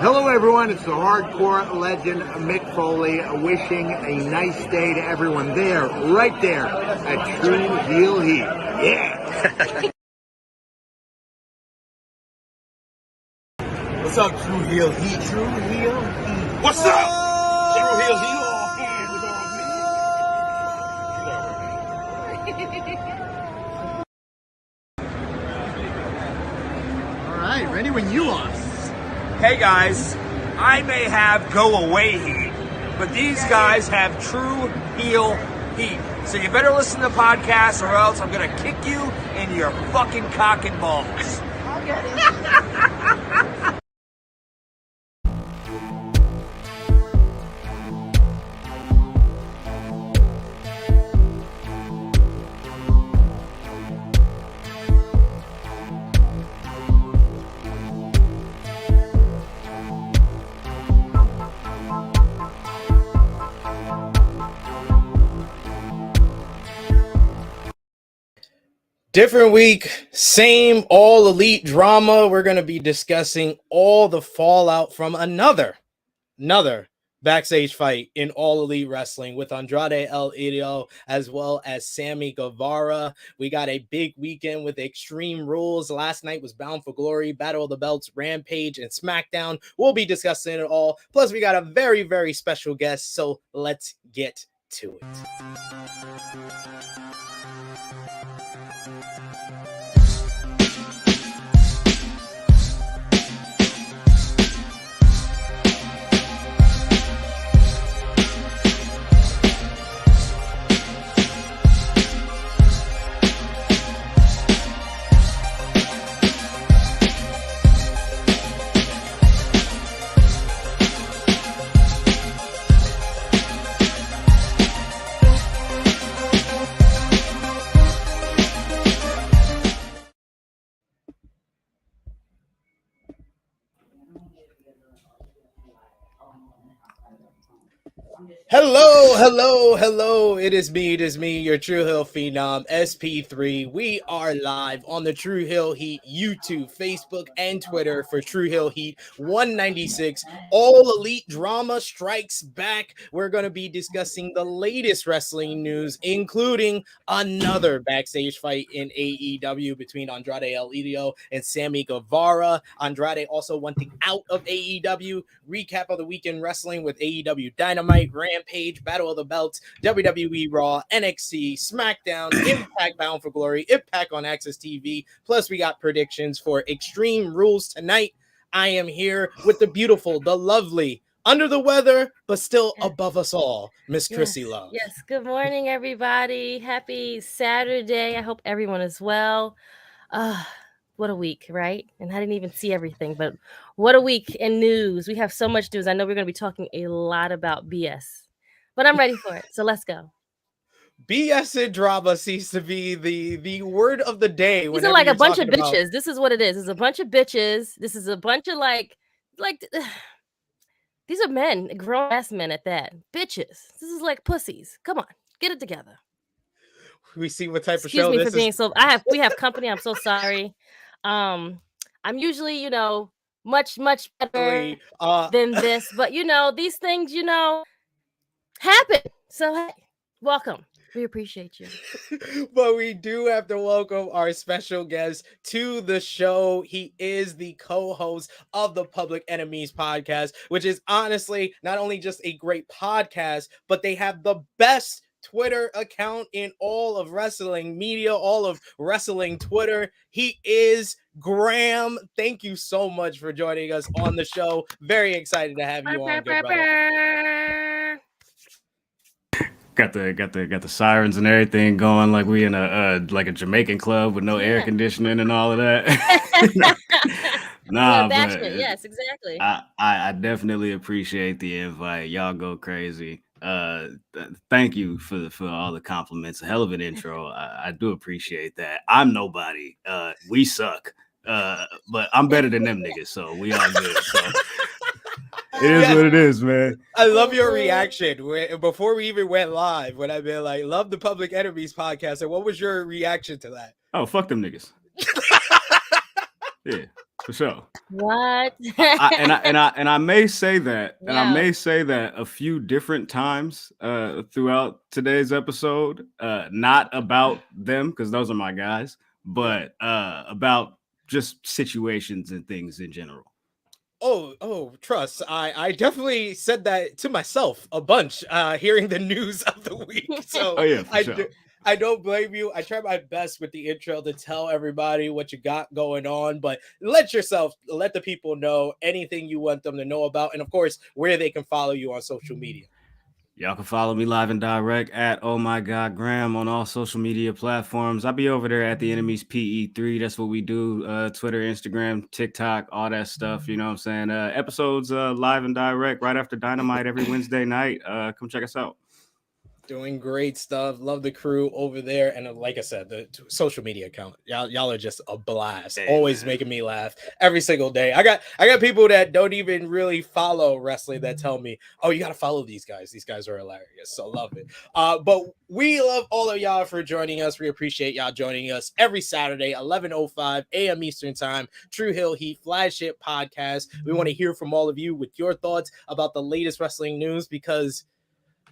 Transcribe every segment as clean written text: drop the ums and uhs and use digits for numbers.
Hello everyone, it's the hardcore legend Mick Foley wishing a nice day to everyone there, right there at True Heel Heat. Yeah! What's up, True Heel Heat? True Heel Heat. What's up? True Heel Heat. All hands on me. All right, ready when you are. Hey guys, I may have go away heat, but these guys have true heel heat. So you better listen to the podcast or else I'm gonna kick you in your fucking cock and balls. I'll get it. Different week, same all elite drama. We're going to be discussing all the fallout from another backstage fight in all elite wrestling with Andrade El Idolo as well as Sammy Guevara. We got a big weekend with Extreme Rules. Last night was Bound for Glory, Battle of the Belts, Rampage, and Smackdown. We'll be discussing it all. Plus, we got a very, very special guest, so let's get to it. Hello. It is me, your True Hill Phenom, SP3. We are live on the True Hill Heat YouTube, Facebook, and Twitter for True Hill Heat 196. All elite drama strikes back. We're going to be discussing the latest wrestling news, including another backstage fight in AEW between Andrade El Idolo and Sammy Guevara. Andrade also wanting out of AEW. Recap of the weekend wrestling with AEW Dynamite, Rampage, Battle of the Belts, WWE Raw, NXT, Smackdown, Impact Bound for Glory, Impact on AXS TV. Plus, we got predictions for Extreme Rules tonight. I am here with the beautiful, the lovely, under the weather, but still above us all, Miss Krssi Luv. Yes, good morning, everybody. Happy Saturday. I hope everyone is well. What a week, right? And I didn't even see everything, but what a week in news. We have so much news. I know we're going to be talking a lot about BS, but I'm ready for it. So let's go. BS and drama seems to be the word of the day. These are like a bunch of bitches. This is what it is. It's a bunch of bitches. This is a bunch of like these are men, grown ass men at that. Bitches. This is like pussies. Come on, get it together. We see what type of Excuse show me this for being is. so. We have company. I'm so sorry. I'm usually, much better than this, but these things, happen. So hey, welcome. We appreciate you. But we do have to welcome our special guest to the show. He is the co-host of the Public Enemies podcast, which is honestly not only just a great podcast, but they have the best Twitter account in all of wrestling media, all of wrestling Twitter. He is Graham. Thank you so much for joining us on the show. Very excited to have you on, good brother. Got the sirens and everything going like we in a Jamaican club with no air conditioning and all of that. Nah, but yes, exactly. I definitely appreciate the invite. Y'all go crazy. Thank you for all the compliments. A hell of an intro. I do appreciate that. I'm nobody. We suck. But I'm better than them niggas, so we all good. So. It is what it is, man. I love your reaction before we even went live when I've been like, love the Public Enemies podcast. And what was your reaction to that? Oh, fuck them niggas. Yeah. For sure. What? I may say that, and I Yeah. may say that a few different times throughout today's episode, not about them because those are my guys, but about just situations and things in general. Trust. I definitely said that to myself a bunch, hearing the news of the week. So Oh yeah, for sure. I don't blame you. I try my best with the intro to tell everybody what you got going on, but let the people know anything you want them to know about, and of course, where they can follow you on social media. Y'all can follow me live and direct at Oh My God Graham on all social media platforms. I'll be over there at the Enemies PE3. That's what we do. Twitter, Instagram, TikTok, all that stuff. You know what I'm saying? Episodes live and direct right after Dynamite every Wednesday night. Come check us out. Doing great stuff. Love the crew over there. And like I said, the social media account, y'all are just a blast. Always making me laugh every single day. I got people that don't even really follow wrestling that tell me, oh, you got to follow these guys. These guys are hilarious. So love it. But we love all of y'all for joining us. We appreciate y'all joining us every Saturday, 11:05 a.m. Eastern Time. True Hill Heat flagship podcast. We want to hear from all of you with your thoughts about the latest wrestling news, because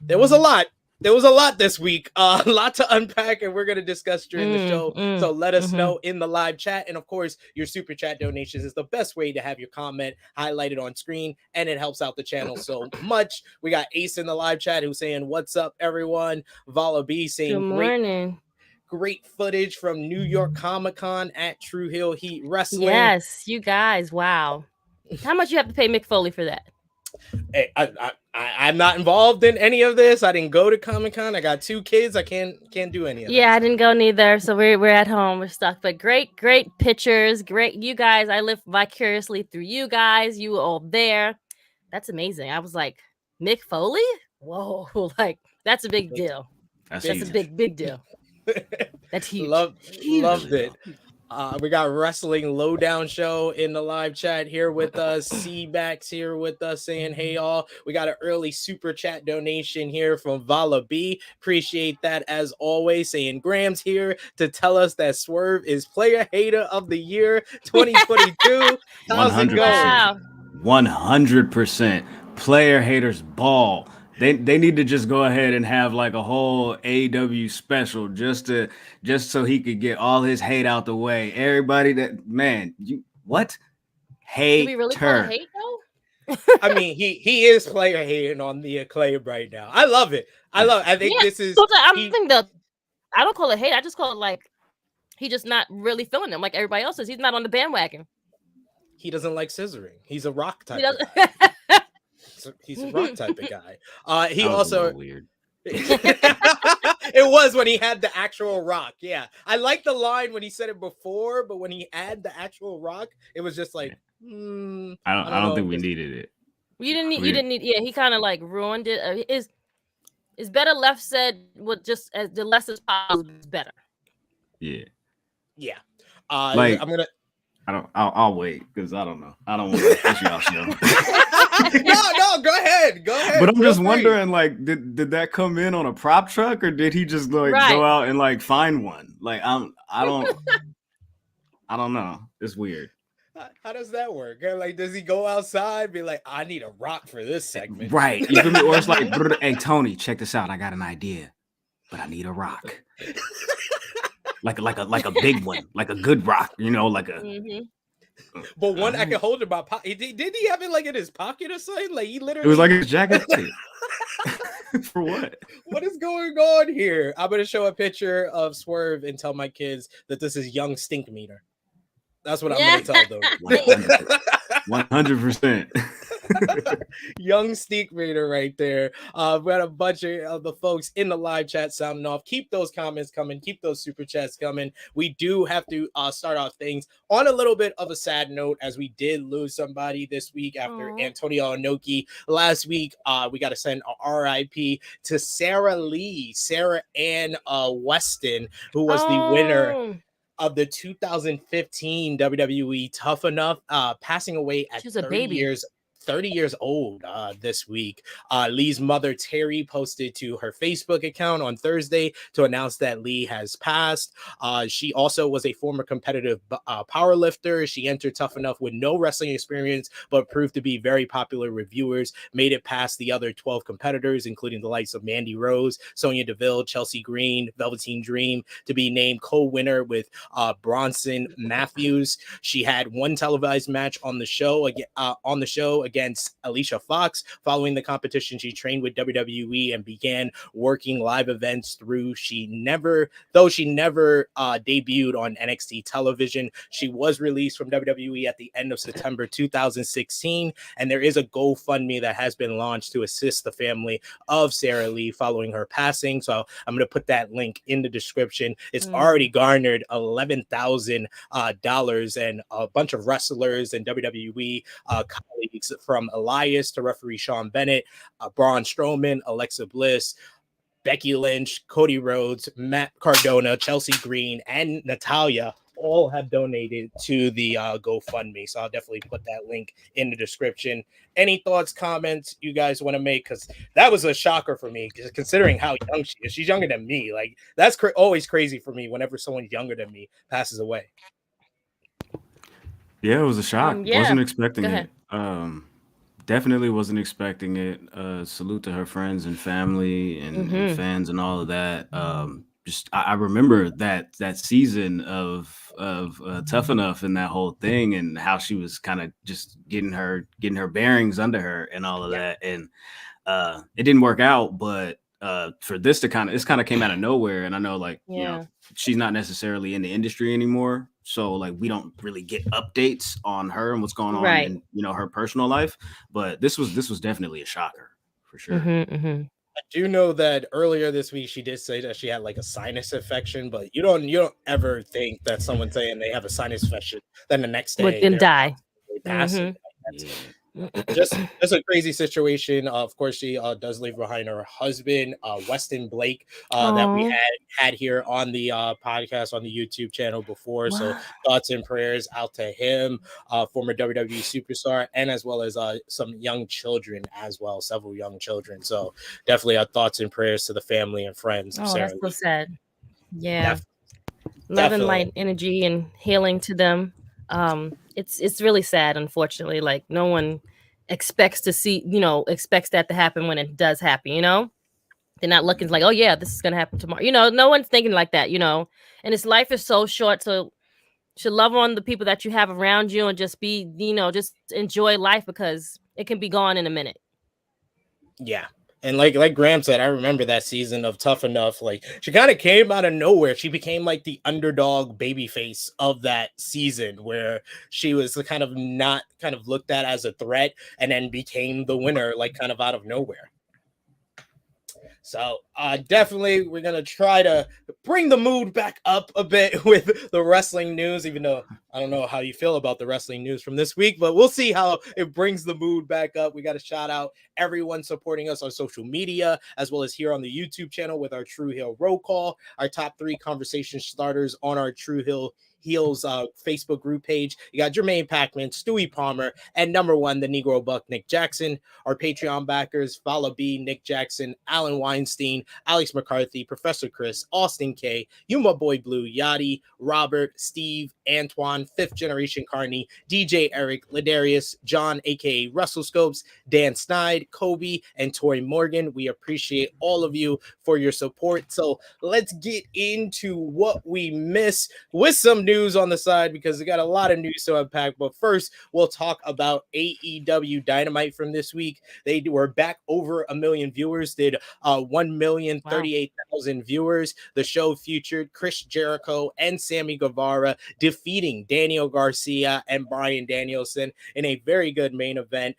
there was a lot. There was a lot this week, a lot to unpack, and we're going to discuss during the show. So let us know in the live chat. And of course, your super chat donations is the best way to have your comment highlighted on screen, and it helps out the channel so much. We got Ace in the live chat who's saying, "What's up, everyone?" Vala B saying, Good morning. Great footage from New York Comic-Con at True Hill Heat Wrestling. Yes, you guys. Wow. How much you have to pay Mick Foley for that? Hey, I'm not involved in any of this. I didn't go to Comic-Con. I got 2 kids. I can't do any of that. Yeah, I didn't go neither. So we're at home. We're stuck. But great pictures. Great. You guys, I live vicariously through you guys. You all there. That's amazing. I was like, Mick Foley? Whoa. Like, that's a big deal. That's a big deal. That's huge. Loved it. We got Wrestling Lowdown Show in the live chat here with us. C-Backs here with us saying, hey, y'all. We got an early super chat donation here from Vala B. Appreciate that as always. Saying Graham's here to tell us that Swerve is Player Hater of the Year 2022. How's it going? Wow. 100%. Player haters ball. They need to just go ahead and have like a whole AEW special just so he could get all his hate out the way. Everybody hate? Do we really call it hate though? I mean, he is player hating on the Acclaim right now. I love it. I think this is. I don't call it hate. I just call it like he just not really feeling them like everybody else is. He's not on the bandwagon. He doesn't like scissoring. He's a rock type of guy. He's a rock type of guy. He also weird. It was when he had the actual rock. Yeah, I like the line when he said it before, but when he had the actual rock, it was just like, I don't think we needed it. You didn't need. Yeah, he kind of like ruined it. Is better left said with just as the less is possible is better. Yeah. I'm gonna. I'll wait because I don't know. I don't want to push y'all show. No, go ahead. But I'm just wondering, like, did that come in on a prop truck or did he just like go out and like find one? Like, I don't know. It's weird. How does that work? Like, does he go outside, be like, I need a rock for this segment? Right. You feel me? Or it's like, hey Tony, check this out. I got an idea, but I need a rock. like a big one, like a good rock, you know, like a. But one I can hold in my pocket. Did he have it like in his pocket or something? Like he literally. It was like his jacket. For what? What is going on here? I'm gonna show a picture of Swerve and tell my kids that this is young stink meter. That's what I'm gonna tell them. 100%. Young Stink Reader right there. We had a bunch of the folks in the live chat sounding off. Keep those comments coming. Keep those super chats coming. We do have to start off things on a little bit of a sad note, as we did lose somebody this week after Antonio Inoki. Last week, we got to send a RIP to Sarah Ann Weston, who was the winner of the 2015 WWE Tough Enough, passing away at 30 years 30 years old this week. Lee's mother, Terry, posted to her Facebook account on Thursday to announce that Lee has passed. She also was a former competitive power lifter. She entered Tough Enough with no wrestling experience, but proved to be very popular with viewers, made it past the other 12 competitors, including the likes of Mandy Rose, Sonya Deville, Chelsea Green, Velveteen Dream, to be named co-winner with Bronson Matthews. She had one televised match on the show against Alicia Fox. Following the competition, she trained with WWE and began working live events through. She never debuted on NXT television. She was released from WWE at the end of September 2016, and there is a GoFundMe that has been launched to assist the family of Sarah Lee following her passing. So I'm going to put that link in the description. It's already garnered $11,000, and a bunch of wrestlers and WWE colleagues, from Elias to referee Sean Bennett, Braun Strowman, Alexa Bliss, Becky Lynch, Cody Rhodes, Matt Cardona, Chelsea Green, and Natalia all have donated to the GoFundMe. So I'll definitely put that link in the description. Any thoughts, comments you guys want to make? Because that was a shocker for me, considering how young she is. She's younger than me. Like, that's always crazy for me whenever someone younger than me passes away. Yeah, it was a shock. Wasn't expecting it. Definitely wasn't expecting it. Salute to her friends and family and fans and all of that. I remember that season of Tough Enough and that whole thing, and how she was kind of just getting her bearings under her and all of that. And it didn't work out, but for this to kind of came out of nowhere. And I know, like, you know, she's not necessarily in the industry anymore, so like we don't really get updates on her and what's going on in, you know, her personal life. But this was definitely a shocker for sure. I do know that earlier this week she did say that she had like a sinus infection, but you don't ever think that someone saying they have a sinus infection then the next day would then die. Just a crazy situation. Of course, she does leave behind her husband, Weston Blake, that we had here on the podcast on the YouTube channel before. So thoughts and prayers out to him, former WWE superstar, and as well as some young children as well, several young children. So definitely our thoughts and prayers to the family and friends. Oh, that's so sad. Yeah, love and light energy and healing to them. It's really sad, unfortunately. Like, no one expects that to happen when it does happen, you know? They're not looking like, oh yeah, this is gonna happen tomorrow. You know, no one's thinking like that, you know. And this life is so short, so you should love on the people that you have around you and just be, you know, just enjoy life, because it can be gone in a minute. Yeah. And like Graham said, I remember that season of Tough Enough. Like, she kind of came out of nowhere. She became like the underdog babyface of that season, where she was kind of not looked at as a threat, and then became the winner, like kind of out of nowhere. So definitely we're going to try to bring the mood back up a bit with the wrestling news, even though I don't know how you feel about the wrestling news from this week, but we'll see how it brings the mood back up. We got to shout out everyone supporting us on social media, as well as here on the YouTube channel with our True Heel Roll Call, our top 3 conversation starters on our True Heels Facebook group page. You got Jermaine Packman, Stewie Palmer, and number 1, the Negro Buck, Nick Jackson. Our Patreon backers: Follow B, Nick Jackson, Alan Weinstein, Alex McCarthy, Professor Chris, Austin K, You My Boy Blue, Yachty, Robert, Steve, Antoine, 5th Generation Carney, DJ Eric, Ladarius, John, aka Russell Scopes, Dan Snide, Kobe, and Tori Morgan. We appreciate all of you for your support. So let's get into what we miss with some news on the side, because we got a lot of news to unpack. But first, we'll talk about AEW Dynamite from this week. They were back over 1 million viewers, did 1,038,000 viewers. The show featured Chris Jericho and Sammy Guevara defeating Daniel Garcia and Bryan Danielson in a very good main event,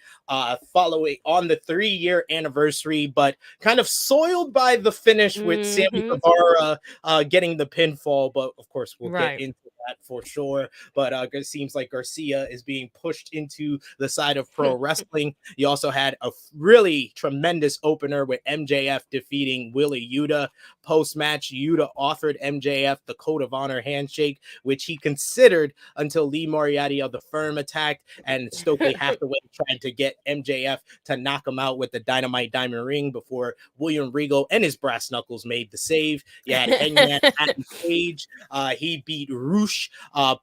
following on the 3-year anniversary, but kind of soiled by the finish with Sammy Guevara getting the pinfall. But of course, we'll get into that for sure. But it seems like Garcia is being pushed into the side of pro wrestling. You also had a really tremendous opener with MJF defeating Willie Yuta. Post-match, Yuta offered MJF the Code of Honor handshake, which he considered until Lee Moriarty of the Firm attacked, and Stokely Hathaway tried to get MJF to knock him out with the Dynamite Diamond Ring before William Regal and his brass knuckles made the save. You had Hangman at the stage. He beat Roosh.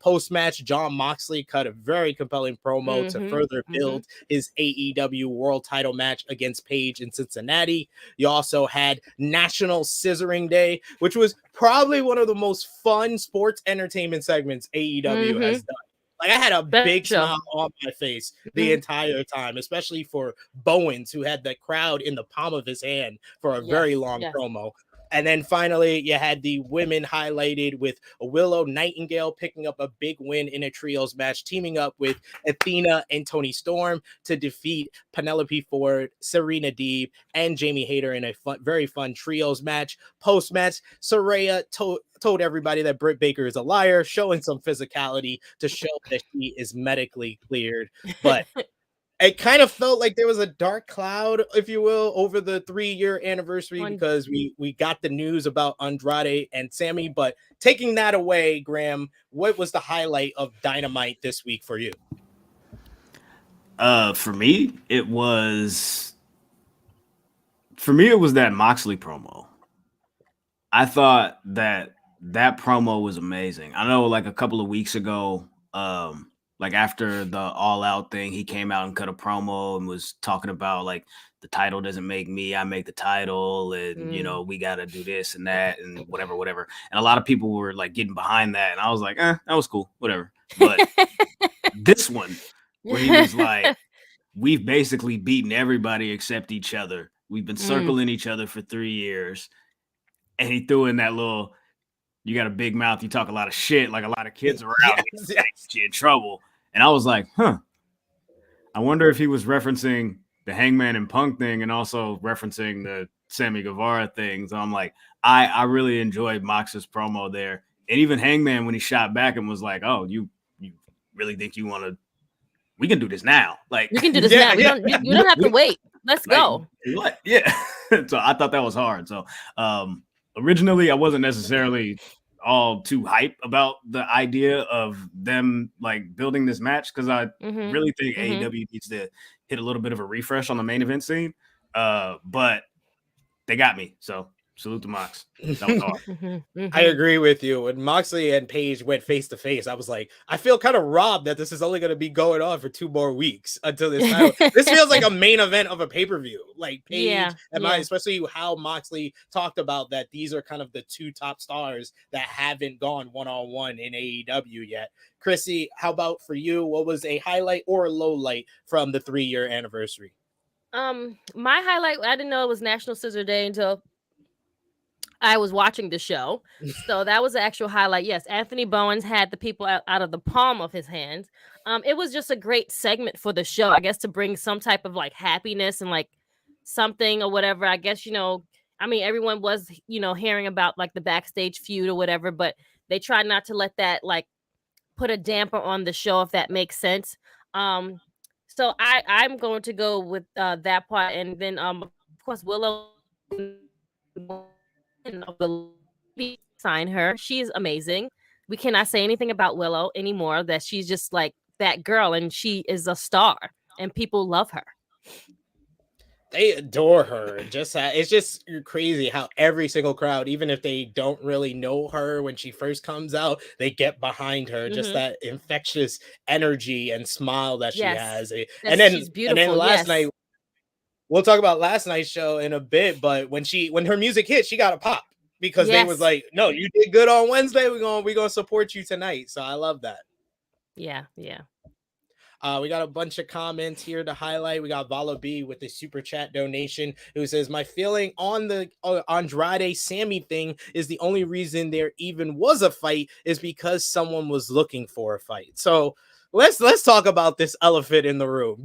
Post-match, John Moxley cut a very compelling promo to further build his AEW World Title match against Page in Cincinnati. You also had National Scissoring Day, which was probably one of the most fun sports entertainment segments AEW has done. Like, I had a big smile on my face the entire time, especially for Bowens, who had the crowd in the palm of his hand for a very long promo. And then finally, you had the women highlighted with Willow Nightingale picking up a big win in a trios match, teaming up with Athena and Toni Storm to defeat Penelope Ford, Serena Deeb, and Jamie Hayter in a very fun trios match. Post-match, Saraya told everybody that Britt Baker is a liar, showing some physicality to show that she is medically cleared. But it kind of felt like there was a dark cloud, if you will, over the 3-year anniversary because we got the news about Andrade and Sammy. But taking that away, Graham, what was the highlight of Dynamite this week for you? For me, it was that Moxley promo. I thought that promo was amazing. I know, like, a couple of weeks ago, like after the All Out thing, he came out and cut a promo and was talking about, like, the title doesn't make me, I make the title, and you know, we got to do this and that and whatever. And a lot of people were like getting behind that, and I was like, that was cool, whatever. But this one, where he was like, we've basically beaten everybody except each other. We've been circling each other for 3 years, and he threw in that little, you got a big mouth, you talk a lot of shit, like a lot of kids around you in trouble. And I was like, I wonder if he was referencing the Hangman and Punk thing and also referencing the Sammy Guevara thing. So I'm like, I really enjoyed Mox's promo there. And even Hangman, when he shot back and was like, oh, you really think you want to, we can do this now. Like, we can do this now. You don't have to wait. Let's go. What? Yeah. So I thought that was hard. So originally I wasn't necessarily all too hype about the idea of them like building this match because I really think AEW needs to hit a little bit of a refresh on the main event scene. But they got me. So salute to Mox. That was hard. I agree with you. When Moxley and Page went face to face, I was like, I feel kind of robbed that this is only going to be going on for 2 more weeks until this title. This feels like a main event of a pay-per-view. Like Page and especially how Moxley talked about that these are kind of the 2 top stars that haven't gone one-on-one in AEW yet. Krssi, how about for you? What was a highlight or a low light from the 3-year anniversary? My highlight, I didn't know it was National Scissor Day until I was watching the show. So that was the actual highlight. Yes, Anthony Bowens had the people out of the palm of his hands. It was just a great segment for the show, I guess, to bring some type of like happiness and like something or whatever. I guess, you know, I mean, everyone was, you know, hearing about like the backstage feud or whatever, but they tried not to let that like put a damper on the show, if that makes sense. So I'm going to go with that part. And then, of course, Willow sign her. She's amazing. We cannot say anything about Willow anymore, that she's just like that girl and she is a star and people love her. They adore her. It's just crazy how every single crowd, even if they don't really know her when she first comes out, they get behind her. Just that infectious energy and smile that she has. And then last night, we'll talk about last night's show in a bit, but when her music hit, she got a pop because they was like, no, you did good on Wednesday. We're gonna support you tonight. So I love that. Yeah. We got a bunch of comments here to highlight. We got Vala B with the super chat donation who says, my feeling on the Andrade Sammy thing is the only reason there even was a fight is because someone was looking for a fight. So let's talk about this elephant in the room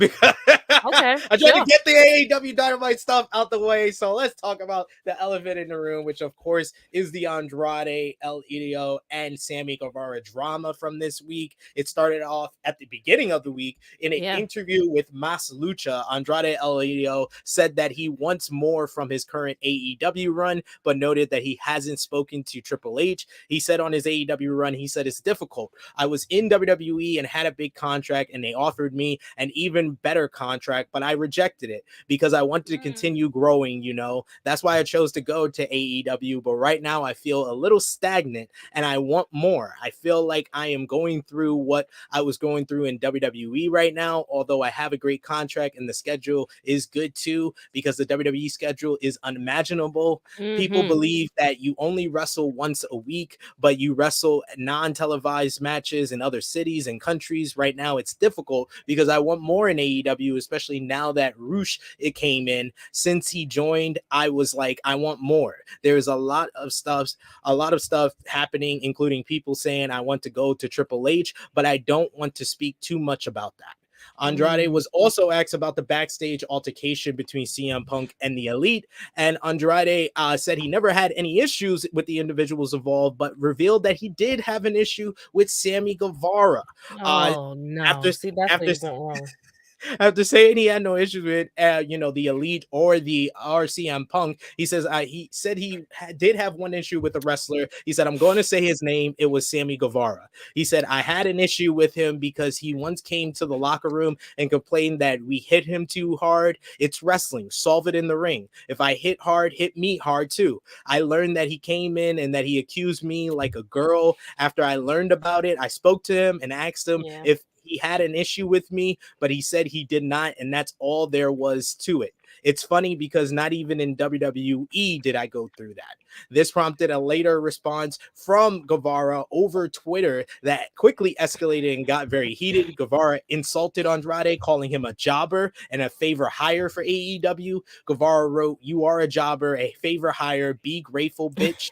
Okay, I tried sure. to get the AEW Dynamite stuff out the way, so let's talk about the elephant in the room, which of course is the Andrade El Idolo and Sammy Guevara drama from this week. It started off at the beginning of the week in an interview with Mas Lucha. Andrade El Idolo said that he wants more from his current AEW run, but noted that he hasn't spoken to Triple H. He said on his AEW run, he said it's difficult. I was in WWE and had a big contract, and they offered me an even better contract, but I rejected it because I wanted to continue growing, you know. That's why I chose to go to AEW, but right now I feel a little stagnant and I want more. I feel like I am going through what I was going through in WWE right now, although I have a great contract and the schedule is good too, because the WWE schedule is unimaginable. People believe that you only wrestle once a week, but you wrestle non-televised matches in other cities and countries. Right now it's difficult because I want more in AEW, especially now that Roosh it came in. Since he joined, I was like, I want more. There's a lot of stuff happening, including people saying I want to go to Triple H, but I don't want to speak too much about that. Andrade was also asked about the backstage altercation between CM Punk and the Elite, and Andrade said he never had any issues with the individuals involved, but revealed that he did have an issue with Sammy Guevara. Oh no! See, that's where you went wrong. After saying he had no issues with, the Elite or the RCM Punk, he says he said he did have one issue with the wrestler. He said, I'm going to say his name. It was Sammy Guevara. He said, I had an issue with him because he once came to the locker room and complained that we hit him too hard. It's wrestling. Solve it in the ring. If I hit hard, hit me hard too. I learned that he came in and that he accused me like a girl. After I learned about it, I spoke to him and asked him if he had an issue with me, but he said he did not, and that's all there was to it. It's funny because not even in WWE did I go through that. This prompted a later response from Guevara over Twitter that quickly escalated and got very heated. Guevara insulted Andrade, calling him a jobber and a favor hire for AEW. Guevara wrote, "You are a jobber, a favor hire. Be grateful, bitch."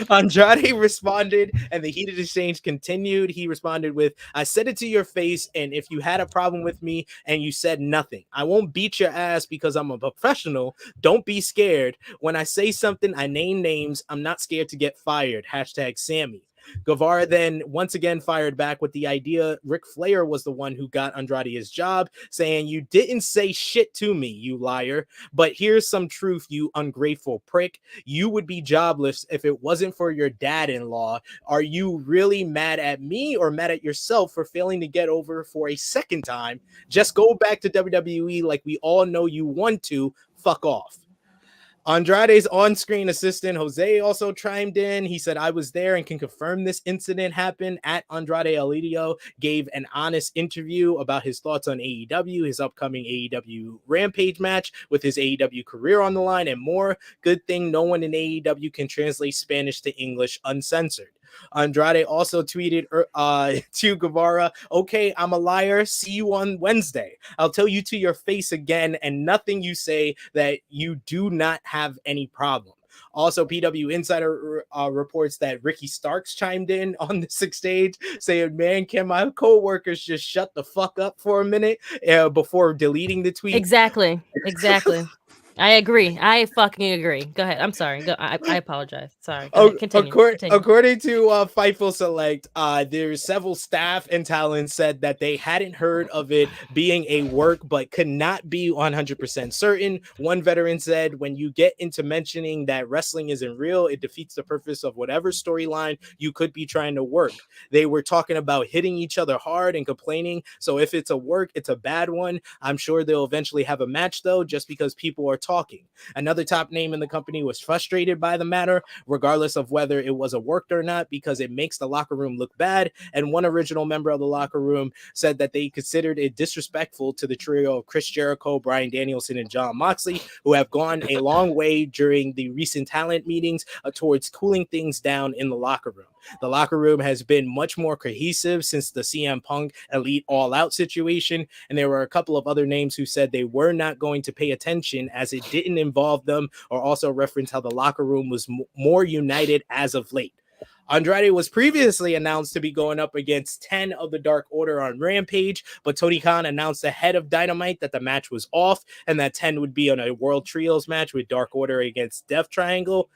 Andrade responded, and the heated exchange continued. He responded with, I said it to your face, and if you had a problem with me and you said nothing, I won't beat your ass because I'm a professional. Don't be scared. When I say something, I name names. I'm not scared to get fired. # Sammy. Guevara then once again fired back with the idea Ric Flair was the one who got Andrade his job, saying, you didn't say shit to me, you liar. But here's some truth, you ungrateful prick. You would be jobless if it wasn't for your dad-in-law. Are you really mad at me or mad at yourself for failing to get over for a second time? Just go back to WWE like we all know you want to. Fuck off. Andrade's on-screen assistant, Jose, also chimed in. He said, I was there and can confirm this incident happened. At Andrade El Idolo gave an honest interview about his thoughts on AEW, his upcoming AEW Rampage match with his AEW career on the line, and more. Good thing no one in AEW can translate Spanish to English uncensored. Andrade also tweeted to Guevara, okay, I'm a liar. See you on Wednesday. I'll tell you to your face again, and nothing you say that you do not have any problem. Also, PW Insider reports that Ricky Starks chimed in on this exchange, saying, man, can my co-workers just shut the fuck up for a minute before deleting the tweet? Exactly. I agree. I fucking agree. Go ahead. I'm sorry. I apologize. Sorry. Go ahead. Continue. According to Fightful Select, there's several staff and talent said that they hadn't heard of it being a work, but could not be 100% certain. One veteran said, when you get into mentioning that wrestling isn't real, it defeats the purpose of whatever storyline you could be trying to work. They were talking about hitting each other hard and complaining. So if it's a work, it's a bad one. I'm sure they'll eventually have a match, though, just because people are talking. Another top name in the company was frustrated by the matter, regardless of whether it was a work or not, because it makes the locker room look bad. And one original member of the locker room said that they considered it disrespectful to the trio of Chris Jericho, Bryan Danielson, and Jon Moxley, who have gone a long way during the recent talent meetings towards cooling things down in the locker room. The locker room has been much more cohesive since the CM Punk Elite All Out situation, and there were a couple of other names who said they were not going to pay attention as it didn't involve them, or also reference how the locker room was more united as of late. Andrade was previously announced to be going up against 10 of the Dark Order on Rampage, but Tony Khan announced ahead of Dynamite that the match was off and that 10 would be on a World Trios match with Dark Order against Death Triangle.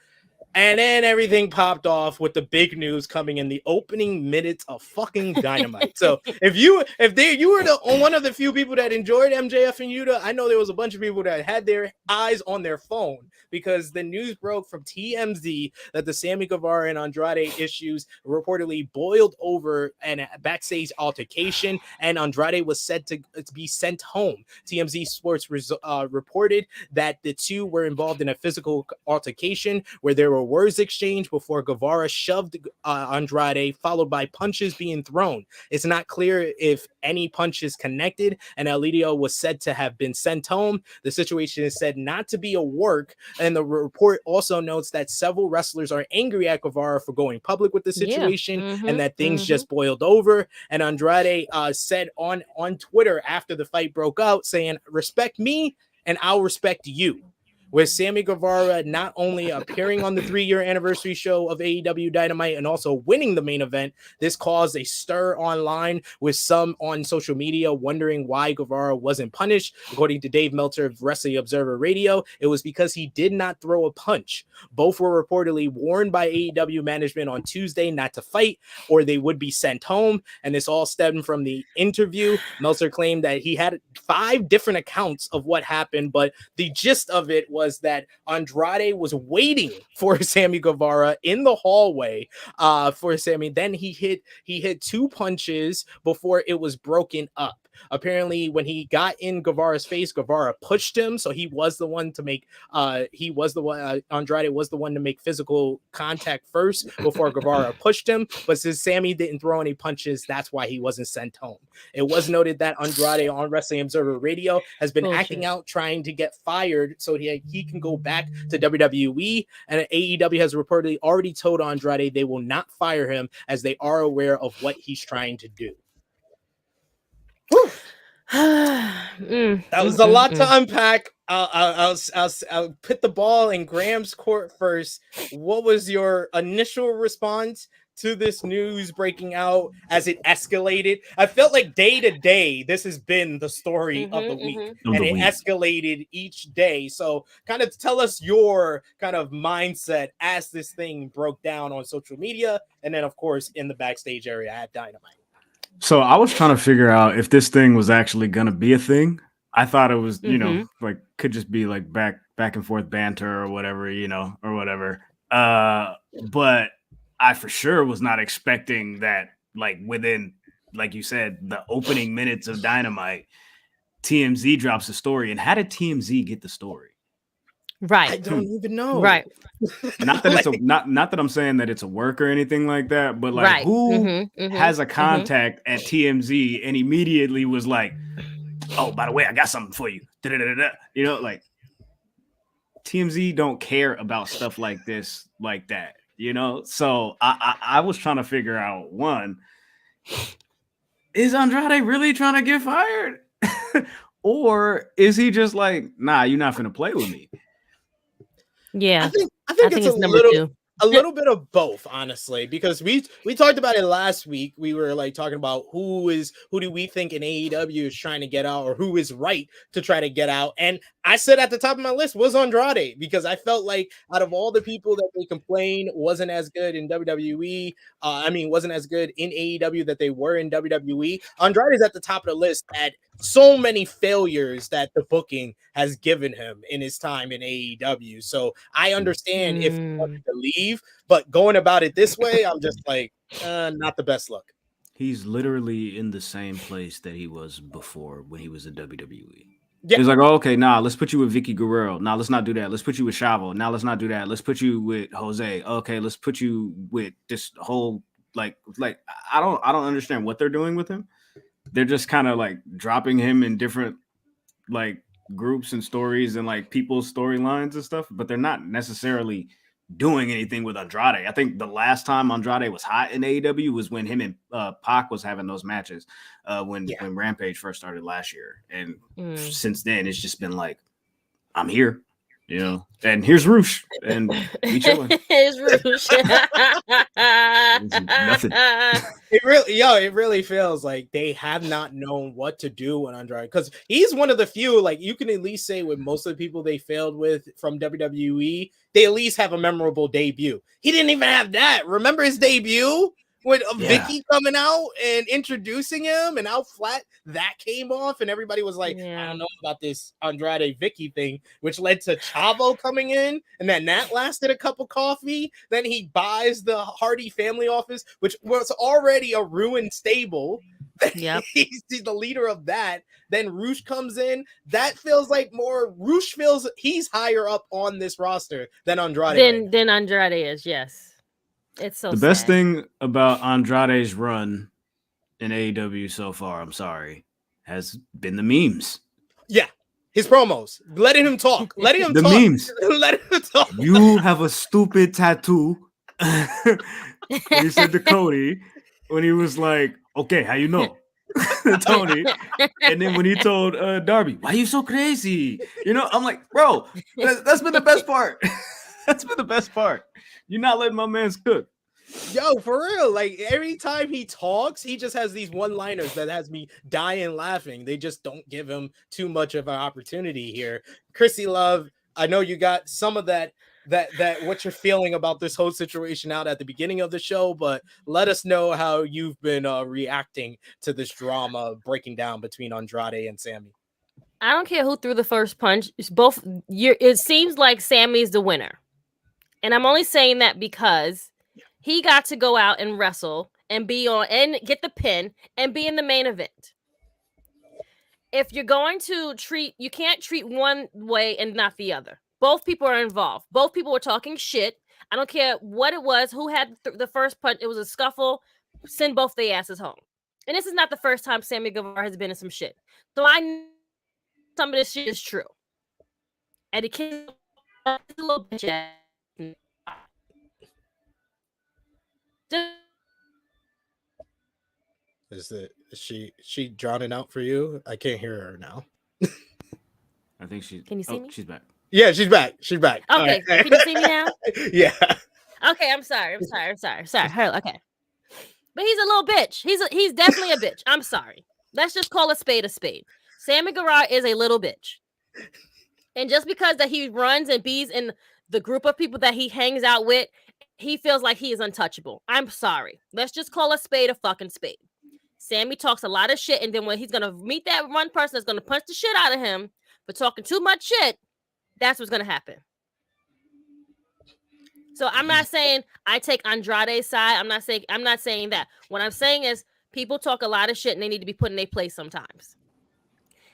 And then everything popped off with the big news coming in the opening minutes of fucking Dynamite. So if you were one of the few people that enjoyed MJF and Yuta, I know there was a bunch of people that had their eyes on their phone because the news broke from TMZ that the Sammy Guevara and Andrade issues reportedly boiled over an backstage altercation, and Andrade was said to be sent home. TMZ Sports reported that the two were involved in a physical altercation where there were words exchanged before Guevara shoved Andrade, followed by punches being thrown. It's not clear if any punches connected, and El Idolo was said to have been sent home. The situation is said not to be a work, and the report also notes that several wrestlers are angry at Guevara for going public with the situation, and that things just boiled over. And Andrade said on Twitter after the fight broke out, saying, "Respect me, and I'll respect you." With Sammy Guevara not only appearing on the 3-year anniversary show of AEW Dynamite and also winning the main event, this caused a stir online with some on social media wondering why Guevara wasn't punished. According to Dave Meltzer of Wrestling Observer Radio, it was because he did not throw a punch. Both were reportedly warned by AEW management on Tuesday not to fight or they would be sent home, and this all stemmed from the interview. Meltzer claimed that he had 5 different accounts of what happened, but the gist of it was that Andrade was waiting for Sammy Guevara in the hallway for Sammy. Then he hit 2 punches before it was broken up. Apparently, when he got in Guevara's face, Guevara pushed him, so he was the one to make. Andrade was the one to make physical contact first before Guevara pushed him. But since Sammy didn't throw any punches, that's why he wasn't sent home. It was noted that Andrade on Wrestling Observer Radio has been acting out, trying to get fired so he can go back to WWE. And AEW has reportedly already told Andrade they will not fire him as they are aware of what he's trying to do. That was a lot to unpack. I'll put the ball in Graham's court first. What was your initial response to this news breaking out as it escalated? I felt like day to day, this has been the story of the week, and it escalated each day. So kind of tell us your kind of mindset as this thing broke down on social media, and then of course in the backstage area at Dynamite. So I was trying to figure out if this thing was actually going to be a thing. I thought it was, you know, like could just be like back and forth banter or whatever, or whatever. But I for sure was not expecting that, like within, like you said, the opening minutes of Dynamite, TMZ drops a story. And how did TMZ get the story? Right. I don't even know. Right. Not that it's not that I'm saying that it's a work or anything like that, but like who has a contact at TMZ and immediately was like, "Oh, by the way, I got something for you." Like TMZ don't care about stuff like this, like that, So I was trying to figure out, one, is Andrade really trying to get fired? Or is he just like, nah, you're not finna play with me? Yeah, I think it's a little bit of both, honestly, because we talked about it last week. We were like talking about who do we think in AEW is trying to get out, or who is right to try to get out. And I said at the top of my list was Andrade, because I felt like out of all the people that they complained wasn't as good in WWE, wasn't as good in AEW that they were in WWE, Andrade is at the top of the list at so many failures that the booking has given him in his time in AEW. So I understand if he wanted to leave, but going about it this way, I'm just like, not the best look. He's literally in the same place that he was before when he was in WWE. Yeah. He's like, oh, okay, let's put you with Vicky Guerrero. Let's not do that. Let's put you with Chavo. Let's not do that. Let's put you with Jose. Okay, let's put you with this whole like I don't understand what they're doing with him. They're just kind of like dropping him in different like groups and stories and like people's storylines and stuff, but they're not necessarily doing anything with Andrade. I think the last time Andrade was hot in AEW was when him and Pac was having those matches when Rampage first started last year. And since then, it's just been like, I'm here. You know, and here's Roosh, and we chilling. Here's Roosh. Nothing. It really feels like they have not known what to do with Andrade, because he's one of the few, like, you can at least say with most of the people they failed with from WWE, they at least have a memorable debut. He didn't even have that. Remember his debut with Vicky coming out and introducing him, and how flat that came off, and everybody was like, I don't know about this Andrade Vicky thing, which led to Chavo coming in, and then that lasted a cup of coffee. Then he buys the Hardy family office, which was already a ruined stable. Yep. He's the leader of that. Then Roosh comes in. That feels like more Roosh feels he's higher up on this roster than Andrade. Than Andrade is, yes. It's so the best sad. thing about Andrade's run in AEW so far, I'm sorry, has been the memes. Yeah, his promos, letting him talk, letting him the talk. memes. Let him talk. You have a stupid tattoo. He said to Cody when he was like, "Okay, how you know?" Tony, and then when he told Darby, "Why are you so crazy?" You know, I'm like, bro, that's been the best part. That's been the best part. You're not letting my man's cook. Yo, for real. Like, every time he talks, he just has these one-liners that has me dying laughing. They just don't give him too much of an opportunity here. Krssi Luv, I know you got some of that what you're feeling about this whole situation out at the beginning of the show, but let us know how you've been reacting to this drama breaking down between Andrade and Sammy. I don't care who threw the first punch. It's both. It seems like Sammy's the winner. And I'm only saying that because he got to go out and wrestle and be on and get the pin and be in the main event. If you're going to you can't treat one way and not the other. Both people are involved. Both people were talking shit. I don't care what it was, who had the first punch. It was a scuffle. Send both their asses home. And this is not the first time Sammy Guevara has been in some shit. So I know some of this shit is true. And the kid a little bitch. Is she drowning out for you? I can't hear her now. I think she's. Can you see me? She's back. Yeah, she's back. She's back. Okay, right. Can you see me now? Yeah. Okay, I'm sorry. Her, okay. But he's a little bitch. He's definitely a bitch. I'm sorry. Let's just call a spade a spade. Sammy Guevara is a little bitch. And just because that he runs and bees in the group of people that he hangs out with, he feels like he is untouchable. I'm sorry. Let's just call a spade a fucking spade. Sammy talks a lot of shit, and then when he's gonna meet that one person that's gonna punch the shit out of him for talking too much shit, that's what's gonna happen. So I'm not saying I take Andrade's side. I'm not saying that. What I'm saying is people talk a lot of shit and they need to be put in their place sometimes.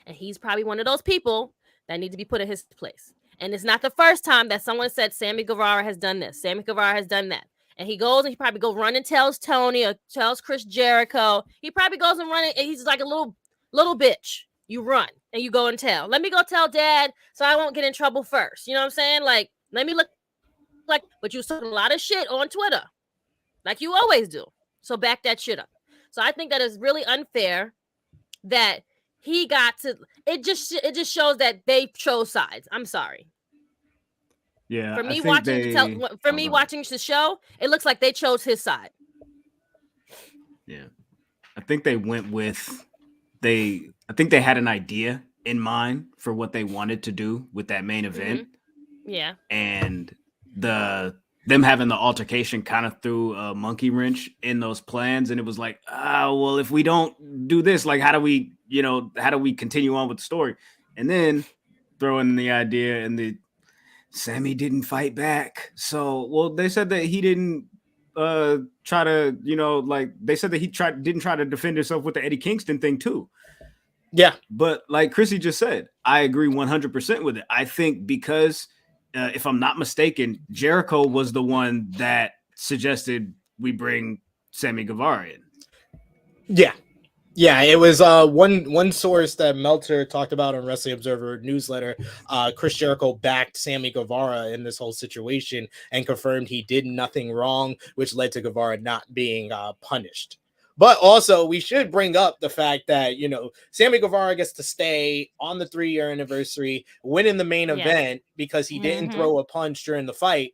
And he's probably one of those people that need to be put in his place. And it's not the first time that someone said Sammy Guevara has done this. Sammy Guevara has done that. And he goes and he probably goes run and tells Tony or tells Chris Jericho. He probably goes and run and he's like a little bitch. You run and you go and tell. Let me go tell Dad so I won't get in trouble first. You know what I'm saying? Like, let me look like, but you talking a lot of shit on Twitter, like you always do. So back that shit up. So I think that is really unfair that he got to. It just shows that they chose sides. I'm sorry. Yeah. For me watching the show, it looks like they chose his side. Yeah, I think they went with I think they had an idea in mind for what they wanted to do with that main event. Mm-hmm. Yeah, and them having the altercation kind of threw a monkey wrench in those plans, and it was like, well, if we don't do this, like, how do we continue on with the story? And then throw in the idea, and Sammy didn't fight back. So, well, they said that he didn't try to, they said that he didn't try to defend himself with the Eddie Kingston thing too. Yeah, but like Krssi just said, I agree 100% with it. I think because if I'm not mistaken, Jericho was the one that suggested we bring Sammy Guevara in. Yeah, it was one source that Meltzer talked about on Wrestling Observer newsletter. Chris Jericho backed Sammy Guevara in this whole situation and confirmed he did nothing wrong, which led to Guevara not being punished. But also, we should bring up the fact that, Sammy Guevara gets to stay on the 3-year anniversary, winning the main event because he didn't throw a punch during the fight.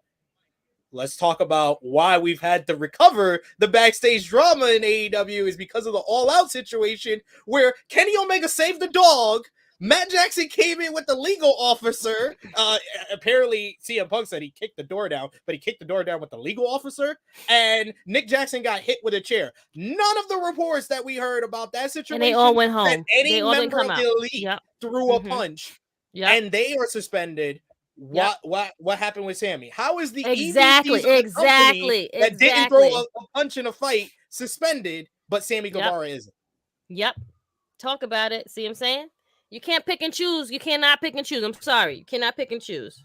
Let's talk about why we've had to recover the backstage drama in AEW is because of the all-out situation where Kenny Omega saved the dog. Matt Jackson came in with the legal officer. Apparently, CM Punk said he kicked the door down, but he kicked the door down with the legal officer. And Nick Jackson got hit with a chair. None of the reports that we heard about that situation. And they all went home. That any member of the Elite threw a punch. And they are suspended. What happened with Sammy? How is the exactly that didn't throw a punch in a fight suspended, but Sammy Guevara isn't? Yep. Talk about it. See what I'm saying? You can't pick and choose. You cannot pick and choose. I'm sorry. You cannot pick and choose.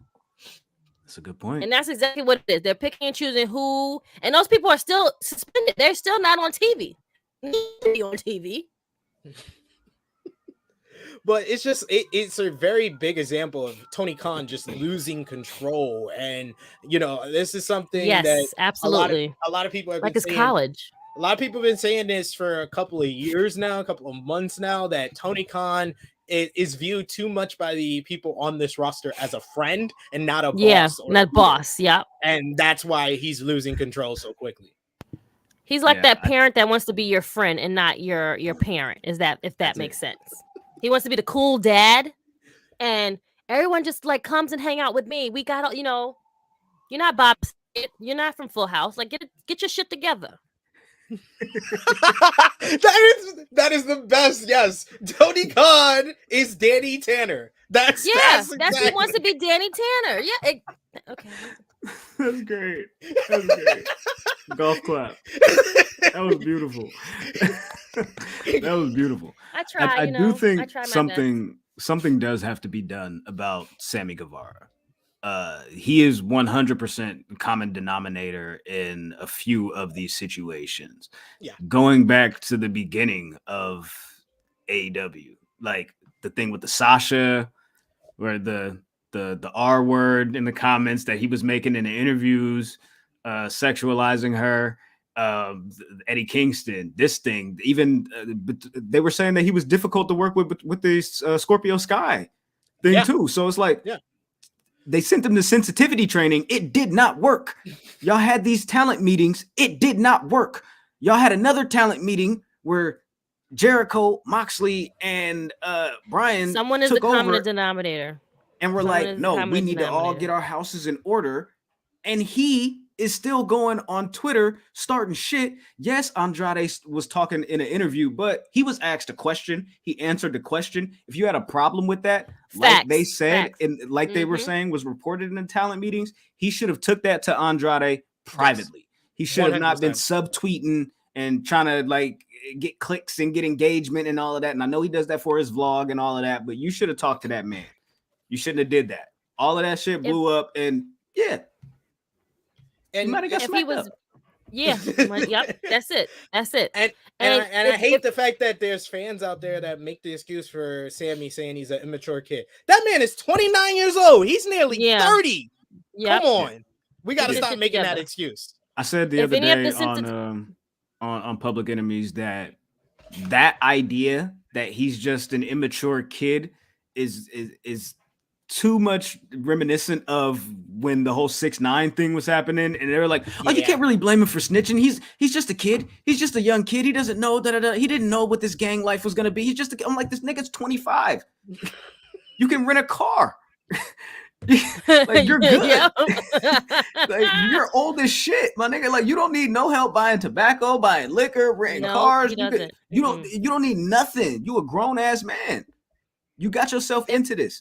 That's a good point. And that's exactly what it is. They're picking and choosing who, and those people are still suspended. They're still not on TV. Be on TV. But it's just it's a very big example of Tony Khan just losing control, and this is something that absolutely a lot of people have like been it's college. A lot of people have been saying this for a couple of years now, a couple of months now, that Tony Khan is viewed too much by the people on this roster as a friend and not a boss. Not boss. Yeah, and that's why he's losing control so quickly. He's like that parent that wants to be your friend and not your parent. If that makes sense? He wants to be the cool dad, and everyone just like comes and hang out with me. We got you're not Bob. You're not from Full House. Like get your shit together. that is the best. Yes, Tony Khan is Danny Tanner. That's exactly. He wants to be Danny Tanner. Yeah. Okay. That's great. Golf clap. That was beautiful. That was beautiful. I do think something does have to be done about Sammy Guevara. He is 100% common denominator in a few of these situations. Yeah. Going back to the beginning of AEW, like the thing with the Sasha, where the R word in the comments that he was making in the interviews, sexualizing her. Eddie Kingston, this thing, even they were saying that he was difficult to work with the Scorpio Sky thing too. So it's like, they sent him to sensitivity training. It did not work. Y'all had these talent meetings. It did not work. Y'all had another talent meeting where Jericho, Moxley, and Brian someone is took the common over, denominator. and we're like, no, we need to all get our houses in order. And he is still going on Twitter starting shit. Yes, Andrade was talking in an interview, but he was asked a question. He answered the question. If you had a problem with that, like they said, and like they were saying was reported in the talent meetings, he should have took that to Andrade privately. He should have not been subtweeting and trying to like get clicks and get engagement and all of that. And I know he does that for his vlog and all of that, but you should have talked to that man. You shouldn't have did that. All of that shit blew up, and and might have got smacked up. Yep, that's it. And I hate the fact that there's fans out there that make the excuse for Sammy saying he's an immature kid. That man is 29 years old. He's nearly 30. Come on. We got to stop making that excuse. I said the other day on Public Enemies that idea that he's just an immature kid is too much reminiscent of when the whole 6ix9ine thing was happening, and they were like, "Oh, you can't really blame him for snitching. He's just a kid. He's just a young kid. He doesn't know that he didn't know what this gang life was gonna be. He's just I'm like, this nigga's 25. You can rent a car. Like you're good. Like you're old as shit, my nigga. Like you don't need no help buying tobacco, buying liquor, renting cars. You don't need nothing. You a grown ass man. You got yourself into this."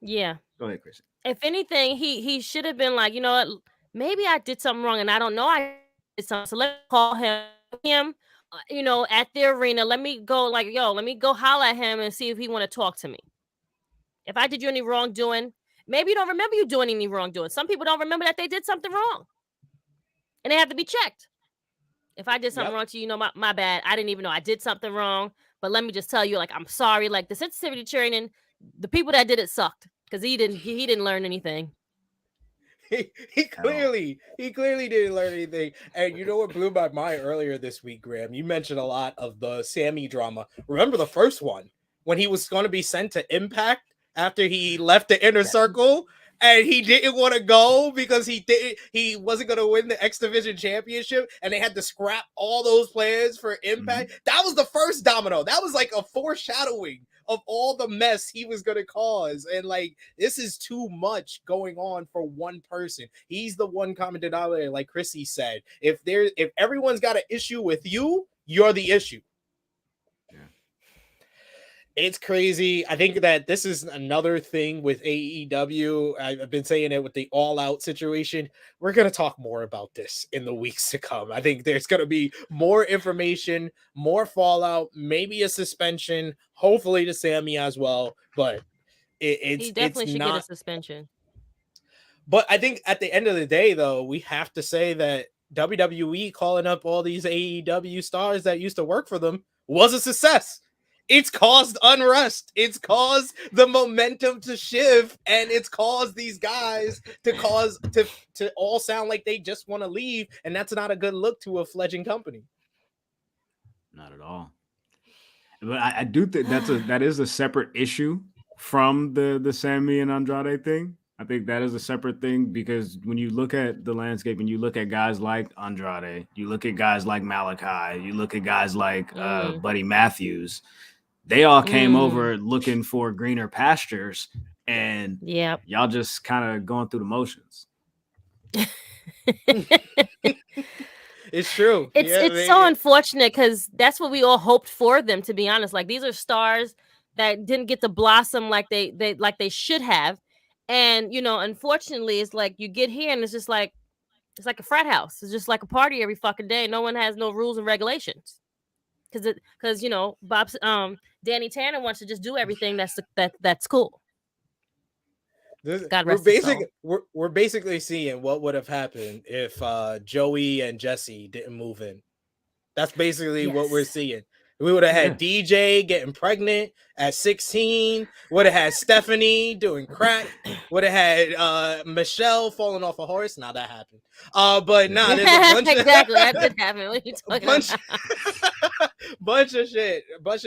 Yeah. Go ahead, Krssi. If anything, he should have been like, you know what? Maybe I did something wrong, and I don't know I did something. So let's call him, at the arena. Let me go, let me go holler at him and see if he want to talk to me. If I did you any wrongdoing, maybe you don't remember you doing any wrongdoing. Some people don't remember that they did something wrong, and they have to be checked. If I did something wrong to you, my bad. I didn't even know I did something wrong. But let me just tell you, I'm sorry. Like the sensitivity training, the people that did it sucked because he didn't learn anything. He clearly didn't learn anything. And you know what blew my mind earlier this week, Graham? You mentioned a lot of the Sammy drama. Remember the first one when he was going to be sent to Impact after he left the Inner Circle? And he didn't want to go because he wasn't going to win the X Division Championship, and they had to scrap all those plans for Impact. Mm-hmm. That was the first domino. That was like a foreshadowing of all the mess he was going to cause. And like, this is too much going on for one person. He's the one common denominator, like Krssi said. If everyone's got an issue with you, you're the issue. It's crazy. I think that this is another thing with AEW. I've been saying it with the all-out situation. We're going to talk more about this in the weeks to come. I think there's going to be more information, more fallout, maybe a suspension, hopefully to Sammy as well. But he definitely should get a suspension. But I think at the end of the day, though, we have to say that WWE calling up all these AEW stars that used to work for them was a success. It's caused unrest. It's caused the momentum to shift, and it's caused these guys to all sound like they just want to leave, and that's not a good look to a fledgling company. Not at all. But I do think that is a separate issue from the Sammy and Andrade thing. I think that is a separate thing because when you look at the landscape and you look at guys like Andrade, you look at guys like Malachi, you look at guys like Buddy Matthews. They all came over looking for greener pastures, and y'all just kind of going through the motions. It's true. It's so unfortunate because that's what we all hoped for them, to be honest. Like, these are stars that didn't get to blossom like they should have. And, you know, unfortunately, it's like you get here and it's just like, it's like a frat house. It's just like a party every fucking day. No one has no rules and regulations. Because you know, Danny Tanner wants to just do everything that's cool. We're basically seeing what would have happened if Joey and Jesse didn't move in. That's basically what we're seeing. We would have had DJ getting pregnant at 16. Would have had Stephanie doing crack. Would have had Michelle falling off a horse. Now that happened. But nah, there's a bunch of that did happen. What are you talking about? Bunch of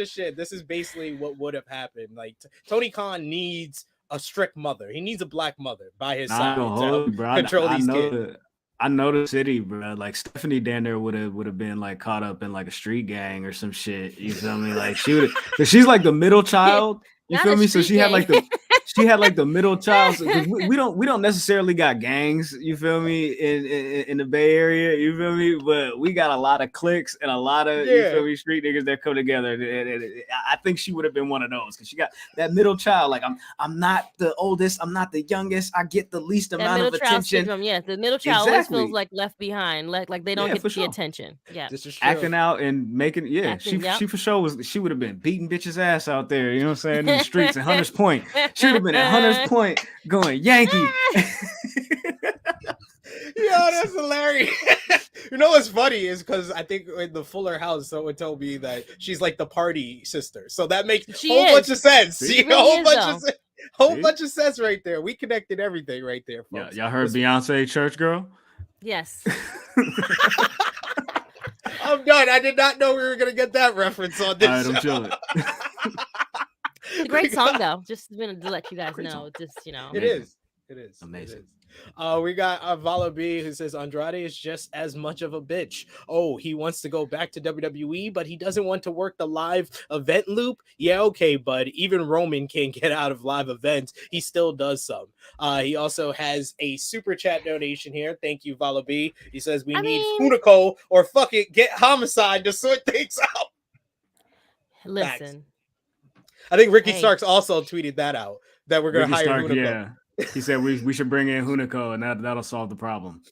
shit. This is basically what would have happened. Like Tony Khan needs a strict mother. He needs a black mother by his side to control these kids. I know the city, bro. Like Stephanie Danner would have been like caught up in like a street gang or some shit. You feel me? Like she's like the middle child. You feel me? So she had like the middle child. So, we don't necessarily got gangs. You feel me? In the Bay Area. You feel me? But we got a lot of cliques and a lot of you feel me street niggas that come together. And I think she would have been one of those because she got that middle child. Like I'm not the oldest. I'm not the youngest. I get the least amount of attention. Syndrome, the middle child always feels like left behind. Like they don't get the attention. Yeah, this is true. Acting out and making. Yeah, she for sure she would have been beating bitches ass out there. You know what I'm saying? In the streets at Hunter's Point. She would have been at Hunter's Point going Yankee. Yo, that's hilarious. You know what's funny is because I think in the Fuller House, someone told me that she's like the party sister. So that makes a whole bunch of sense. See, a whole bunch of sense right there. We connected everything right there, folks. Y'all heard Beyonce Church Girl? Yes. I'm done. I did not know we were going to get that reference on this show. I'm chilling. It's a great song, though. Just wanted to let you guys know. Just, you know. It is amazing. We got Vala B who says Andrade is just as much of a bitch. Oh, he wants to go back to WWE, but he doesn't want to work the live event loop. Yeah, okay, bud. Even Roman can't get out of live events. He still does some. He also has a super chat donation here. Thank you, Vala B. He says we need Hunico or fuck it, get Homicide to sort things out. Listen. Facts. I think Ricky Starks also tweeted that out, that we're going to hire Hunico. Yeah. He said we should bring in Hunico and that'll solve the problem.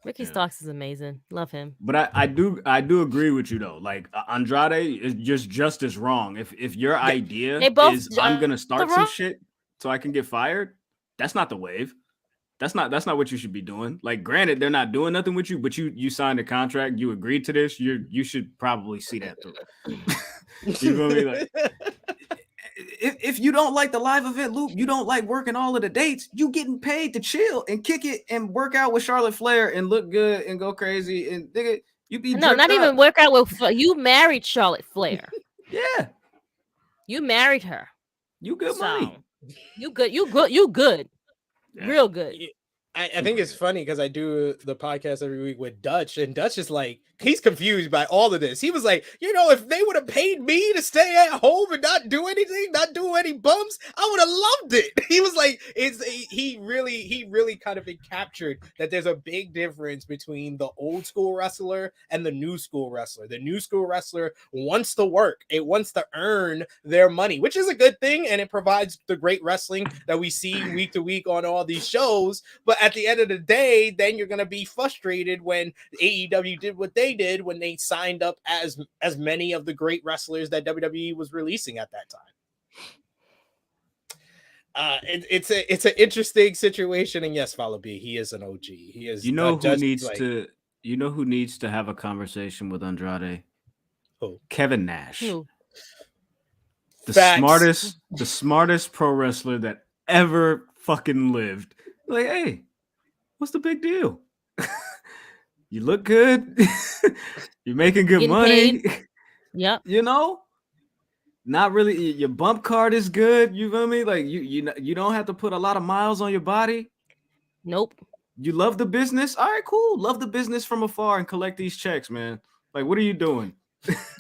Ricky Starks is amazing. Love him. But I do agree with you though. Like Andrade is just as wrong. If your idea is I'm gonna start some shit so I can get fired, that's not the wave. That's not what you should be doing. Like, granted, they're not doing nothing with you, but you signed a contract, you agreed to this. You should probably see that through. You feel me? Like, if you don't like the live event loop, you don't like working all of the dates, you getting paid to chill and kick it and work out with Charlotte Flair and look good and go crazy and you be no, not even work out with you married Charlotte Flair. Yeah, you married her. You good money. You good. Yeah. Real good. I think it's funny because I do the podcast every week with Dutch, and Dutch is like, he's confused by all of this. He was like, if they would have paid me to stay at home and not do anything, not do any bumps, I would have loved it. He was like, he really kind of captured that there's a big difference between the old school wrestler and the new school wrestler. The new school wrestler wants to work. It wants to earn their money, which is a good thing, and it provides the great wrestling that we see week to week on all these shows. But at the end of the day, then you're going to be frustrated when AEW did what they did when they signed up as many of the great wrestlers that WWE was releasing at that time. It's an interesting situation, and yes, Follow B, he is an OG. He is. You know who needs to have a conversation with Andrade? Who? Kevin Nash. Who? The smartest pro wrestler that ever fucking lived. Like, hey, what's the big deal? You look good. You're making good money. Yep. Not really. Your bump card is good. You feel me? Like you don't have to put a lot of miles on your body. Nope. You love the business. All right, cool. Love the business from afar and collect these checks, man. Like, what are you doing?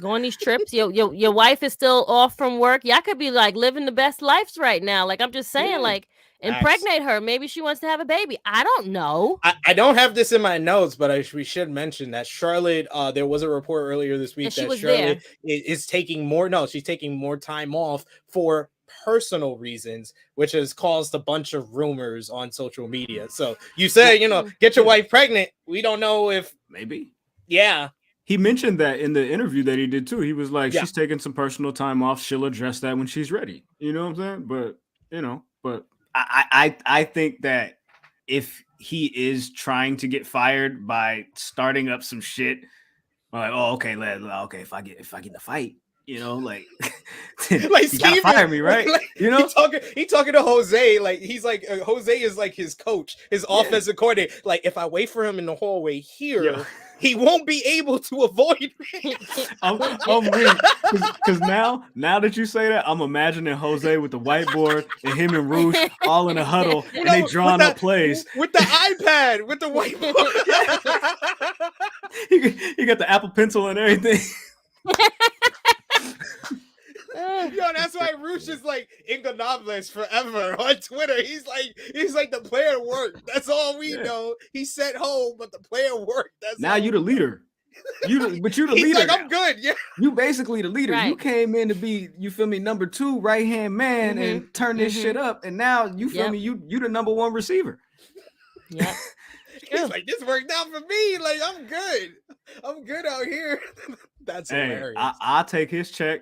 Go on these trips. Your wife is still off from work. Y'all could be like living the best lives right now. Like, I'm just saying, like, impregnate her. Maybe she wants to have a baby. I don't know. I don't have this in my notes, but we should mention that Charlotte, there was a report earlier this week that Charlotte is taking more. No, she's taking more time off for personal reasons, which has caused a bunch of rumors on social media. So you say, get your wife pregnant. We don't know if maybe. Yeah. He mentioned that in the interview that he did too. He was like, she's taking some personal time off. She'll address that when she's ready. You know what I'm saying? But I think that if he is trying to get fired by starting up some shit, like, oh, okay, if I get the fight, like like you gotta fire me, right? Like, he talking to Jose, like he's like Jose is like his coach, his offensive coordinator. Like, if I wait for him in the hallway here, he won't be able to avoid me. I'm weak because now that you say that, I'm imagining Jose with the whiteboard and him and Rouge all in a huddle and they drawing up plays with the iPad with the whiteboard. he got the Apple Pencil and everything. That's why Rouge is like Inganables forever on Twitter. He's like the player worked. That's all we know. He sent home, but the player worked. That's now you the leader. You're the He's leader. Like, now. I'm good. Yeah. You basically the leader. Right. You came in to be, you feel me, number 2 right-hand man and turn this shit up. And now you feel me, you the number 1 receiver. Yep. He's like, this worked out for me. Like, I'm good. I'm good out here. That's hilarious. I'll take his check.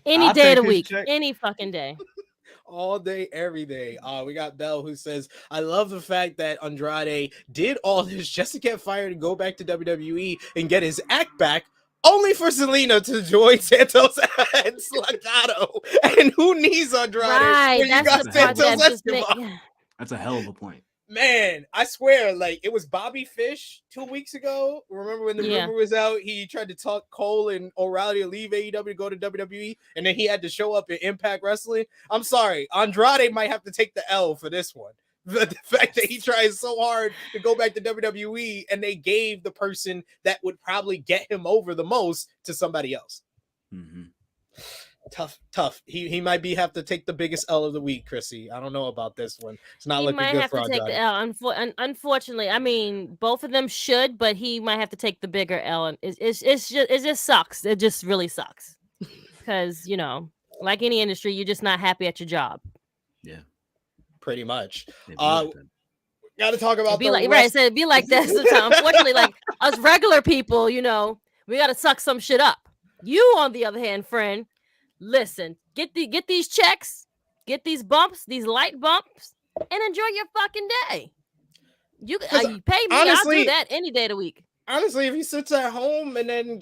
Any day of the week, any fucking day. All day, every day. We got Bell who says, I love the fact that Andrade did all this just to get fired and go back to WWE and get his act back, only for Selena to join Santos and Slagato. And who needs Andrade? Right, when you got Santos Escobar? That's a hell of a point. Man, I swear, like, it was Bobby Fish 2 weeks ago. Remember when the rumor was out? He tried to talk Cole and O'Reilly to leave AEW to go to WWE, and then he had to show up in Impact Wrestling. I'm sorry, Andrade might have to take the L for this one. The fact that he tries so hard to go back to WWE, and they gave the person that would probably get him over the most to somebody else. Mm-hmm. Tough. He might have to take the biggest L of the week, Krssi. I don't know about this one. It's not looking good for Andrade. He might have to take the L. Unfortunately, I mean, both of them should, but he might have to take the bigger L. And it just sucks. It just really sucks because like any industry, you're just not happy at your job. Yeah, pretty much. Got to talk about it'd be like that sometimes. Unfortunately, like us regular people, we got to suck some shit up. You, on the other hand, friend. Listen, get these checks, get these bumps, these light bumps, and enjoy your fucking day. You pay me, honestly, I'll do that any day of the week. honestly, if he sits at home and then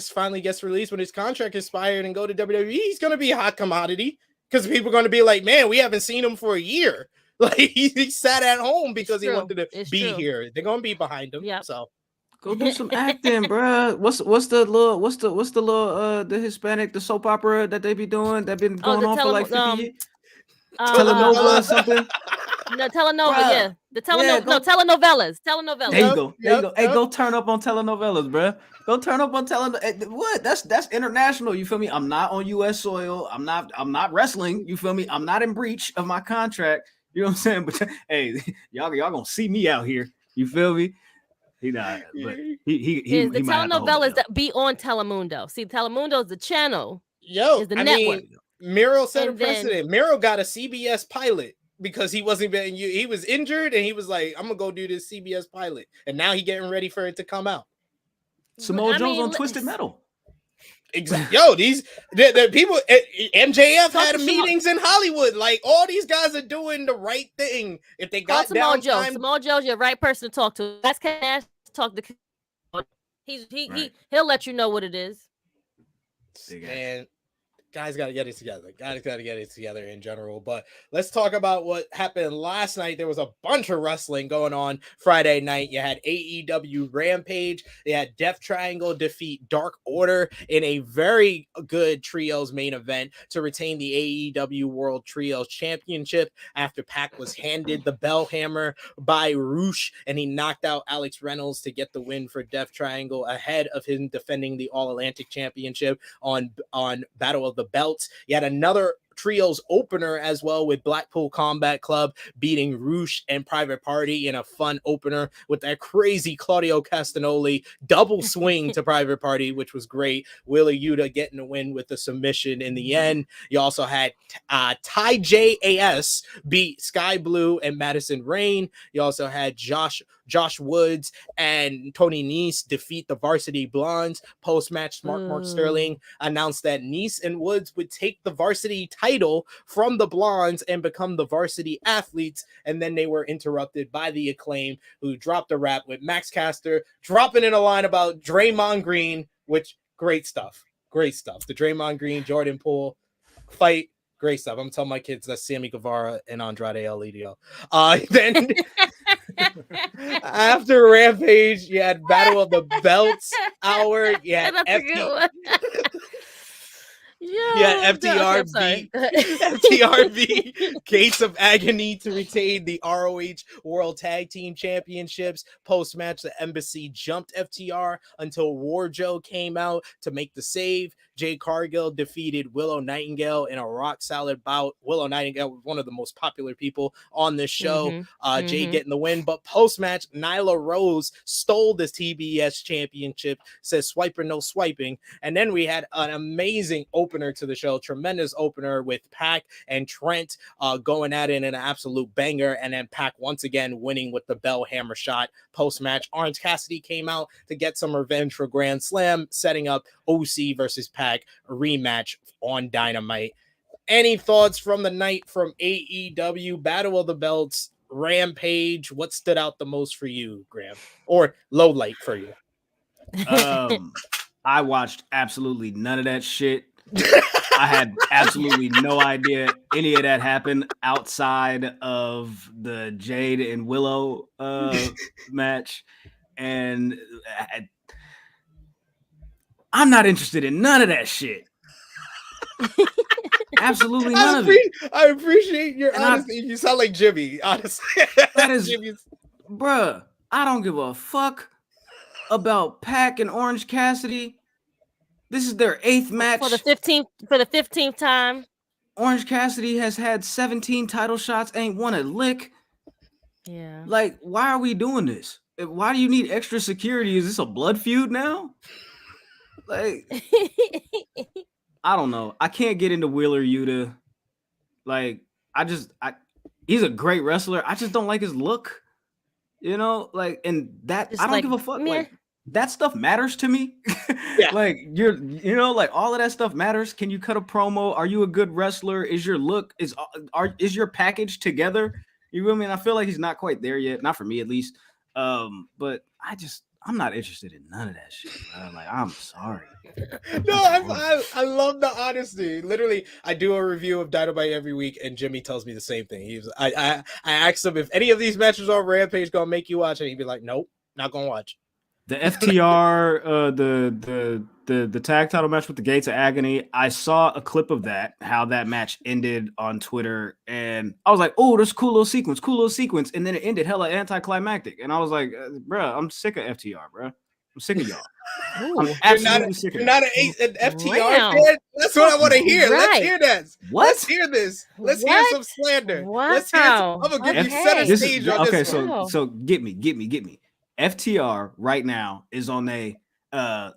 finally gets released when his contract expired and go to WWE, he's gonna be a hot commodity because people are gonna be like, man, we haven't seen him for a year. Like he sat at home because he wanted to be here. They're gonna be behind him. Yep. So go do some acting, bro. What's the little the Hispanic, the soap opera that they be doing that been going on for like 50 years? Telenovela or something. No, telenovela, Bruh. yeah. The telenovelas. Telenovelas. There you go. There you go. Hey, go turn up on telenovelas, bro. Go turn up on what? That's international. You feel me? I'm not on U.S. soil. I'm not wrestling. You feel me? I'm not in breach of my contract. You know what I'm saying? But hey, y'all gonna see me out here. You feel me? He not. But he the telenovelas that be on Telemundo. See, Telemundo is the channel. Is the network. Miro set a precedent. Miro got a CBS pilot because he wasn't being he was injured and he was like, I'm gonna go do this CBS pilot, and now he getting ready for it to come out. Samoa Joe's on Twisted Metal. Exactly. Yo, the people MJF had meetings in Hollywood. Like all these guys are doing the right thing. If they got Samoa Joe, Samoa Joe's your right person to talk to. That's Cash. Talk to. He'll let you know what it is. And guys got to get it together. Guys got to get it together in general. But let's talk about what happened last night. There was a bunch of wrestling going on Friday night. You had AEW Rampage. They had Death Triangle defeat Dark Order in a very good trios main event to retain the AEW World Trios Championship after Pac was handed the bell hammer by Roosh and he knocked out Alex Reynolds to get the win for Death Triangle ahead of him defending the All Atlantic Championship on Battle of the Belts. You had another trios opener as well with Blackpool Combat Club beating Roosh and Private Party in a fun opener with that crazy Claudio Castagnoli double swing to Private Party, which was great. Willow Yuta getting the win with the submission in the end. You also had Ty JAS beat Sky Blue and Madison Rain. You also had Josh Woods and Tony Nese defeat the Varsity Blondes. Post-match, Mark Sterling announced that Nese and Woods would take the varsity title from the Blondes and become the varsity athletes, and then they were interrupted by the Acclaim, who dropped a rap with Max Caster dropping in a line about Draymond Green, which great stuff. The Draymond Green Jordan Poole fight, great stuff. I'm telling my kids that's Sammy Guevara and Andrade El Idolo. Then after Rampage, you had Battle of the Belts hour. You had FTR beat Gates of Agony to retain the ROH World Tag Team Championships. Post-match, the Embassy jumped FTR until Warjo came out to make the save. Jay Cargill defeated Willow Nightingale in a rock solid bout. Willow Nightingale was one of the most popular people on this show. Jay getting the win. But post-match, Nyla Rose stole this TBS championship, says swiper, no swiping. And then we had an amazing opener to the show, tremendous opener with Pac and Trent going at it in an absolute banger. And then Pac once again winning with the bell hammer shot. Post-match, Orange Cassidy came out to get some revenge for Grand Slam, setting up OC versus Pac, a rematch on Dynamite. Any thoughts from the night from AEW, Battle of the Belts, Rampage? What stood out the most for you, Graham? Or low light for you? I watched absolutely none of that shit. I had absolutely no idea any of that happened outside of the Jade and Willow match. And I'm not interested in none of that shit. Absolutely none of it. I appreciate your honesty. You sound like Jimmy, honestly. That is, bruh, I don't give a fuck about Pac and Orange Cassidy. This is their 8th match. For the 15th time. Orange Cassidy has had 17 title shots, ain't won a lick. Yeah. Like, why are we doing this? Why do you need extra security? Is this a blood feud now? Like, I don't know. I can't get into Wheeler Yuta. Like, he's a great wrestler. I just don't like his look. You know, like, and that just I don't give a fuck. Like, that stuff matters to me. Yeah. Like, like all of that stuff matters. Can you cut a promo? Are you a good wrestler? Is your look is your package together? You know what I mean? I feel like he's not quite there yet. Not for me, at least. But I'm not interested in none of that shit, bro. Like, I'm sorry. No, I love the honesty. Literally, I do a review of Dynamite every week, and Jimmy tells me the same thing. I asked him if any of these matches on Rampage gonna make you watch, and he'd be like, "Nope, not gonna watch." The FTR, the tag title match with the Gates of Agony. I saw a clip of that, how that match ended on Twitter, and I was like, "Oh, there's a cool little sequence," and then it ended hella anticlimactic, and I was like, "Bro, I'm sick of FTR, bro. I'm sick of y'all. I'm absolutely sick of You're not an FTR Wow. fan? That's what I want to hear. Right. Let's hear that. What? Let's hear this. Let's hear some slander. Wow. Let's hear some, I'm gonna give you center Okay. stage on okay, this one. so get me. FTR right now is on a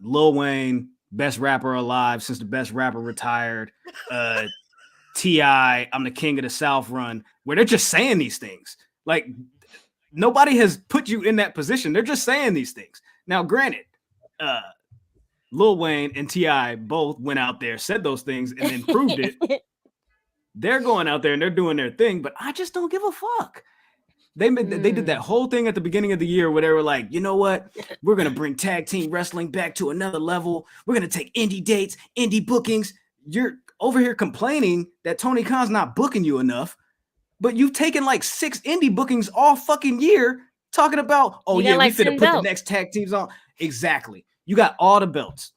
Lil Wayne best rapper alive since the best rapper retired. T.I. I'm the king of the South run, where they're just saying these things. Like, nobody has put you in that position. They're just saying these things. Now, granted, Lil Wayne and T.I. both went out there, said those things, and then proved it. They're going out there and they're doing their thing, but I just don't give a fuck. They did that whole thing at the beginning of the year where they were like, you know what? We're going to bring tag team wrestling back to another level. We're going to take indie dates, indie bookings. You're over here complaining that Tony Khan's not booking you enough, but you've taken like 6 indie bookings all fucking year talking about, oh yeah, we finna put the next tag teams on. Exactly. You got all the belts.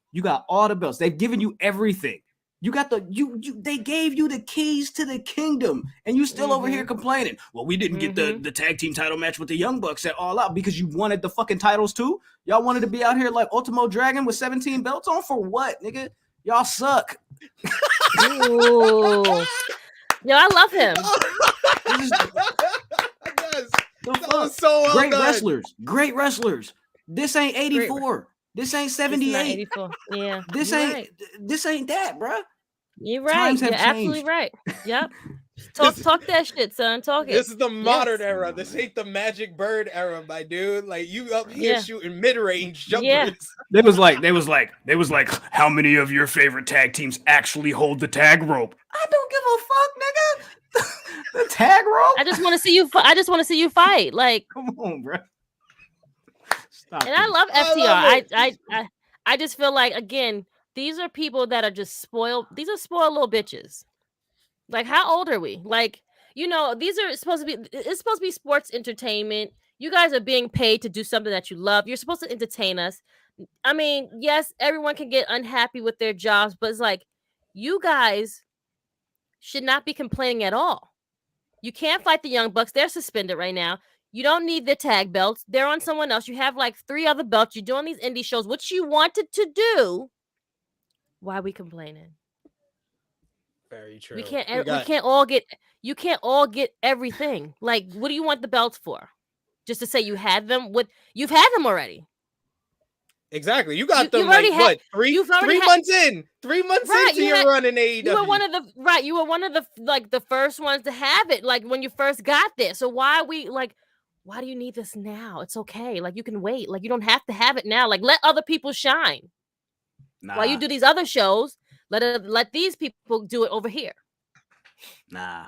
They've given you everything. You got they gave you the keys to the kingdom, and you still over here complaining. Well, we didn't get the tag team title match with the Young Bucks at All Out because you wanted the fucking titles too. Y'all wanted to be out here like Ultimo Dragon with 17 belts on for what, nigga? Y'all suck. Ooh. Yo, I love him. So well great done. wrestlers. This ain't 84. This ain't 78. Yeah. This ain't that, bruh. You're right. You're absolutely right. Yep. Talk that shit, son. Talk it. This is the modern era. This ain't the Magic Bird era, my dude. Like, you up here shooting mid-range jumpers. Yeah. They was like, how many of your favorite tag teams actually hold the tag rope? I don't give a fuck, nigga. The tag rope? I just want to see you fight. Like, come on, bro. Stop. And I love FTR. I just feel like, again, these are people that are just spoiled. These are spoiled little bitches. Like, how old are we? Like, you know, it's supposed to be sports entertainment. You guys are being paid to do something that you love. You're supposed to entertain us. I mean, yes, everyone can get unhappy with their jobs, but it's like, you guys should not be complaining at all. You can't fight the Young Bucks. They're suspended right now. You don't need the tag belts. They're on someone else. You have like 3 other belts. You're doing these indie shows, which you wanted to do. Why are we complaining? Very true. We can't all get everything. Like, what do you want the belts for? Just to say you had them? You've had them already. Exactly. You got them like what? 3 months in. 3 months into your run in AEW. You were one of the first ones to have it, like when you first got there. So why do you need this now? It's okay. Like, you can wait. Like, you don't have to have it now. Like, let other people shine. While you do these other shows, let these people do it over here. Nah.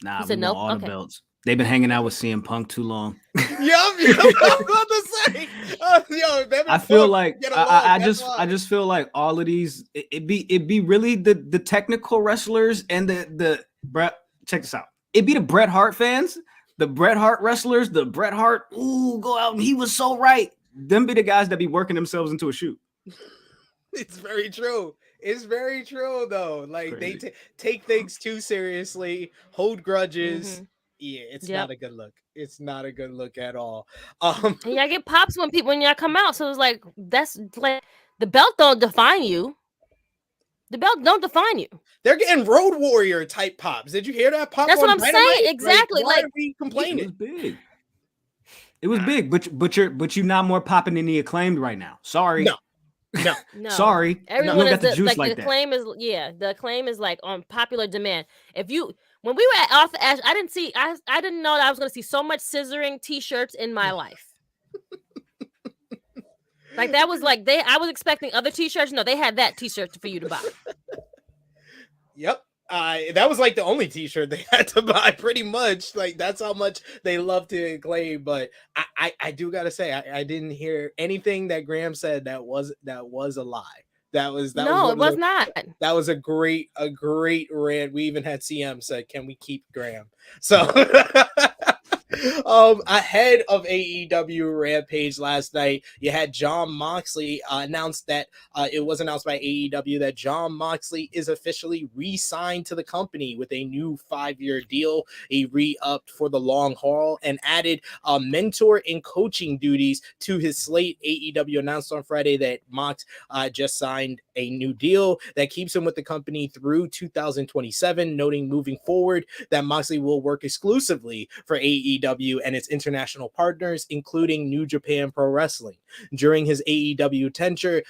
You said no? All the belts. They've been hanging out with CM Punk too long. I'm about to say. I feel like I just feel like all of these it'd be really the technical wrestlers and the Brett. Check this out. It'd be the Bret Hart fans, the Bret Hart wrestlers, the Bret Hart. Go out and he was so right. Them be the guys that be working themselves into a shoot. It's very true. It's very true though. Like, they take things too seriously, hold grudges. Yeah, it's not a good look. It's not a good look at all. And y'all get pops when y'all come out. So it's like, that's like, the belt don't define you. The belt don't define you. They're getting Road Warrior type pops. Did you hear that pop? That's what I'm saying. Exactly. Like, why are we complaining? It was big. It was big, but you're not more popping than the Acclaimed right now. Sorry. No. Sorry. Everyone got the juice like the that. The acclaim is like on popular demand. When we were at Off the Ash, I didn't know that I was going to see so much scissoring t-shirts in my life. Like, that was like I was expecting other t-shirts. No, they had that t-shirt for you to buy. Yep. That was like the only t-shirt they had to buy, pretty much. Like, that's how much they love to claim. But I do gotta say, I didn't hear anything that Graham said that was a lie. That was No, it was not. That was a great rant. We even had CM said, "Can we keep Graham?" So ahead of AEW Rampage last night, you had Jon Moxley announced that it was announced by AEW that Jon Moxley is officially re-signed to the company with a new 5-year deal. He re-upped for the long haul and added mentor and coaching duties to his slate. AEW announced on Friday that Mox just signed a new deal that keeps him with the company through 2027, noting moving forward that Moxley will work exclusively for AEW and its international partners, including New Japan Pro Wrestling. During his AEW tenure,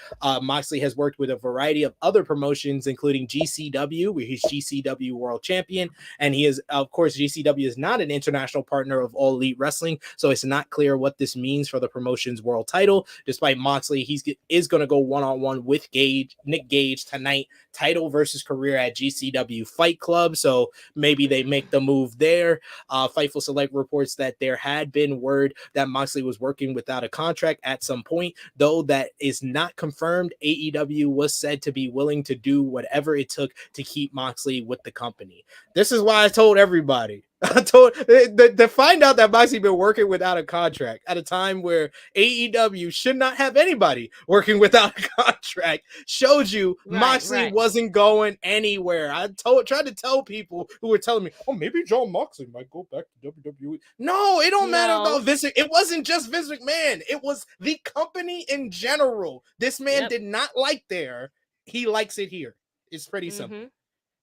Moxley has worked with a variety of other promotions, including GCW, where he's GCW World Champion, and he is, of course, GCW is not an international partner of All Elite Wrestling, so it's not clear what this means for the promotion's world title. Despite Moxley, is going to go one-on-one with Nick Gage tonight, title versus career at GCW Fight Club, so maybe they make the move there. Fightful Select reports that there had been word that Moxley was working without a contract at some point, though that is not confirmed. AEW was said to be willing to do whatever it took to keep Moxley with the company. This is why I told everybody. To find out that Moxley been working without a contract at a time where AEW should not have anybody working without a contract shows you Moxley wasn't going anywhere. I tried to tell people who were telling me, oh, maybe Jon Moxley might go back to WWE. No, it don't matter about Vince. It wasn't just Vince McMahon. It was the company in general. This man did not like there. He likes it here. It's pretty simple.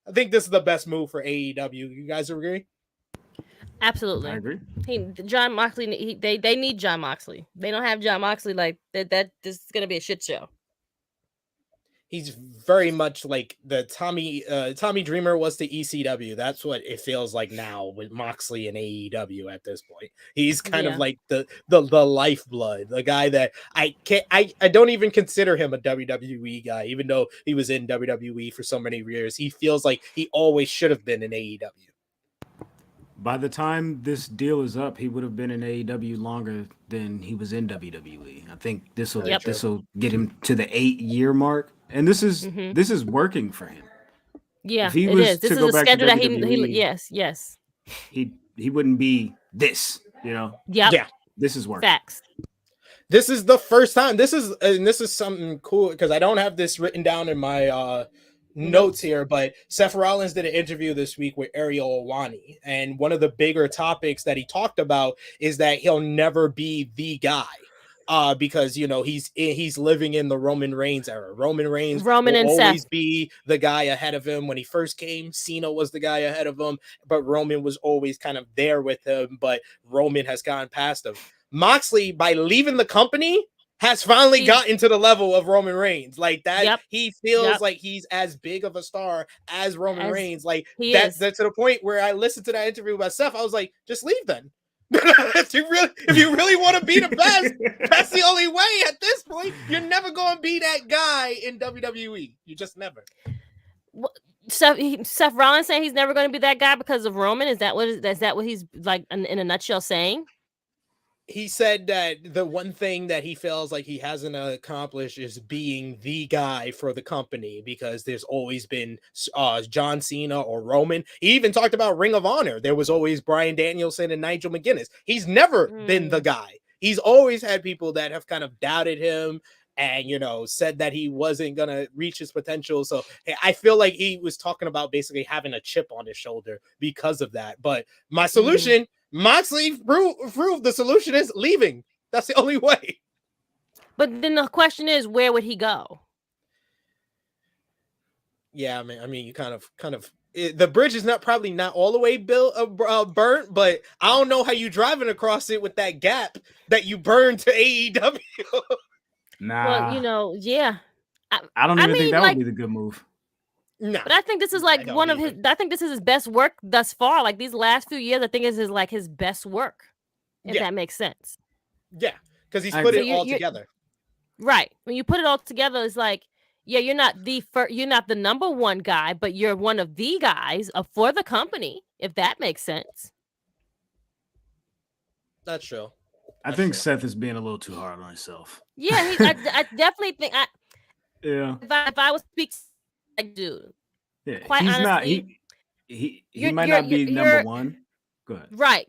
I think this is the best move for AEW. You guys agree? Absolutely, I agree. Jon Moxley. They need Jon Moxley. They don't have Jon Moxley. Like that. This is gonna be a shit show. He's very much like the Tommy Dreamer was to ECW. That's what it feels like now with Moxley and AEW at this point. He's kind of like the lifeblood, the guy that I don't even consider him a WWE guy, even though he was in WWE for so many years. He feels like he always should have been in AEW. By the time this deal is up, he would have been in AEW longer than he was in WWE. I think this will get him to the 8-year mark, and this is working for him. Yeah, it is. This is a schedule that he yes. He wouldn't be this, you know. Yep. Yeah, this is working. Facts. This is the first time. This is something cool because I don't have this written down in my notes here, but Seth Rollins did an interview this week with Ariel Helwani, and one of the bigger topics that he talked about is that he'll never be the guy because he's living in the Roman Reigns era. Roman will always Seth be the guy ahead of him. When he first came, Cena was the guy ahead of him, but Roman was always kind of there with him, but Roman has gone past him. Moxley, by leaving the company, has finally gotten to the level of Roman Reigns. Like that, he feels like he's as big of a star as Roman Reigns. Like that's to the point where I listened to that interview about Seth. I was like, just leave then. if you really want to be the best, that's the only way at this point. You're never going to be that guy in WWE. You just never. Seth Rollins saying he's never going to be that guy because of Roman. Is that what he's like in a nutshell saying? He said that the one thing that he feels like he hasn't accomplished is being the guy for the company because there's always been John Cena or Roman. He even talked about Ring of Honor. There was always Bryan Danielson and Nigel McGuinness. He's never been the guy. He's always had people that have kind of doubted him and, said that he wasn't going to reach his potential. So I feel like he was talking about basically having a chip on his shoulder because of that. But my solution, Moxley proved the solution is leaving. That's the only way. But then the question is, where would he go? Yeah, I mean, you kind of the bridge is probably not all the way burnt, but I don't know how you driving across it with that gap that you burned to AEW. Nah. Well, yeah. I don't even think that would be the good move. No. But I think this is like I think this is his best work thus far. Like these last few years, I think is his best work. If that makes sense. Yeah, because he's put it all together. Right. When you put it all together, it's like Yeah, you're not the number one guy, but you're one of the guys for the company, if that makes sense. That's true. I think Seth is being a little too hard on himself. Yeah, I definitely think yeah. If I was speaking like dude. Yeah, quite he's honestly, not he might not be number one. Go ahead. Right.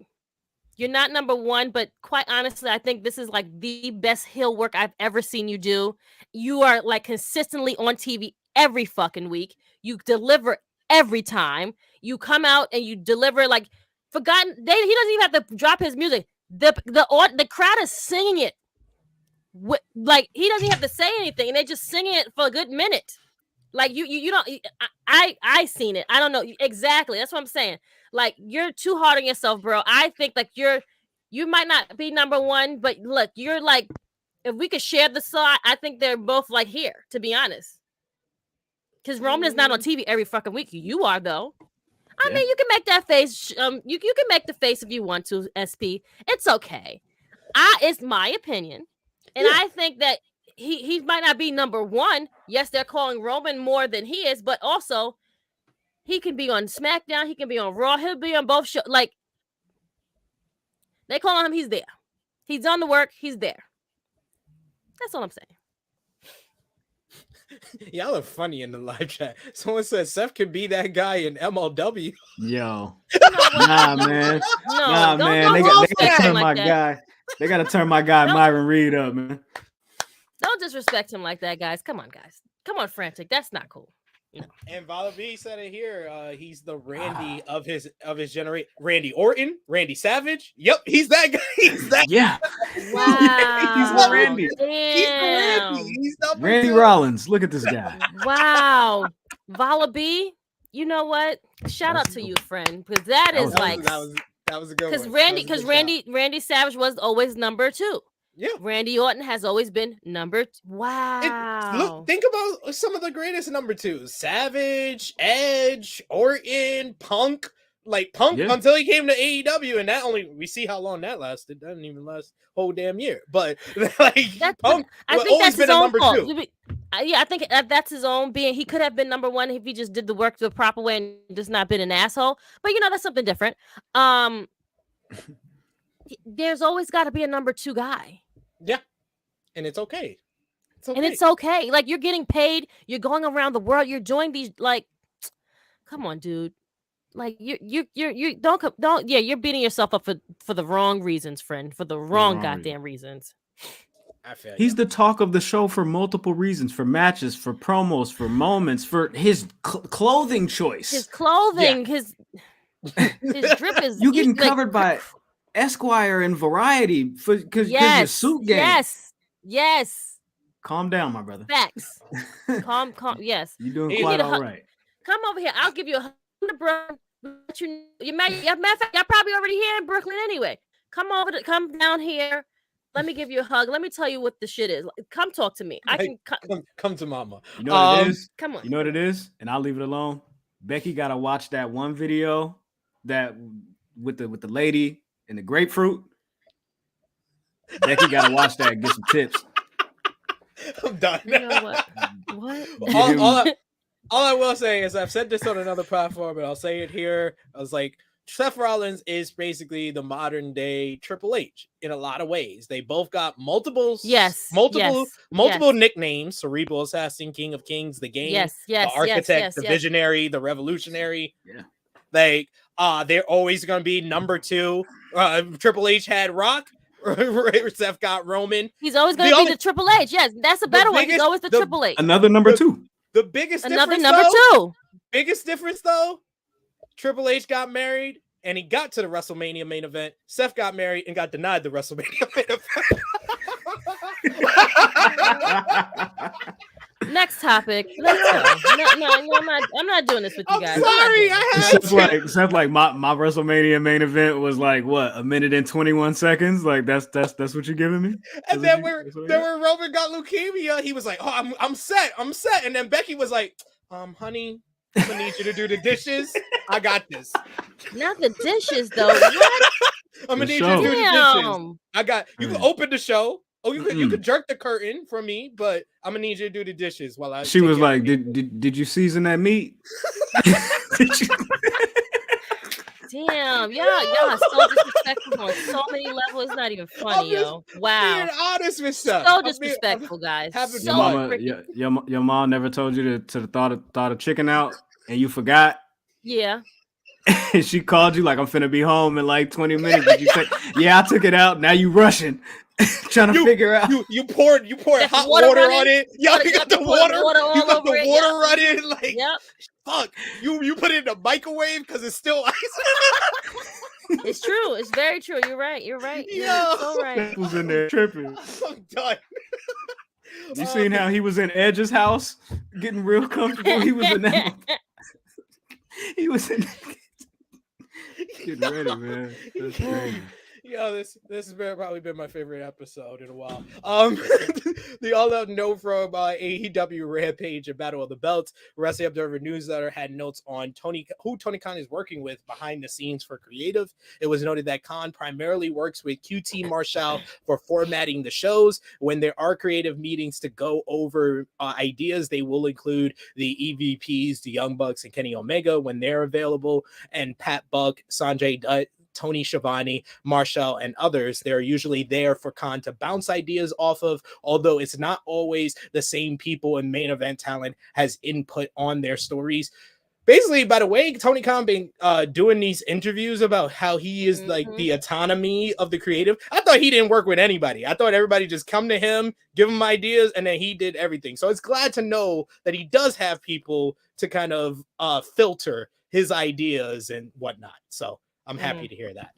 You're not number one, but quite honestly, I think this is like the best heel work I've ever seen you do. You are like consistently on TV every fucking week. You deliver every time. You come out and you deliver like he doesn't even have to drop his music. The crowd is singing it. Like he doesn't have to say anything, and they're just singing it for a good minute. Like you don't. I seen it. I don't know exactly. That's what I'm saying. Like you're too hard on yourself, bro. I think like you might not be number one, but look, you're like if we could share the slot, I think they're both like here. To be honest, because Roman is not on TV every fucking week. You are though. I mean, you can make that face. You can make the face if you want to. SP, it's okay. It's my opinion, and I think that he might not be number one. Yes, they're calling Roman more than he is, but also he can be on SmackDown. He can be on Raw. He'll be on both shows. Like they call him, he's there. He's on the work. He's there. That's all I'm saying. Y'all are funny in the live chat. Someone said Seth could be that guy in MLW. Yo, nah, man. Nah, man. They gotta turn my guy. They gotta turn my guy Myron Reed up, man. Don't disrespect him like that, guys. Come on, guys. Come on, Frantic. That's not cool. No. And Vala B said it here. He's the Randy of his generation. Randy Orton, Randy Savage. Yep, he's that guy. He's that. Yeah. Wow. He's Randy. Damn. He's Randy Rollins. Look at this guy. Wow. Vala B, you know what? Shout out to you, friend, because that was a good one. Because Randy Savage was always number two. Yeah, Randy Orton has always been number two. Wow. Look, think about some of the greatest number twos: Savage, Edge, Orton, Punk. Like Punk until he came to AEW, and we see how long that lasted. That didn't even last a whole damn year. But like Punk, I think always that's been his a own number fault. two. Yeah, I think that's his own being. He could have been number one if he just did the work the proper way and just not been an asshole. But that's something different. There's always got to be a number two guy. Yeah, and it's okay. And it's okay. Like you're getting paid. You're going around the world. You're doing these. Like, come on, dude. Like you don't. Yeah, you're beating yourself up for the wrong reasons, friend. For the wrong goddamn reasons. I feel he's the talk of the show for multiple reasons: for matches, for promos, for moments, for his clothing choice. His clothing, his drip is. You getting covered by Esquire and Variety because your suit game. Yes. Calm down, my brother. Facts. calm. Yes. You're doing quite all right. Come over here. I'll give you a $100, bro. Matter of fact, y'all probably already here in Brooklyn anyway. Come down here. Let me give you a hug. Let me tell you what the shit is. Come talk to me. I can come to mama. You know what it is? Come on. You know what it is? And I'll leave it alone. Becky gotta watch that one video that with the lady and the grapefruit. Becky gotta watch that and get some tips. I'm done. You know what? All I will say is I've said this on another platform, but I'll say it here. I was like, Seth Rollins is basically the modern day Triple H in a lot of ways. They both got multiple nicknames: Cerebral Assassin, King of Kings, the Game, the Architect, the Visionary, the Revolutionary. Yeah, like they're always going to be number two. Triple H had Rock. Seth got Roman. He's always going to be the Triple H. Yes, that's a better one. He's always the Triple H. Another number two. The biggest number two. 2. Biggest difference though, Triple H got married and he got to the WrestleMania main event. Seth got married and got denied the WrestleMania main event. Next topic. Let's go. No, I'm not doing this with you guys. Sorry, Seth like my WrestleMania main event was like what, 1 minute and 21 seconds. Like that's what you're giving me. And then when Roman got leukemia, he was like, "Oh, I'm set. And then Becky was like, honey, I'm gonna need you to do the dishes. I got this. Not the dishes though. What? I'm gonna need you to do the dishes. I got you. Can open the show. Oh, you could jerk the curtain for me, but I'm gonna need you to do the dishes while I. She was like, "Did you season that meat?" Did you? Damn, y'all so disrespectful on so many levels. It's not even funny, yo. Wow. Being honest with stuff. So disrespectful, guys. Your mama, your mom never told you to thought of chicken out, and you forgot. Yeah. And she called you like, "I'm finna be home in like 20 minutes." Did you say, "Yeah, I took it out." Now you rushing, trying to figure out. You poured hot water on it. Yeah, you got the water. You got the water running. Like, fuck. You put it in the microwave because it's still ice. It's true. It's very true. You're right. You're so right. Was in there tripping. I'm done. You seen how he was in Edge's house, getting real comfortable? He was in that. He was in. Getting ready, man. That's crazy. Yo, this has probably been my favorite episode in a while. The all-out note from AEW Rampage and Battle of the Belts. Wrestling Observer newsletter had notes on who Tony Khan is working with behind the scenes for creative. It was noted that Khan primarily works with QT Marshall for formatting the shows. When there are creative meetings to go over ideas, they will include the EVPs, the Young Bucks, and Kenny Omega when they're available, and Pat Buck, Sanjay Dutt, Tony Schiavone, Marshall, and others. They're usually there for Khan to bounce ideas off of, although it's not always the same people, and main event talent has input on their stories. Basically, by the way, Tony Khan been doing these interviews about how he is like the autonomy of the creative. I thought he didn't work with anybody. I thought everybody just come to him, give him ideas, and then he did everything. So it's glad to know that he does have people to kind of filter his ideas and whatnot. So I'm happy to hear that.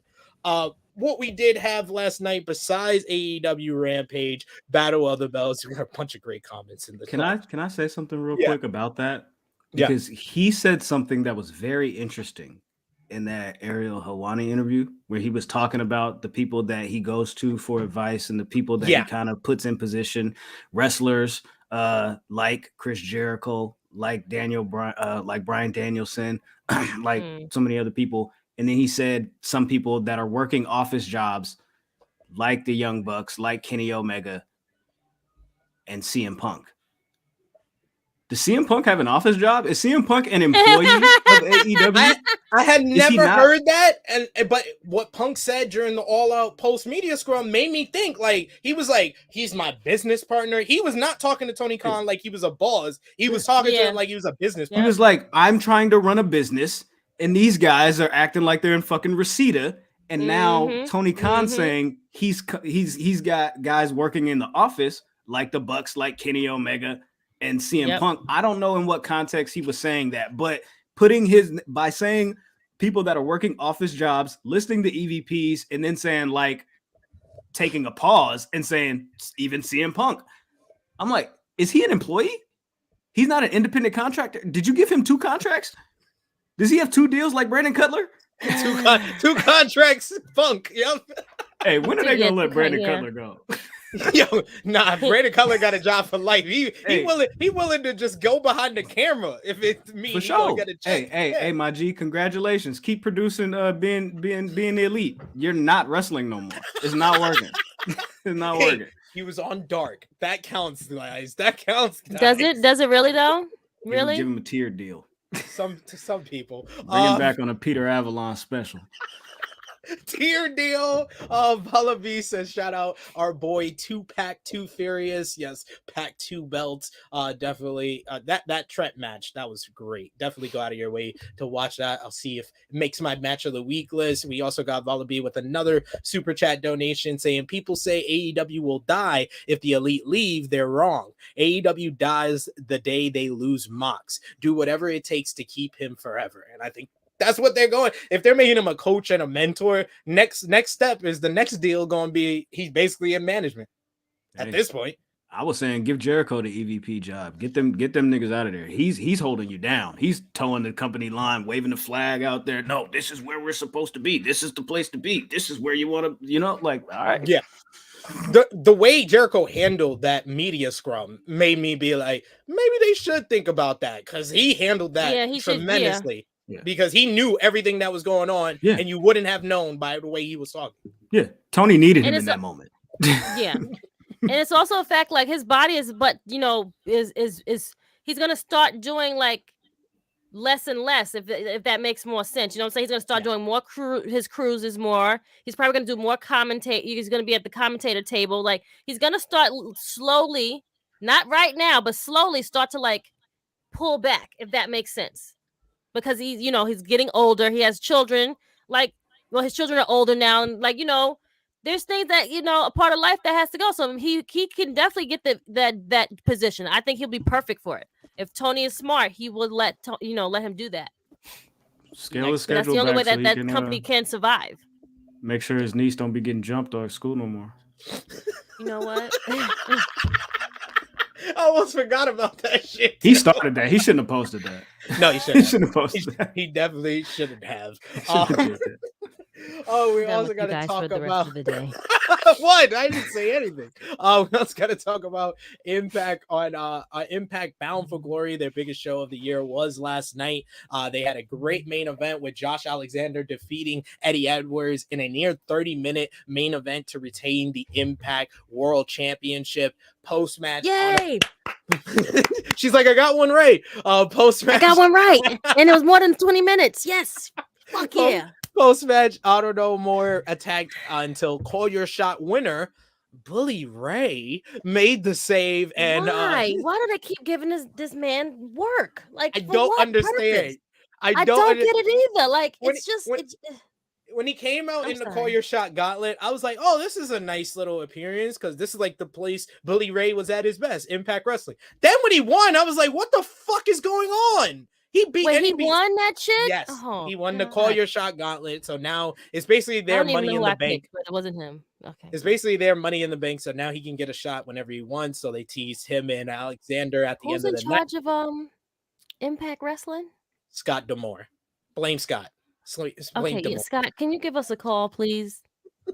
What we did have last night, besides AEW Rampage, Battle of the Belts, we got a bunch of great comments in the. Can I say something real quick about that? Because he said something that was very interesting in that Ariel Helwani interview, where he was talking about the people that he goes to for advice and the people that he kind of puts in position, wrestlers like Chris Jericho, like like Bryan Danielson, like so many other people. And then he said some people that are working office jobs, like the Young Bucks, like Kenny Omega, and CM Punk. Does CM Punk have an office job? Is CM Punk an employee of AEW? I had never heard that, but what Punk said during the All Out post media scrum made me think. Like, he was like, he's my business partner. He was not talking to Tony Khan like he was a boss. He was talking to him like he was a business partner. He was like, I'm trying to run a business, and these guys are acting like they're in fucking Reseda. And now Tony Khan saying he's got guys working in the office like the Bucks, like Kenny Omega and CM Punk. I don't know in what context he was saying that, but by saying people that are working office jobs, listing the EVPs, and then saying like taking a pause and saying even CM Punk. I'm like, is he an employee? He's not an independent contractor. Did you give him 2 contracts? Does he have 2 deals like Brandon Cutler? 2 contracts, Punk. Yep. Hey, when are they gonna let Brandon Cutler go? Yo, nah, Brandon Cutler got a job for life. He willing to just go behind the camera if it's me. For sure. Hey, my G, congratulations. Keep producing being the elite. You're not wrestling no more. It's not working. It's not working. He was on Dark. That counts, guys. That counts, guys. Does it really though? Really? Give him a tiered deal. To some people. Bring him back on a Peter Avalon special. Tier deal of Hullaby says, shout out our boy 2-Pack 2 Furious. Yes, Pack 2 belts. Definitely that Trent match, that was great. Definitely go out of your way to watch that. I'll see if it makes my match of the week list. We also got Hullaby with another super chat donation saying, people say AEW will die if the elite leave. They're wrong. AEW dies the day they lose Mox. Do whatever it takes to keep him forever. And I think that's what they're going. If they're making him a coach and a mentor, next step is the next deal going to be he's basically in management at this point. I was saying give Jericho the EVP job. Get them niggas out of there. He's holding you down. He's towing the company line, waving the flag out there. No, this is where we're supposed to be. This is the place to be. This is where you want to, like, all right. Yeah. The way Jericho handled that media scrum made me be like, maybe they should think about that, because he handled that tremendously. Yeah. Because he knew everything that was going on, and you wouldn't have known by the way he was talking. Yeah, Tony needed him in that moment. Yeah, And it's also a fact, like his body is, but you know, is he's gonna start doing like less and less, if that makes more sense. You know what I'm saying? He's gonna start doing more his cruises more. He's probably gonna do more commentate. He's gonna be at the commentator table. Like he's gonna start slowly, not right now, but slowly start to like pull back, if that makes sense. Because he's, you know, he's getting older. He has children. Like, well, his children are older now, and like, you know, there's things that, you know, a part of life that has to go. So he can definitely get that position. I think he'll be perfect for it. If Tony is smart, he will let him do that. Scale his schedule. That's the only way back that so company can survive. Make sure his niece don't be getting jumped or at school no more. You know what? I almost forgot about that shit. He started that. He shouldn't have posted that. No, he shouldn't. He shouldn't have posted that. He definitely shouldn't have. Oh, we also got to talk the rest about of the day. What? I didn't say anything. We also got to talk about Impact on Impact Bound for Glory. Their biggest show of the year was last night. They had a great main event with Josh Alexander defeating Eddie Edwards in a near 30-minute main event to retain the Impact World Championship. Post-match, yay! She's like, I got one right. Post-match, I got one right, and it was more than 20 minutes. Yes, fuck yeah. Post-match, Auto No More attacked until Call Your Shot winner Bully Ray made the save. And why do they keep giving this man work? Like, I don't understand. Purpose? I don't get it either. Like, when he came out in the Call Your Shot gauntlet, I was like, oh, this is a nice little appearance, because this is like the place Bully Ray was at his best, Impact Wrestling. Then when he won, I was like, what the fuck is going on? He won that shit? Yes, he won the Call Your Shot gauntlet. So now it's basically their money in the bank. But it wasn't him. Okay. It's basically their money in the bank. So now he can get a shot whenever he wants. So they teased him and Alexander at the end of the night. Who's in charge of Impact Wrestling? Scott D'Amore. Blame Scott. Okay, Scott, can you give us a call, please?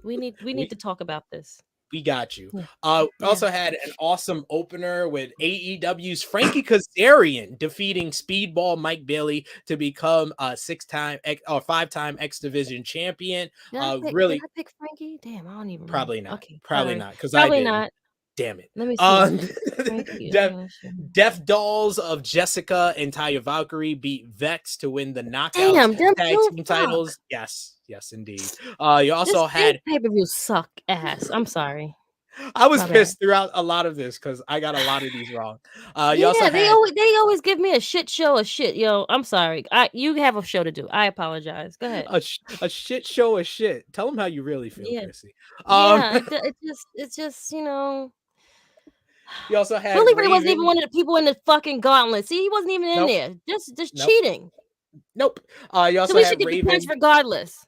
We need to talk about this. We got you. Also had an awesome opener with AEW's Frankie Kazarian defeating Speedball Mike Bailey to become a 5-time X Division champion. Did I pick Frankie? Damn, I don't even. Probably not. Okay, probably not. Because probably not. Damn it. Let me see. Death Dolls of Jessica and Taya Valkyrie beat Vex to win the Knockouts tag team titles. Yes, indeed. You also had pay-per-views suck ass. I'm sorry. I was pissed throughout a lot of this because I got a lot of these wrong. They always give me a shit show of shit. Yo, I'm sorry. You have a show to do. I apologize. Go ahead. A shit show of shit. Tell them how you really feel, Krssi. It's just, you know. You also had Bully Ray wasn't even one of the people in the fucking gauntlet. See, he wasn't even in there. Just cheating. Nope. You also so we had should get Raven. The points regardless.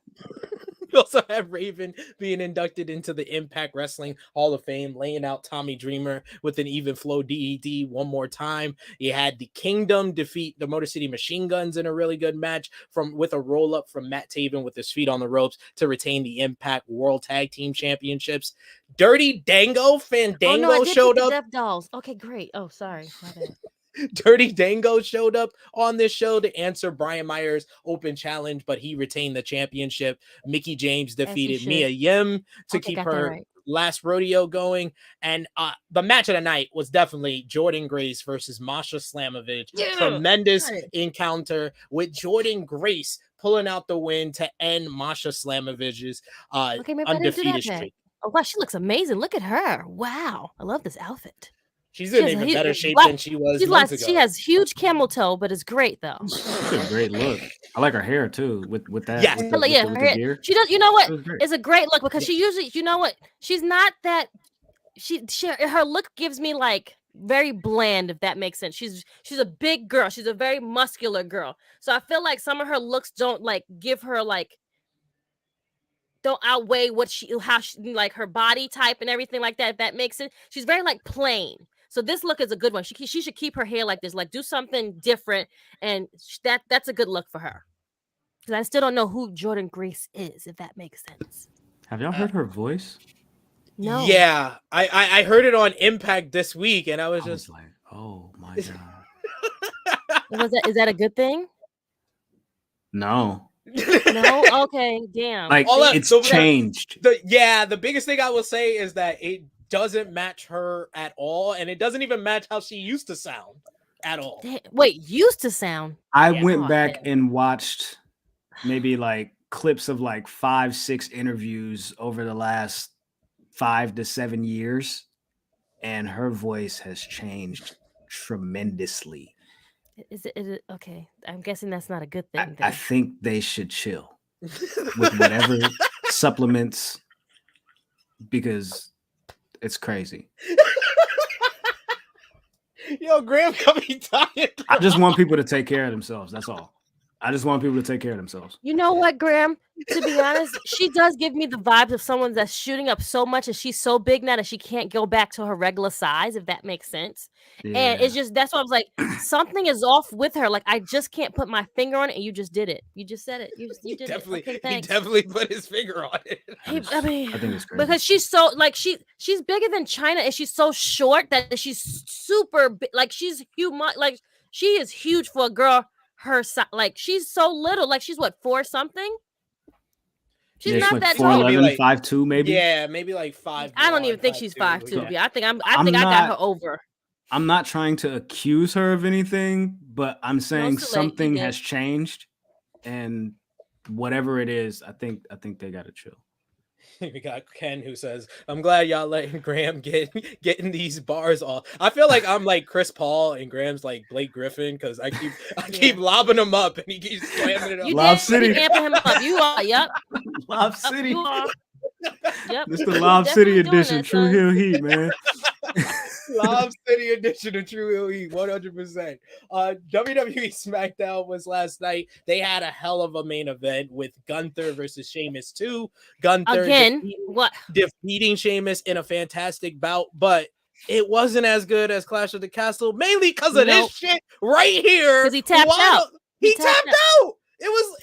You also have Raven being inducted into the Impact Wrestling Hall of Fame, laying out Tommy Dreamer with an even flow DED one more time. You had the Kingdom defeat the Motor City Machine Guns in a really good match with a roll up from Matt Taven with his feet on the ropes to retain the Impact World Tag Team Championships. Dirty Dango Fandango showed up. Death Dolls. Okay, great. Oh, sorry. My bad. Dirty Dango showed up on this show to answer Brian Myers' open challenge, but he retained the championship. Mickey James defeated Mia Yim to keep her last rodeo going. And the match of the night was definitely Jordynne Grace versus Masha Slamovich. Tremendous encounter with Jordynne Grace pulling out the win to end Masha Slamavich's undefeated streak. Oh, wow, she looks amazing. Look at her. Wow. I love this outfit. She's in even better shape than she was months ago. She has huge camel toe, but it's great though. That's a great look. I like her hair too. With that, yeah, with the gear. She does. You know what? It's a great look because she usually, you know what? She's not that. Her look gives me like very bland, if that makes sense. She's a big girl. She's a very muscular girl. So I feel like some of her looks don't like give her like. Don't outweigh how she like her body type and everything like that. If that makes it. She's very like plain. So this look is a good one. She should keep her hair like this, like do something different, and that's a good look for her. Because I still don't know who Jordynne Grace is, if that makes sense. Have y'all heard her voice? No. Yeah, I heard it on Impact this week, and I was just like, oh my god. Is that a good thing? No. No. Okay. Damn. Like it's changed. The biggest thing I will say is that doesn't match her at all, and it doesn't even match how she used to sound at all. Wait, used to sound? I Yeah. went back and watched maybe like clips of like 5-6 interviews over the last 5 to 7 years, and her voice has changed tremendously. Is it okay? I'm guessing that's not a good thing. I think they should chill with whatever supplements, because it's crazy. Yo, Graham got me tired. I just want people to take care of themselves. That's all. I just want people to take care of themselves. You know what, Graham? To be honest, she does give me the vibes of someone that's shooting up so much and she's so big now that she can't go back to her regular size, if that makes sense. Yeah. And it's just, that's why I was like, something is off with her. Like, I just can't put my finger on it, and you just did it. You just said it. You did it. Okay, thanks. He definitely put his finger on it. I think it's crazy. Because she's so, like, she's bigger than China, and she's so short that she's super big. Like, she's huge. Like, she is huge for a girl her size. Like, she's so little. Like, she's what, 4 something? She's not like that 4'11", tall. 5'2", maybe. Yeah, maybe like 5. I don't even think she's 5'2". Yeah. I think I got her over. I'm not trying to accuse her of anything, but I'm saying something has changed, and whatever it is, I think they gotta chill. We got Ken who says, "I'm glad y'all letting Graham getting these bars off." I feel like I'm like Chris Paul and Graham's like Blake Griffin, because I keep lobbing him up and he keeps slamming it up. Lob City, amping him up. You are, yep. Lob City, you are. Yep. Mr. Lob City edition, True Hill Heat, man. Lob City edition of True Hill Heat, 100%. WWE Smackdown was last night. They had a hell of a main event with Gunther versus Sheamus 2. Gunther again, defeating Sheamus in a fantastic bout, but it wasn't as good as Clash of the Castle, mainly because of this shit right here. Because he tapped out. He tapped out.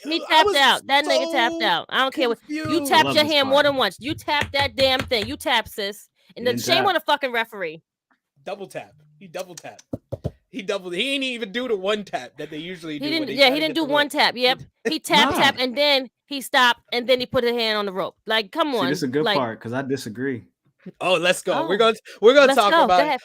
He tapped out. That nigga tapped out. I don't care what you tapped your hand more than once. You tapped that damn thing. You tap, sis. And then shame on the fucking referee. Double tap. He double tapped. He didn't even do the one tap that they usually do. He didn't do one tap. Yep. He tap, and then he stopped, and then he put his hand on the rope. Like, come on. This is a good part, because I disagree. Oh, let's go. We're gonna talk about. Ahead,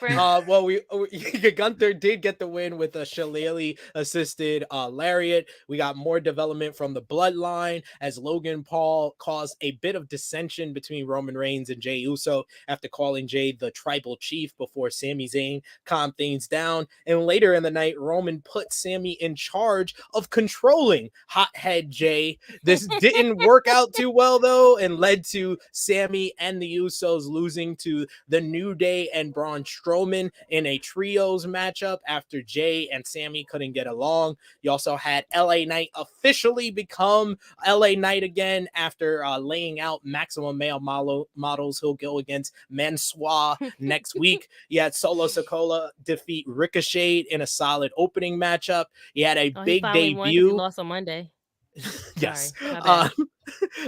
Gunther did get the win with a Shillelagh assisted lariat. We got more development from the bloodline as Logan Paul caused a bit of dissension between Roman Reigns and Jey Uso after calling Jade the tribal chief before Sami Zayn calmed things down. And later in the night, Roman put Sammy in charge of controlling hothead Jey. This didn't work out too well though, and led to Sammy and the Usos losing to the New Day and Braun Strowman in a trios matchup after Jey and Sammy couldn't get along. You also had LA Knight officially become LA Knight again after laying out Maximum Male models who'll go against Mansoor next week. You had Solo Sikoa defeat Ricochet in a solid opening matchup. You had a big debut. He lost on Monday. Yes.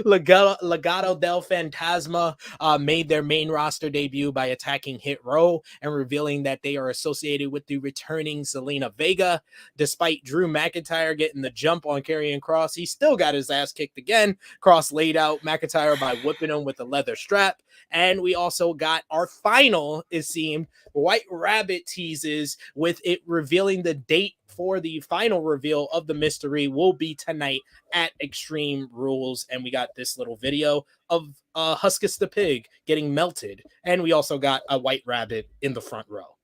Legado del Fantasma made their main roster debut by attacking Hit Row and revealing that they are associated with the returning Zelina Vega. Despite Drew McIntyre getting the jump on Karrion Kross, he still got his ass kicked again. Kross laid out McIntyre by whipping him with a leather strap. And we also got our final, it seemed, White Rabbit teases, with it revealing the date for the final reveal of the mystery will be tonight at Extreme Rules. And we got this little video of Huskus the Pig getting melted. And we also got a White Rabbit in the front row.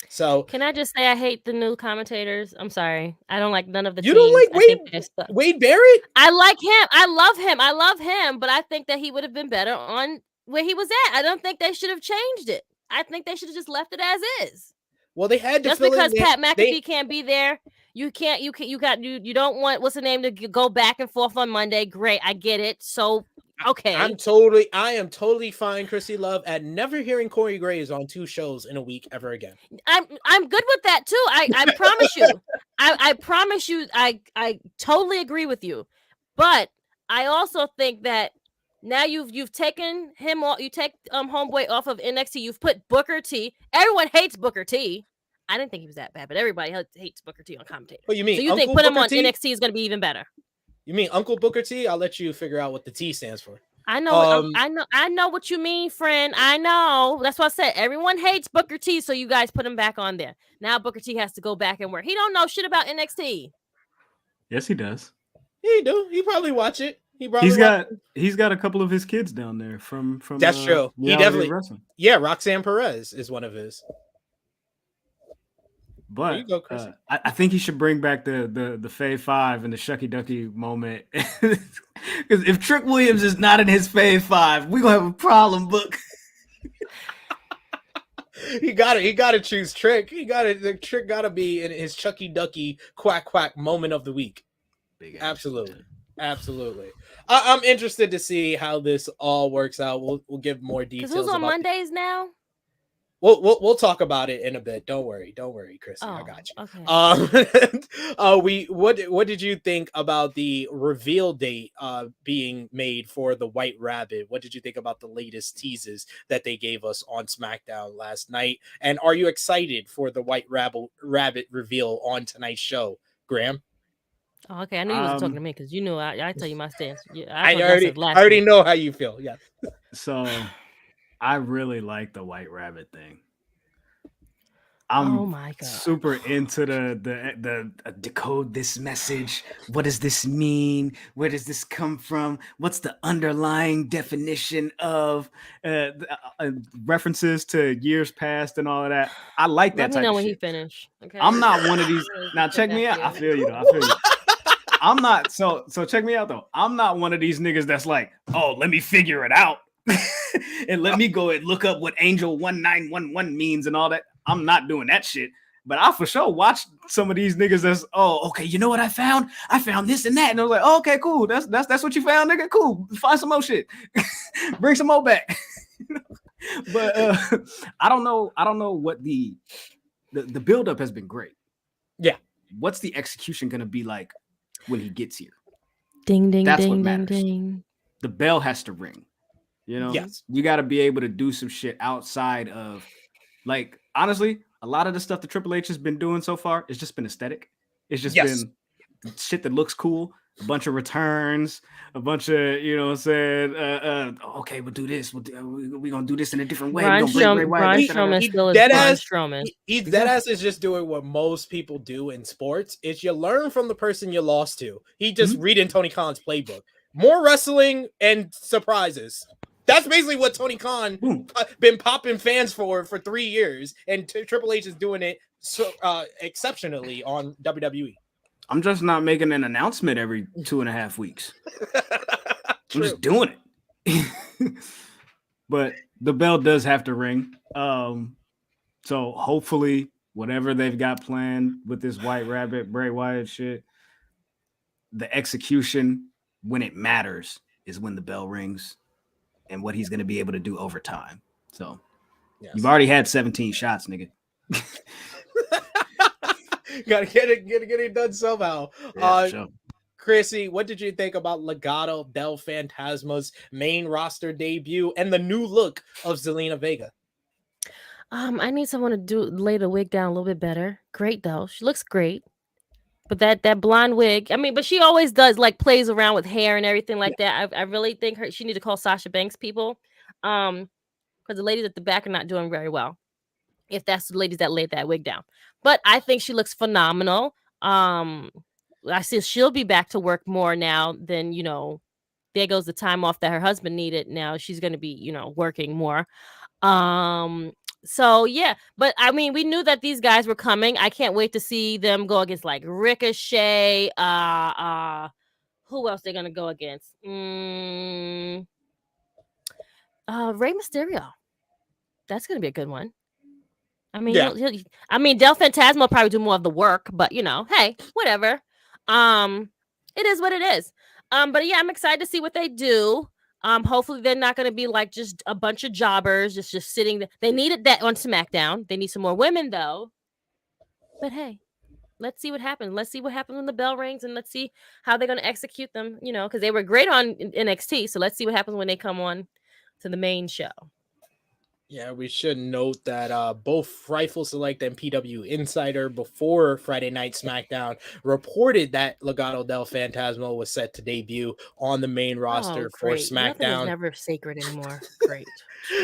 So can I just say I hate the new commentators? I'm sorry. I don't like none of the You teams. don't like Wade Barrett? I like him. I love him. But I think that he would have been better on where he was at. I don't think they should have changed it. I think they should have just left it as is. Well, they had to just because Pat McAfee can't be there. You don't want what's the name to go back and forth on Monday. Great, I get it. So okay, I am totally fine, Krssi Luv, at never hearing Corey Graves on 2 shows in a week ever again. I'm good with that too. I promise you. I promise you. I totally agree with you. But I also think that now you've taken him off. You take homeboy off of NXT. You've put Booker T. Everyone hates Booker T. I didn't think he was that bad, but everybody hates Booker T on commentator. What you mean? So you Uncle think put him Booker on T? NXT is going to be even better? You mean Uncle Booker T? I'll let you figure out what the T stands for. I know, I know what you mean, friend. I know. That's why I said everyone hates Booker T, so you guys put him back on there. Now Booker T has to go back and work. He don't know shit about NXT. Yes, he does. He do. He probably watch it. He's got a couple of his kids down there from. That's true. He definitely. Wrestling. Yeah, Roxanne Perez is one of his. But go, I think he should bring back the Fave 5 and the Shucky Ducky moment. Because if Trick Williams is not in his Fave 5, we're gonna have a problem, Book. He gotta choose Trick. Trick gotta be in his Chucky Ducky quack quack moment of the week. Absolutely. I'm interested to see how this all works out. We'll give more details. Who's on Mondays now? We'll talk about it in a bit. Don't worry, Krssi. I got you. Okay. What did you think about the reveal date being made for the White Rabbit? What did you think about the latest teases that they gave us on SmackDown last night? And are you excited for the White Rabbit reveal on tonight's show, Graham? Oh, okay, I knew you wasn't talking to me because you know I tell you my stance. I already know how you feel. Yeah. So. I really like the White Rabbit thing. I'm super into the decode this message. What does this mean? Where does this come from? What's the underlying definition of references to years past and all of that? I like that. Let me know when he finished. Okay. I'm not one of these. Now check me out. I feel you. I'm not. So check me out though. I'm not one of these niggas that's like, oh, let me figure it out. And let me go and look up what Angel 1911 means and all that. I'm not doing that shit. But I for sure watch some of these niggas that's, oh, okay, you know what I found? I found this and that. And I was like, oh, okay, cool. That's what you found, nigga. Cool. Find some more shit. Bring some more back. But I don't know what the buildup has been great. Yeah. What's the execution gonna be like when he gets here? Ding ding that's ding what matters. Ding ding. The bell has to ring. You know, yes. You got to be able to do some shit outside of, like, honestly, a lot of the stuff that Triple H has been doing so far, it's just been aesthetic. It's just been shit that looks cool, a bunch of returns, a bunch of, you know what I'm saying, okay, we'll do this. We're going to do this in a different way. Braun Strowman still is Braun Strowman. He's deadass is just doing what most people do in sports. It's you learn from the person you lost to. He just reading Tony Khan's playbook. More wrestling and surprises. That's basically what Tony Khan been popping fans for 3 years, and Triple H is doing it so exceptionally on WWE. I'm just not making an announcement every 2.5 weeks. I'm just doing it. But the bell does have to ring. So hopefully, whatever they've got planned with this White Rabbit, Bray Wyatt shit, the execution when it matters is when the bell rings. And what he's going to be able to do over time. So you've already had 17 shots, nigga. Gotta get it done somehow. Sure. Krssi, what did you think about Legado del Fantasma's main roster debut and the new look of Zelina Vega? I need someone to lay the wig down a little bit better. Great though, she looks great. But that blonde wig, I mean, but she always does like plays around with hair and everything like that. I really think she need to call Sasha Banks people, because the ladies at the back are not doing very well. If that's the ladies that laid that wig down, but I think she looks phenomenal. I see she'll be back to work more now than there goes the time off that her husband needed. Now she's going to be working more. So yeah, but I mean, we knew that these guys were coming. I can't wait to see them go against like Ricochet. Who else they're gonna go against? Rey Mysterio. That's gonna be a good one. I mean, Del Fantasma will probably do more of the work, but hey, whatever. It is what it is. But yeah, I'm excited to see what they do. Hopefully they're not going to be like just a bunch of jobbers just sitting there. They needed that on SmackDown. They need some more women though. But hey, let's see what happens. Let's see what happens when the bell rings, and let's see how they're going to execute them, because they were great on NXT. So let's see what happens when they come on to the main show. Yeah, we should note that both Rifle Select and PW Insider before Friday Night SmackDown reported that Legado del Fantasma was set to debut on the main roster for Great. Nothing is SmackDown. never sacred anymore. Great.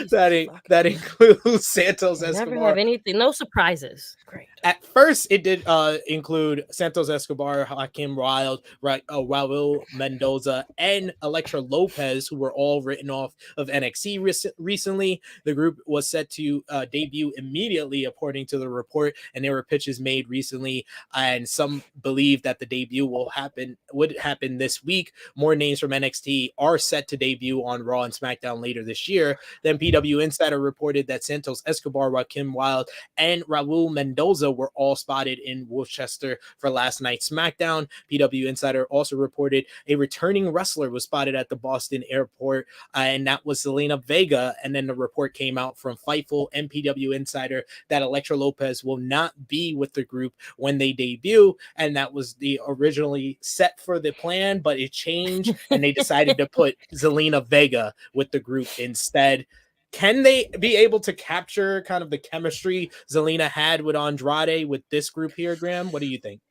That includes Santos Never Escobar. have anything. No surprises. Great. At first, it did include Santos Escobar, Hakim Wild, Raul Mendoza, and Elektra Lopez, who were all written off of NXT recently. The group was set to debut immediately, according to the report, and there were pitches made recently, and some believe that the debut would happen this week. More names from NXT are set to debut on Raw and SmackDown later this year. Then PW Insider reported that Santos Escobar, Joaquin Wild, and Raul Mendoza were all spotted in Worcester for last night's SmackDown. PW Insider also reported a returning wrestler was spotted at the Boston airport, and that was Zelina Vega. And then the report came out from Fightful and PW Insider that Elektra Lopez will not be with the group when they debut, and that was the originally set for the plan, but it changed, and they decided to put Zelina Vega with the group instead. Can they be able to capture kind of the chemistry Zelina had with Andrade with this group here, Graham? What do you think?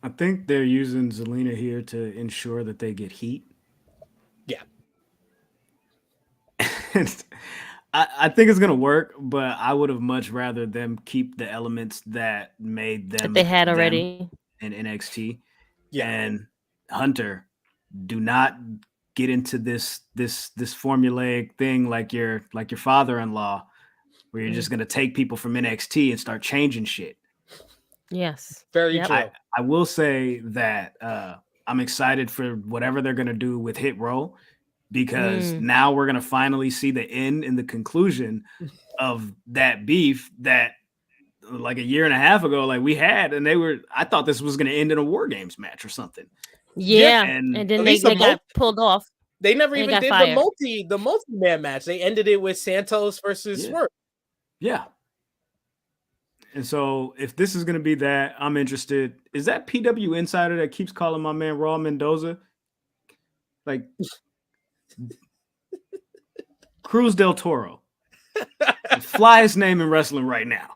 I think they're using Zelina here to ensure that they get heat. Yeah. I think it's going to work, but I would have much rather them keep the elements that made them that they had already in NXT. Yeah. And Hunter, do not get into this formulaic thing like your father-in-law, where you're just going to take people from NXT and start changing shit. Yes. Very true. I will say that I'm excited for whatever they're going to do with Hit Row, because now we're going to finally see the end and the conclusion of that beef that like a year and a half ago, like we had, and I thought this was going to end in a War Games match or something. Yeah. And then they got pulled off. They never even did the multi-man match. They ended it with Santos versus Swerve. Yeah. And so if this is going to be that, I'm interested. Is that PW Insider that keeps calling my man Raul Mendoza? Like Cruz del Toro. Flyest name in wrestling right now.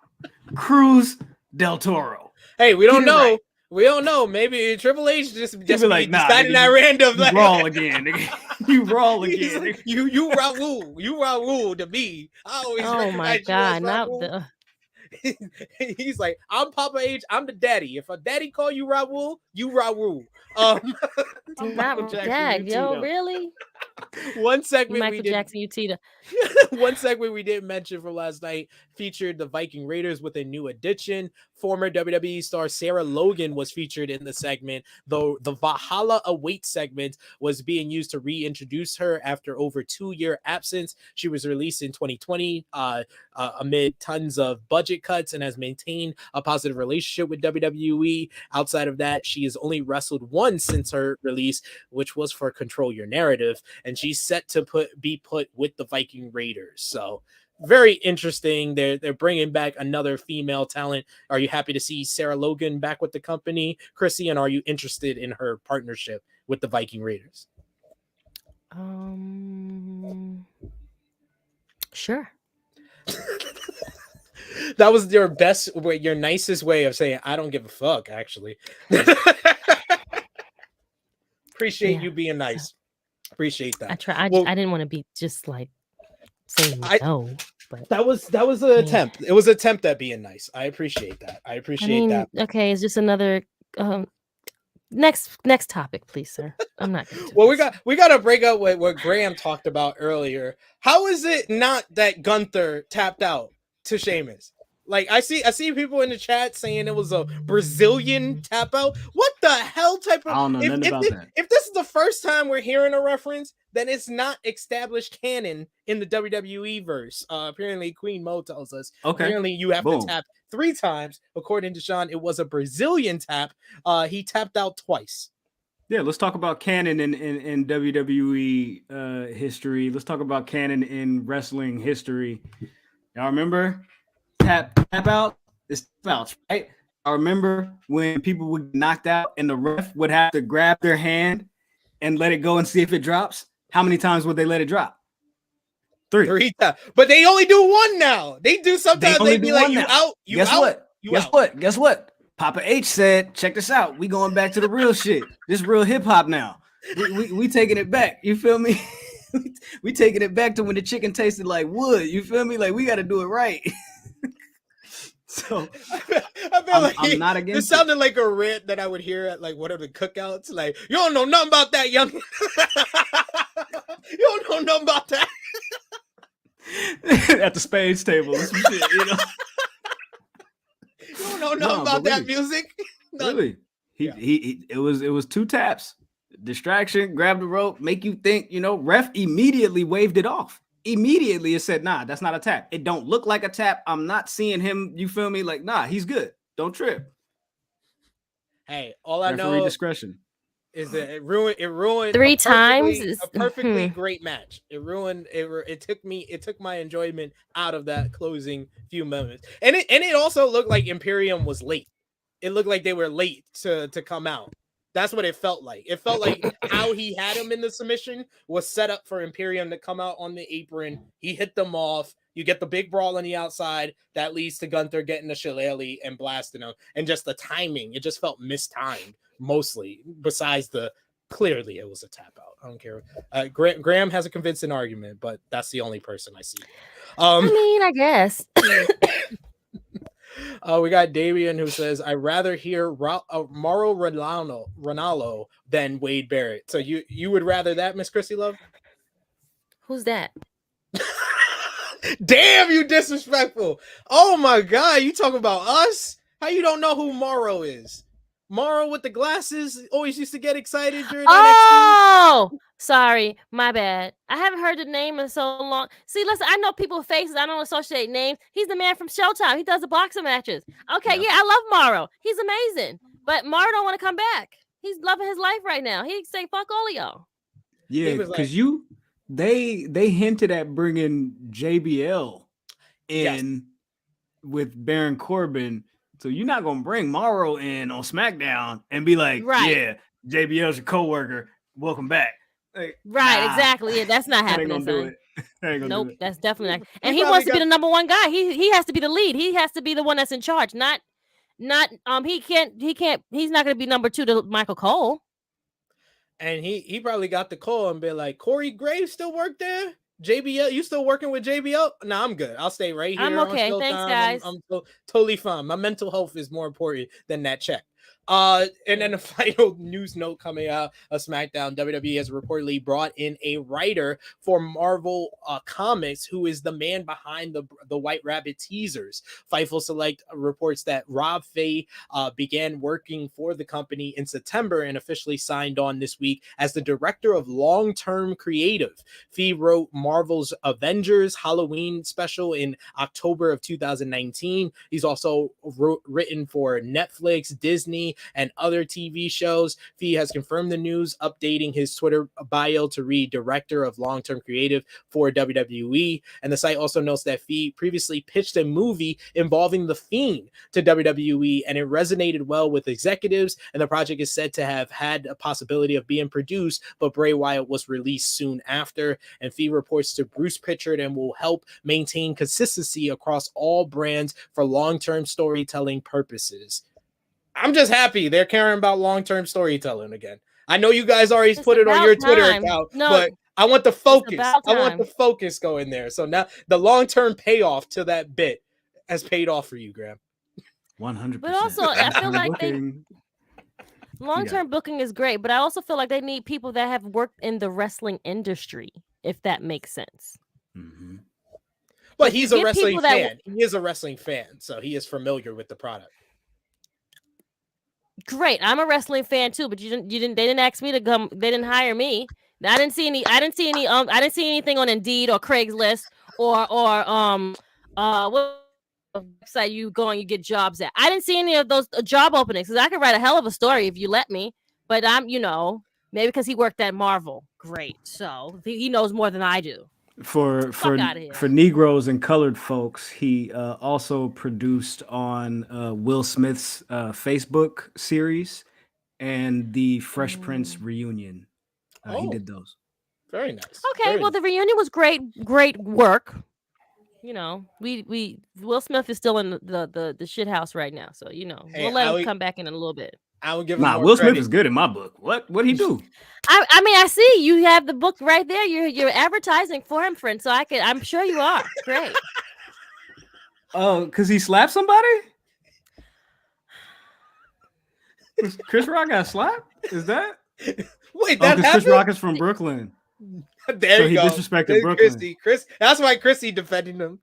Cruz del Toro. Hey, we don't know. Right. We don't know. Maybe Triple H just like, deciding that random. You Raw again. You Raw again. Like, you Raul. You Raul to me. I always my God. Not the... He's like, I'm Papa H. I'm the daddy. If a daddy call you Raul, you Raul. Not Dad, yo, really? One segment Michael Jackson, Utita. One segment we didn't mention from last night featured the Viking Raiders with a new addition. Former WWE star Sarah Logan was featured in the segment, though the Valhalla Await segment was being used to reintroduce her after over 2-year absence. She was released in 2020 amid tons of budget cuts and has maintained a positive relationship with WWE. Outside of that, she has only wrestled once since her release, which was for Control Your Narrative, and she's set to be put with the Viking Raiders. So very interesting. They're bringing back another female talent. Are you happy to see Sarah Logan back with the company, Krssi? And are you interested in her partnership with the Viking Raiders? Sure. That was your nicest way of saying I don't give a fuck, actually. Appreciate you being nice. Appreciate that. I try. I didn't want to be just like saying no, but that was an attempt. It was an attempt at being nice. I appreciate that. That. Okay, it's just another next topic, please, sir. I'm not gonna well, we got to break up with what Graham talked about earlier. How is it not that Gunther tapped out to Sheamus? Like I see people in the chat saying it was a Brazilian tap out. What the hell type of? I don't know nothing about that. If this is the first time we're hearing a reference, then it's not established canon in the WWE verse. Apparently, Queen Mo tells us. Okay. Apparently, you have to tap 3 times. According to Sean, it was a Brazilian tap. He tapped out twice. Yeah, let's talk about canon in WWE history. Let's talk about canon in wrestling history. Y'all remember? Tap out is fouls, right? I remember when people would get knocked out and the ref would have to grab their hand and let it go and see if it drops. How many times would they let it drop? 3 times. But they only do one now. They do sometimes they be like, you out, you Guess out. what? You Guess out. what? Guess what? Papa H said, check this out. We going back to the real shit. This real hip hop now. We taking it back. You feel me? We taking it back to when the chicken tasted like wood. You feel me? Like we got to do it right. So I feel like I'm not against it. Sounded like a rant that I would hear at like one of the cookouts. Like, you don't know nothing about that, young. You don't know nothing about that. At the spades table, some shit, you know. You don't know nothing about that music. Really, it was 2 taps. Distraction, grab the rope, make you think. You know, ref immediately waved it off. Immediately it said, nah, that's not a tap. It don't look like a tap. I'm not seeing him. You feel me? Like, nah, he's good. Don't trip. Hey, all I Referee know discretion is that it ruined 3 times a perfectly great match. It took my enjoyment out of that closing few moments. And it also looked like Imperium was late. It looked like they were late to come out. That's what it felt like. It felt like how he had him in the submission was set up for Imperium to come out on the apron. He hit them off. You get the big brawl on the outside that leads to Gunther getting the shillelagh and blasting him. And just the timing, it just felt mistimed mostly. Besides clearly it was a tap out. I don't care. Graham has a convincing argument, but that's the only person I see. I mean, I guess. We got Davian who says, I'd rather hear Mauro Ranallo than Wade Barrett. So you would rather that, Miss Krssi Luv? Who's that? Damn, you disrespectful. Oh my God, you talking about us? How you don't know who Mauro is? Mauro with the glasses always used to get excited during NXT. Sorry, my bad. I haven't heard the name in so long. See, listen, I know people's faces. I don't associate names. He's the man from Showtime. He does the boxing matches. Okay, yeah, I love Mauro. He's amazing. But Mauro don't want to come back. He's loving his life right now. He say, fuck all of y'all. Yeah, because they hinted at bringing JBL in with Baron Corbin. So you're not going to bring Mauro in on SmackDown and be like, yeah, JBL's your coworker. Welcome back. Like, exactly. Yeah, that's not happening, son. Nope, that's definitely not. And he wants to be the number one guy. He has to be the lead. He has to be the one that's in charge. He's not going to be number 2 to Michael Cole. And he probably got the call and be like, Corey Graves still work there? JBL, you still working with JBL? No, I'm good. I'll stay right here. I'm okay. Thanks, guys. I'm totally fine. My mental health is more important than that check. And then the final news note coming out of SmackDown, WWE has reportedly brought in a writer for Marvel Comics who is the man behind the White Rabbit teasers. Fightful Select reports that Rob Fay began working for the company in September and officially signed on this week as the director of long-term creative. Fee wrote Marvel's Avengers Halloween special in October of 2019. He's also written for Netflix, Disney, and other TV shows. Fee has confirmed the news, updating his Twitter bio to read Director of Long-Term Creative for WWE. And the site also notes that Fee previously pitched a movie involving The Fiend to WWE, and it resonated well with executives, and the project is said to have had a possibility of being produced, but Bray Wyatt was released soon after. And Fee reports to Bruce Pritchard and will help maintain consistency across all brands for long-term storytelling purposes. I'm just happy they're caring about long-term storytelling again. I know you guys already put it on your Twitter account, but I want the focus. I want the focus going there. So now the long-term payoff to that bit has paid off for you, Graham. 100%. But also, I feel like long-term booking is great, but I also feel like they need people that have worked in the wrestling industry, if that makes sense. Mm-hmm. But he's a wrestling fan. He is a wrestling fan, so he is familiar with the product. Great, I'm a wrestling fan too, but they didn't ask me to come. They didn't hire me. I didn't see anything on Indeed or Craigslist or what website you go and you get jobs at. I didn't see any of those job openings because I could write a hell of a story if you let me. But maybe because he worked at Marvel. Great, so he knows more than I do. For Negroes and colored folks, he also produced on Will Smith's Facebook series and the Fresh Prince reunion. He did those. Very nice. Okay, well, the reunion was great work. You know, we Will Smith is still in the shit house right now, so you know we'll let him come back in a little bit. I would give him Will Smith is good in my book. What'd he do? I mean, I see you have the book right there. You're advertising for him, friend. So I'm sure you are. Great. Oh, because he slapped somebody? Chris Rock got slapped? Is that? Wait, that happened? Chris Rock is from Brooklyn. There you go. He disrespected Brooklyn. That's why Krssi defending him.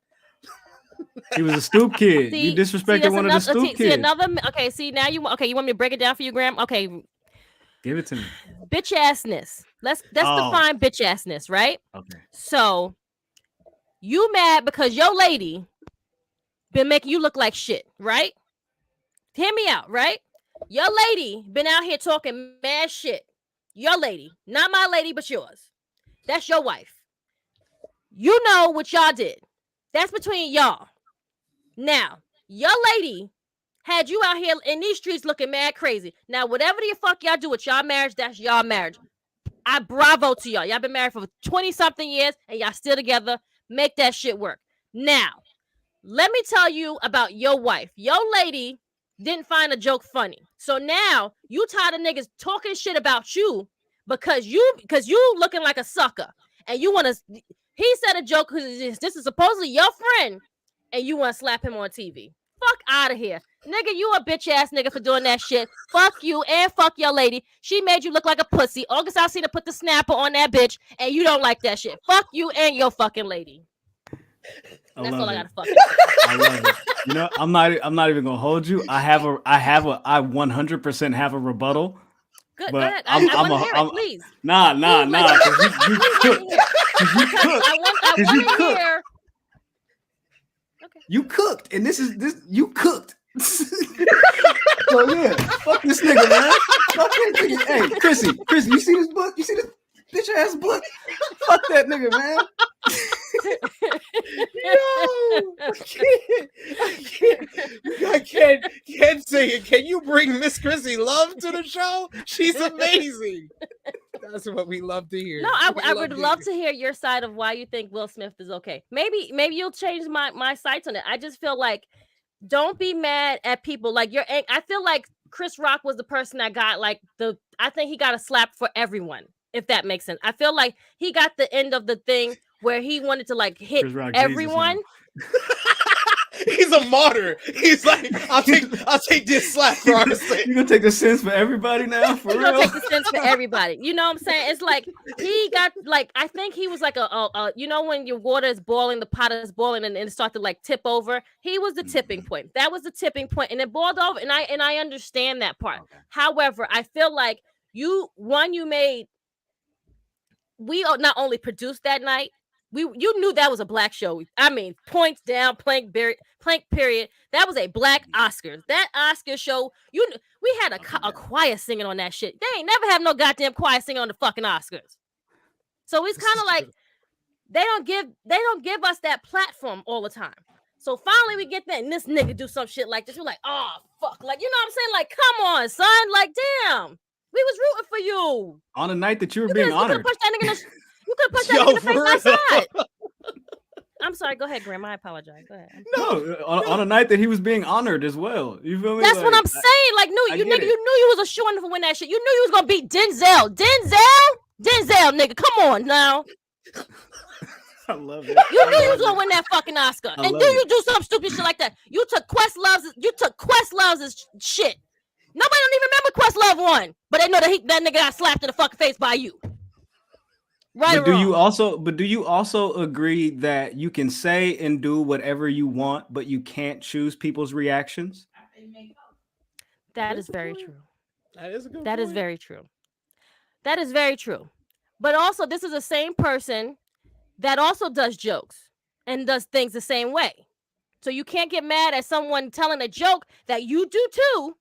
He was a stoop kid. You disrespected one of the stoop kids. Now you want me to break it down for you, Graham? Okay. Give it to me. Bitch assness. Let's define bitch assness, right? Okay. So you mad because your lady been making you look like shit, right? Hear me out, right? Your lady been out here talking mad shit. Your lady, not my lady, but yours. That's your wife. You know what y'all did. That's between y'all. Now, your lady had you out here in these streets looking mad crazy. Now, whatever the fuck y'all do with y'all marriage, that's y'all marriage. I bravo to y'all. Y'all been married for 20-something years and y'all still together. Make that shit work. Now, let me tell you about your wife. Your lady didn't find a joke funny. So now you tired of niggas talking shit about you because you looking like a sucker. And you want to, he said a joke because this is supposedly your friend and you want to slap him on TV. Fuck out of here. Nigga, you a bitch ass nigga for doing that shit. Fuck you and fuck your lady. She made you look like a pussy. August Alsina put the snapper on that bitch and you don't like that shit. Fuck you and your fucking lady. That's all I gotta fucking say. I love it. You know, I'm not even gonna hold you. I 100% have a rebuttal. Good, go ahead. I want to hear it, please. Nah. You cooked. You cooked, and this you cooked. So yeah, fuck this nigga, man. Fuck this nigga. Hey, Krssi, you see this book? You see this bitch ass book? Fuck that nigga, man. I can't say it. Can you bring Miss Krssi Luv to the show? She's amazing. That's what we love to hear. No, I would love to hear your side of why you think Will Smith is okay. Maybe you'll change my sights on it. I just feel like don't be mad at people. Like I feel like Chris Rock was the person that got I think he got a slap for everyone, if that makes sense. I feel like he got the end of the thing where he wanted to hit everyone. He's a martyr. He's like, I'll take this slap for our sake. You gonna take the sins for everybody now? For real? Gonna take the sins for everybody. You know what I'm saying? It's like he got I think he was like a you know when your water is boiling, the pot is boiling, and it started to tip over. He was the tipping point. That was the tipping point, and it boiled over. And I understand that part. Okay. However, I feel like we not only produced that night. You knew that was a black show. I mean, points down, plank period. That was a black Oscars. That Oscar show, we had a choir singing on that shit. They ain't never have no goddamn choir singing on the fucking Oscars. So it's kind of like they don't give us that platform all the time. So finally we get that, and this nigga do some shit like this. We're like, oh fuck, you know what I'm saying? Come on, son, damn, we was rooting for you on a night that you were being honored. You could put that nigga in the face outside. I'm sorry. Go ahead, Graham. I apologize. Go ahead. No, on a night that he was being honored as well. You feel me? That's what I'm saying. You knew you was a shoo-in for win that shit. You knew you was gonna beat Denzel, nigga. Come on now. I love it. You knew you was gonna win that fucking Oscar, and then you do some stupid shit like that. You took Questlove's shit. Nobody don't even remember Questlove won, but they know that nigga got slapped in the fucking face by you. Right. But do you also agree that you can say and do whatever you want, but you can't choose people's reactions? That is very true. That is a good point. That is very true. That is very true. But also, this is the same person that also does jokes and does things the same way. So you can't get mad at someone telling a joke that you do too.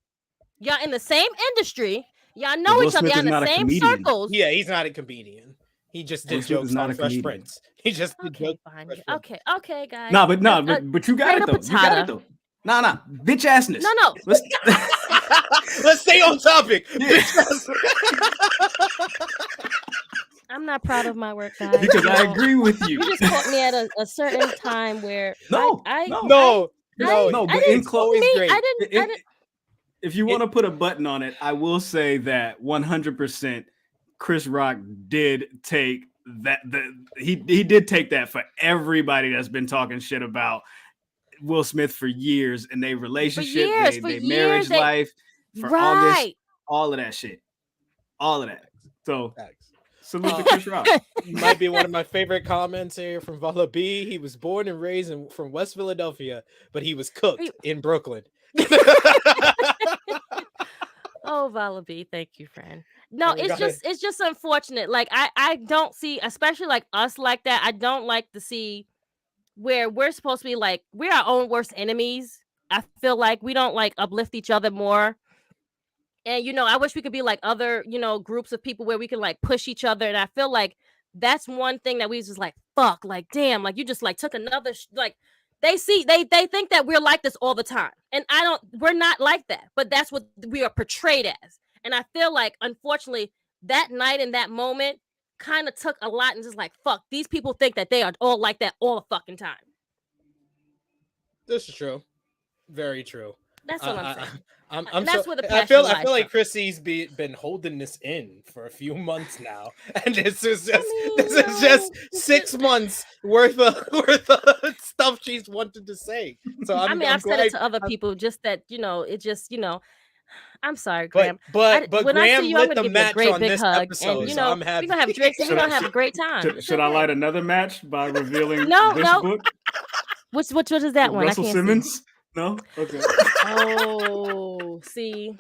Y'all in the same industry. Y'all know each other. Y'all in the same circles. Yeah, he's not a comedian. He just did jokes on Fresh Prince. He just did jokes. Okay, guys. But you got it though. You got it though. Nah, bitch assness. No. Let's stay on topic. Yeah. I'm not proud of my work, guys. Because I agree with you. You just caught me at a certain time where No. I But in it's always great. I didn't. If you want to put a button on it, I will say that 100% Chris Rock did take that. He did take that for everybody that's been talking shit about Will Smith for years and their relationship, their marriage life, for August, all of that shit. All of that. So salute to Chris Rock. Might be one of my favorite comments here from Vala B. He was born and raised from West Philadelphia, but he was cooked in Brooklyn. Oh, Vala B, thank you, friend. No, it's just unfortunate. Like I don't see, especially like us like that. I don't like to see where we're supposed to be like we're our own worst enemies. I feel like we don't like uplift each other more. And I wish we could be like other, groups of people where we can like push each other. And I feel like that's one thing that we just like, fuck, like, damn, like you just like took another, like they think that we're like this all the time. And we're not like that, but that's what we are portrayed as. And I feel like, unfortunately, that night in that moment kind of took a lot and just like, fuck, these people think that they are all like that all the fucking time. This is true. Very true. That's what I'm saying. Where the passion I feel like Krissi's been holding this in for a few months now, and this is just 6 months worth of stuff she's wanted to say. So I've said it to other people, just that it just I'm sorry, Graham. But when Graham I see you, I'm lit gonna the give you a match great on big this hug, episode. and So I'm happy. we're gonna have drinks and we're gonna have a great time. Should I light another match by revealing No. this book? Which is that one? Russell I can't Simmons? see. No? Okay. Oh, see.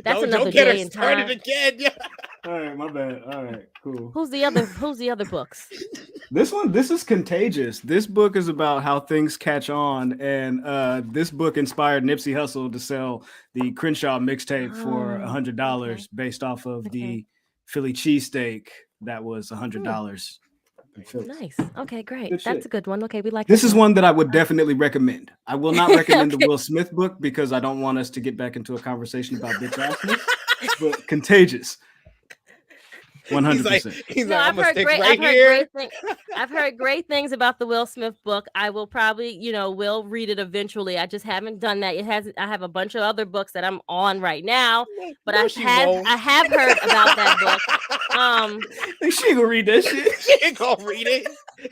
That's another don't get day her in started time. again. Yeah. All right, my bad. All right, cool. Who's the other books? This is Contagious. This book is about how things catch on, and this book inspired Nipsey Hussle to sell the Crenshaw mixtape for $100 based off of the Philly cheesesteak that was $100. Nice. Okay, great. Good That's shit. a good one. Okay, we like this is one that I would definitely recommend. I will not recommend Okay. the Will Smith book because I don't want us to get back into a conversation about bitch assness. But Contagious. 100%. He's No, like, I've I'm gonna heard stick great. right here. I've heard great things about the Will Smith book. I will probably, will read it eventually. I just haven't done that. I have a bunch of other books that I'm on right now, but I have heard about that book. She ain't gonna read that shit. She ain't gonna read it.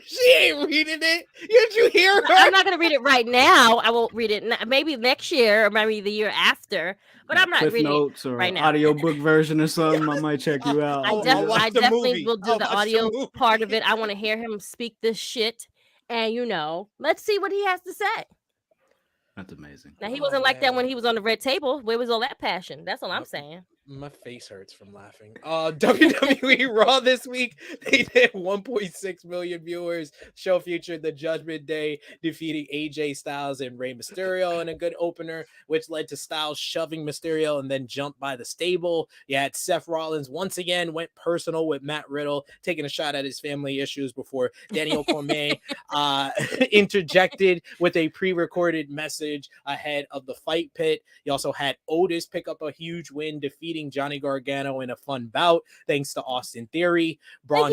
She ain't reading it. Did you hear her? I'm not gonna read it right now. I won't read it. Maybe next year or maybe the year after. But I'm not Cliff reading Notes it or right now. audiobook version or something. I might check you out. I definitely will do I'll the watch the audio movie. part of it. I want to hear him speak this shit, and let's see what he has to say. That's amazing. Now he wasn't like that when he was on the red table. Where was all that passion? That's all I'm saying. My face hurts from laughing. WWE Raw this week, they did 1.6 million viewers. Show featured the Judgment Day defeating AJ Styles and Rey Mysterio in a good opener, which led to Styles shoving Mysterio and then jumped by the stable. You had Seth Rollins once again went personal with Matt Riddle, taking a shot at his family issues before Daniel Cormier interjected with a pre-recorded message ahead of the fight pit. You also had Otis pick up a huge win, defeating Johnny Gargano in a fun bout thanks to Austin Theory. Braun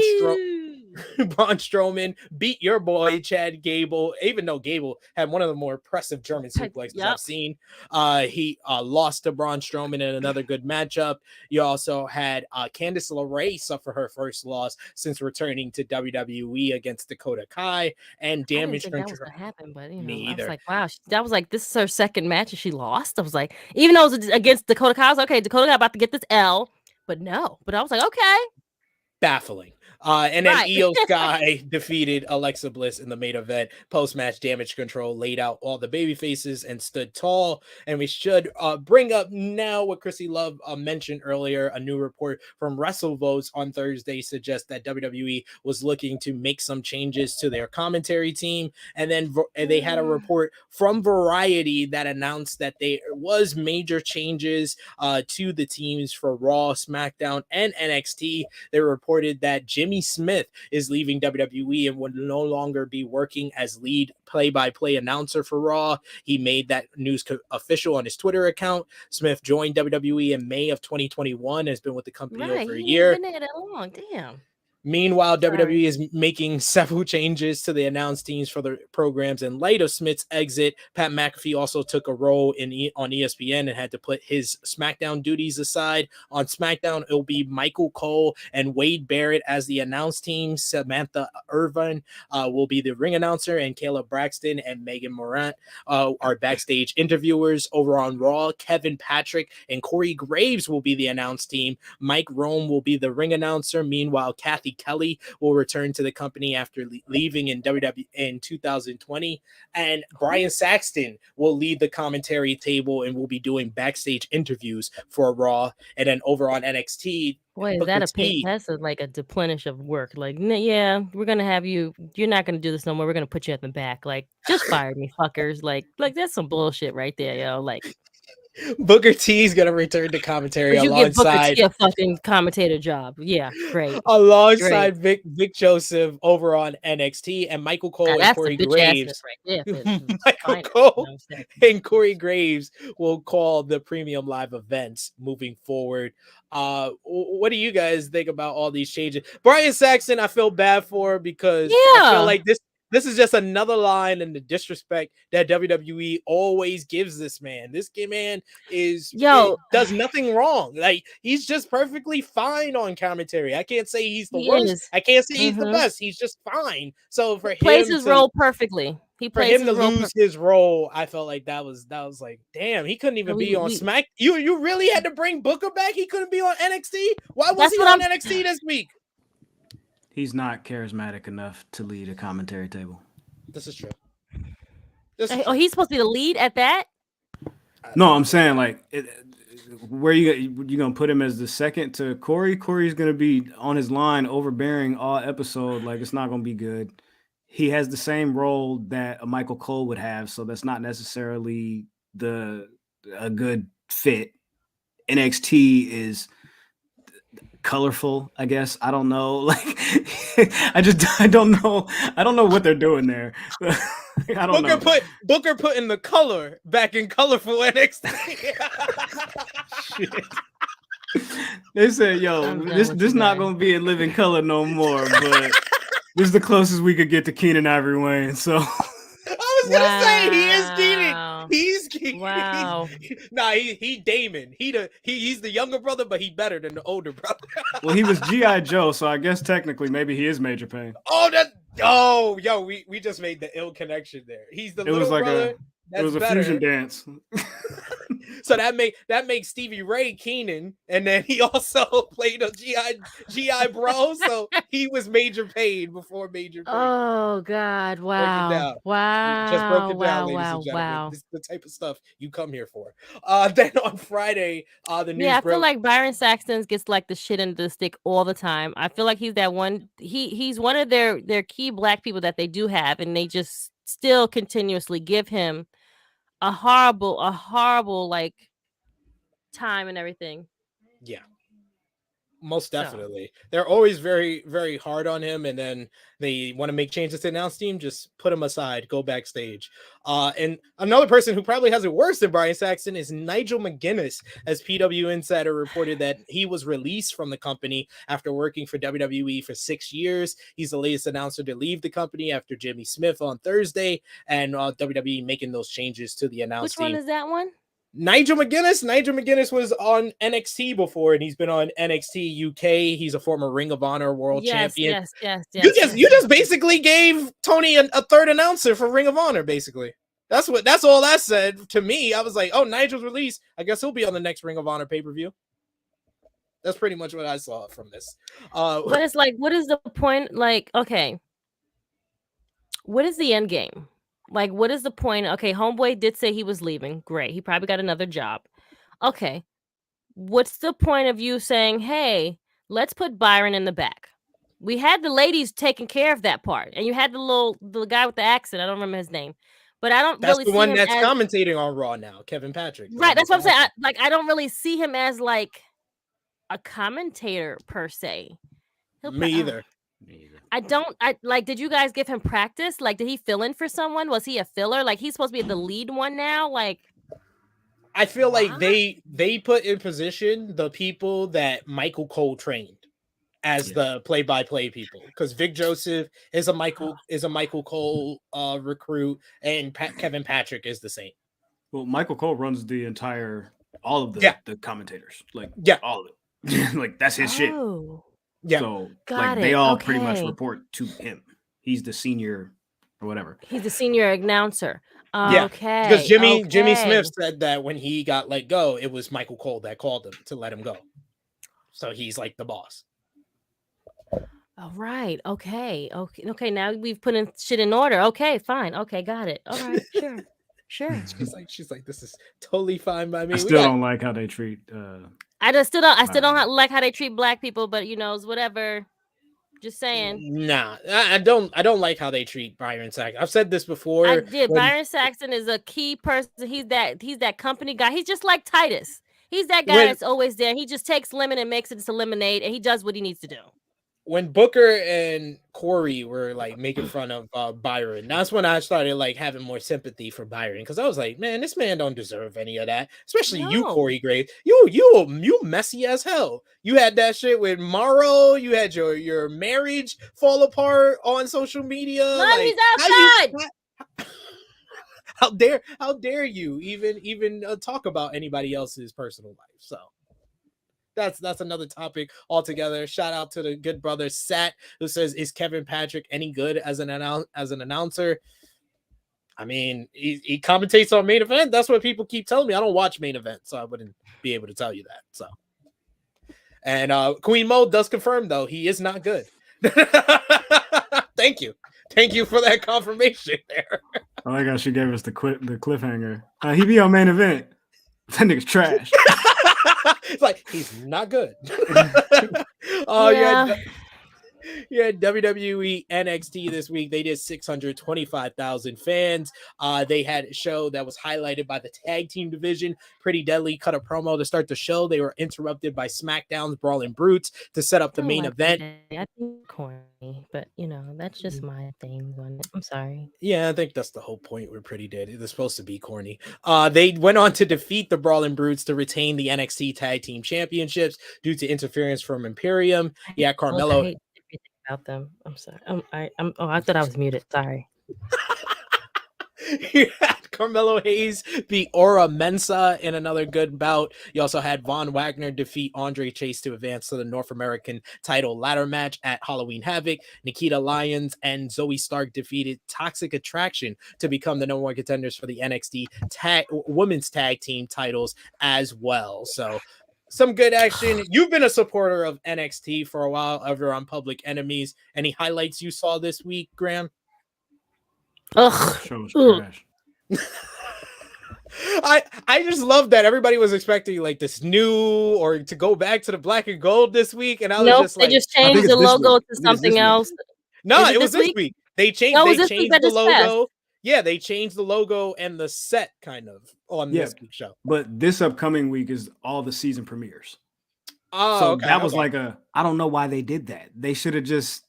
Strowman beat your boy Chad Gable, even though Gable had one of the more impressive German suplexes I've seen. He lost to Braun Strowman in another good matchup. You also had Candice LeRae suffer her first loss since returning to WWE against Dakota Kai, and Damage Control. That was what happened, but I was like, wow, that was like, this is her second match and she lost. I was like, even though it was against Dakota Kai, I was like, okay, Dakota Kai about to get this L, but no. But I was like, okay. Baffling. And then Io Sky defeated Alexa Bliss in the main event. Post-match, Damage Control laid out all the baby faces and stood tall. And we should bring up now what Krssi Luv mentioned earlier. A new report from WrestleVotes on Thursday suggests that WWE was looking to make some changes to their commentary team. And then they had a report from Variety that announced that there was major changes to the teams for Raw, SmackDown, and NXT. They reported that Jimmy Smith is leaving WWE and would no longer be working as lead play-by-play announcer for Raw. He made that news official on his Twitter account. Smith joined WWE in May of 2021 and has been with the company over a year. Been there that long. Damn. Meanwhile, Sorry. WWE is making several changes to the announced teams for the programs. In light of Smith's exit, Pat McAfee also took a role on ESPN and had to put his SmackDown duties aside. On SmackDown, it will be Michael Cole and Wade Barrett as the announced team. Samantha Irvine will be the ring announcer, and Kayla Braxton and Megan Morant are backstage interviewers. Over on Raw, Kevin Patrick and Corey Graves will be the announced team. Mike Rome will be the ring announcer. Meanwhile, Kathy Kelly will return to the company after leaving in WWE in 2020, and Brian Saxton will lead the commentary table and will be doing backstage interviews for Raw. And then over on NXT, Boy, is that that's like a deplenish of work. Like, yeah, we're gonna have you. You're not gonna do this no more. We're gonna put you at the back. Like, just fire me, fuckers. Like that's some bullshit right there, yo. Like, Booker T is gonna return to commentary you give Booker alongside T a fucking commentator job. Yeah, great. Alongside Vic Joseph over on NXT, and Michael Cole and Corey Graves. Right there, Michael Cole and Corey Graves will call the premium live events moving forward. What do you guys think about all these changes? Brian Saxton, I feel bad for because I feel like this is just another line in the disrespect that WWE always gives this man. This man does nothing wrong. Like, he's just perfectly fine on commentary. I can't say he's the worst. I can't say he's the best. He's just fine. So for him plays his role perfectly. He plays for him to lose his role, I felt like that was like, damn, he couldn't even be on Smack. You really had to bring Booker back? He couldn't be on NXT? Why was he on NXT this week? He's not charismatic enough to lead a commentary table. This is true. He's supposed to be the lead at that? No, I'm saying, like, where you gonna put him as the second to Corey? Corey's gonna be on his line, overbearing all episode. Like, it's not gonna be good. He has the same role that a Michael Cole would have, so that's not necessarily a good fit. NXT is colorful, I guess. I don't know. Like, I don't know what they're doing there. I don't know. Booker putting the color back in colorful NXT. They said, "Yo, this not gonna be in living color no more." But this is the closest we could get to Keenan Ivory Wayne. So I was gonna say he is Keenan. He's Keenan. Wow. He Damon. He's the younger brother, but he better than the older brother. Well, he was G.I. Joe, so I guess technically maybe he is Major Payne. We just made the ill connection there. He's the little brother. It was a fusion dance. So that makes Stevie Ray Keenan, and then he also played a GI Bro, so he was Major Payne before Major Payne. Oh God! Wow! Wow! Just broke it down, ladies and gentlemen. Wow! This is the type of stuff you come here for. Then on Friday, the news. Yeah, I feel like Byron Saxton gets like the shit into the stick all the time. I feel like he's that one. He's one of their key black people that they do have, and they just still continuously give him a horrible like time and everything. Yeah, most definitely. They're always very, very hard on him, and then they want to make changes to the announce team. Just put him aside, go backstage. And another person who probably has it worse than Brian Saxton is Nigel McGuinness, as PW Insider reported that he was released from the company after working for WWE for 6 years. He's the latest announcer to leave the company after Jimmy Smith on Thursday, and WWE making those changes to the announce team. Which one is that one? Nigel McGuinness was on NXT before, and he's been on NXT UK. He's a former Ring of Honor world champion. Yes. You just basically gave Tony a third announcer for Ring of Honor, basically. That's all that said to me. I was like, oh, Nigel's released. I guess he'll be on the next Ring of Honor pay-per-view. That's pretty much what I saw from this. But it's like, what is the point? Like, okay, what is the end game? Like, what is the point? Okay, Homeboy did say he was leaving. Great. He probably got another job. Okay. What's the point of you saying, hey, let's put Byron in the back? We had the ladies taking care of that part. And you had the guy with the accent. I don't remember his name. But I don't that's really the see one him that's as... commentating on Raw now, Kevin Patrick. Right, that's what I'm saying. I don't really see him as like a commentator per se. Me either. Did you guys give him practice? Like, did he fill in for someone? Was he a filler? Like, he's supposed to be the lead one now? Like, I feel like they put in position the people that Michael Cole trained. as the play-by-play people, because Vic Joseph is a Michael Cole recruit, and Kevin Patrick is the same. Well, Michael Cole runs all of the commentators, all of it. Like that's his shit. Yeah. So Got they it. all pretty much Okay. report to him. He's the senior or whatever. He's the senior announcer. Yeah. Okay. Because Jimmy okay. Smith said that when he got let go, it was Michael Cole that called him to let him go. So he's like the boss. All right. Okay. Okay. Now we've put in shit in order. Okay. Fine. Okay. Got it. All right. Sure. She's like, this is totally fine by me. I still don't like how they treat. I still don't like how they treat black people, but it's whatever. Just saying. Nah, I don't like how they treat Byron Saxton. I've said this before. I did. Byron Saxton is a key person. He's that company guy. He's just like Titus. He's that guy that's always there. He just takes lemon and makes it into lemonade, and he does what he needs to do. When Booker and Corey were like making fun of Byron, that's when I started like having more sympathy for Byron, because I was like, man, this man don't deserve any of that. Especially you, Corey Graves. You messy as hell. You had that shit with Morrow. You had your marriage fall apart on social media. Mom, he's outside. How dare you even talk about anybody else's personal life? So. That's another topic altogether. Shout out to the good brother Sat, who says, is Kevin Patrick any good as an announcer? I mean, he commentates on Main Event. That's what people keep telling me. I don't watch Main Event, so I wouldn't be able to tell you that. So, and Queen Mo does confirm, though, he is not good. Thank you for that confirmation there. Oh my gosh, she gave us the cliffhanger. He be on Main Event. That nigga's trash. It's like, he's not good. Yeah, WWE NXT this week. They did 625,000 fans. They had a show that was highlighted by the tag team division. Pretty Deadly cut a promo to start the show. They were interrupted by SmackDown's Brawling Brutes to set up the main event. I think corny, but that's just my thing on it. I'm sorry. Yeah, I think that's the whole point. We're Pretty Dead. They're supposed to be corny. They went on to defeat the Brawling Brutes to retain the NXT Tag Team Championships due to interference from Imperium. Yeah, Carmelo. About them. I'm sorry. I thought I was muted. Sorry. You had Carmelo Hayes beat Aura Mensa in another good bout. You also had Von Wagner defeat Andre Chase to advance to the North American title ladder match at Halloween Havoc. Nikita Lyons and Zoe Stark defeated Toxic Attraction to become the number one contenders for the NXT women's tag team titles as well. So some good action. You've been a supporter of NXT for a while over on Public Enemies. Any highlights you saw this week, Graham? Ugh. Show's trash. I just love that everybody was expecting like this new or to go back to the black and gold this week, and I was just like, they just changed the logo to something else. No, it was this week. They changed the logo. Yeah, they changed the logo and the set kind of on this week's show. But this upcoming week is all the season premieres. Oh, so okay, that was like I don't know why they did that. They should have just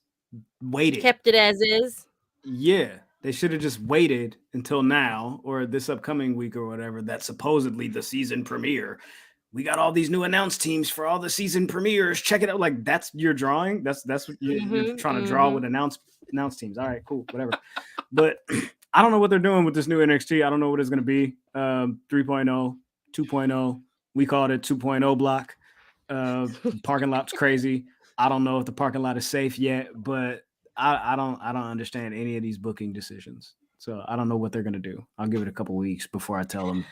waited. Kept it as is. Yeah, they should have just waited until now or this upcoming week or whatever. That's supposedly the season premiere. We got all these new announced teams for all the season premieres. Check it out. Like that's your drawing. That's what you're trying to draw with announced teams. All right, cool, whatever. But I don't know what they're doing with this new NXT. I don't know what it's going to be. 3.0, 2.0. We called it 2.0 block. Parking lot's crazy. I don't know if the parking lot is safe yet, but I don't understand any of these booking decisions. So I don't know what they're going to do. I'll give it a couple weeks before I tell them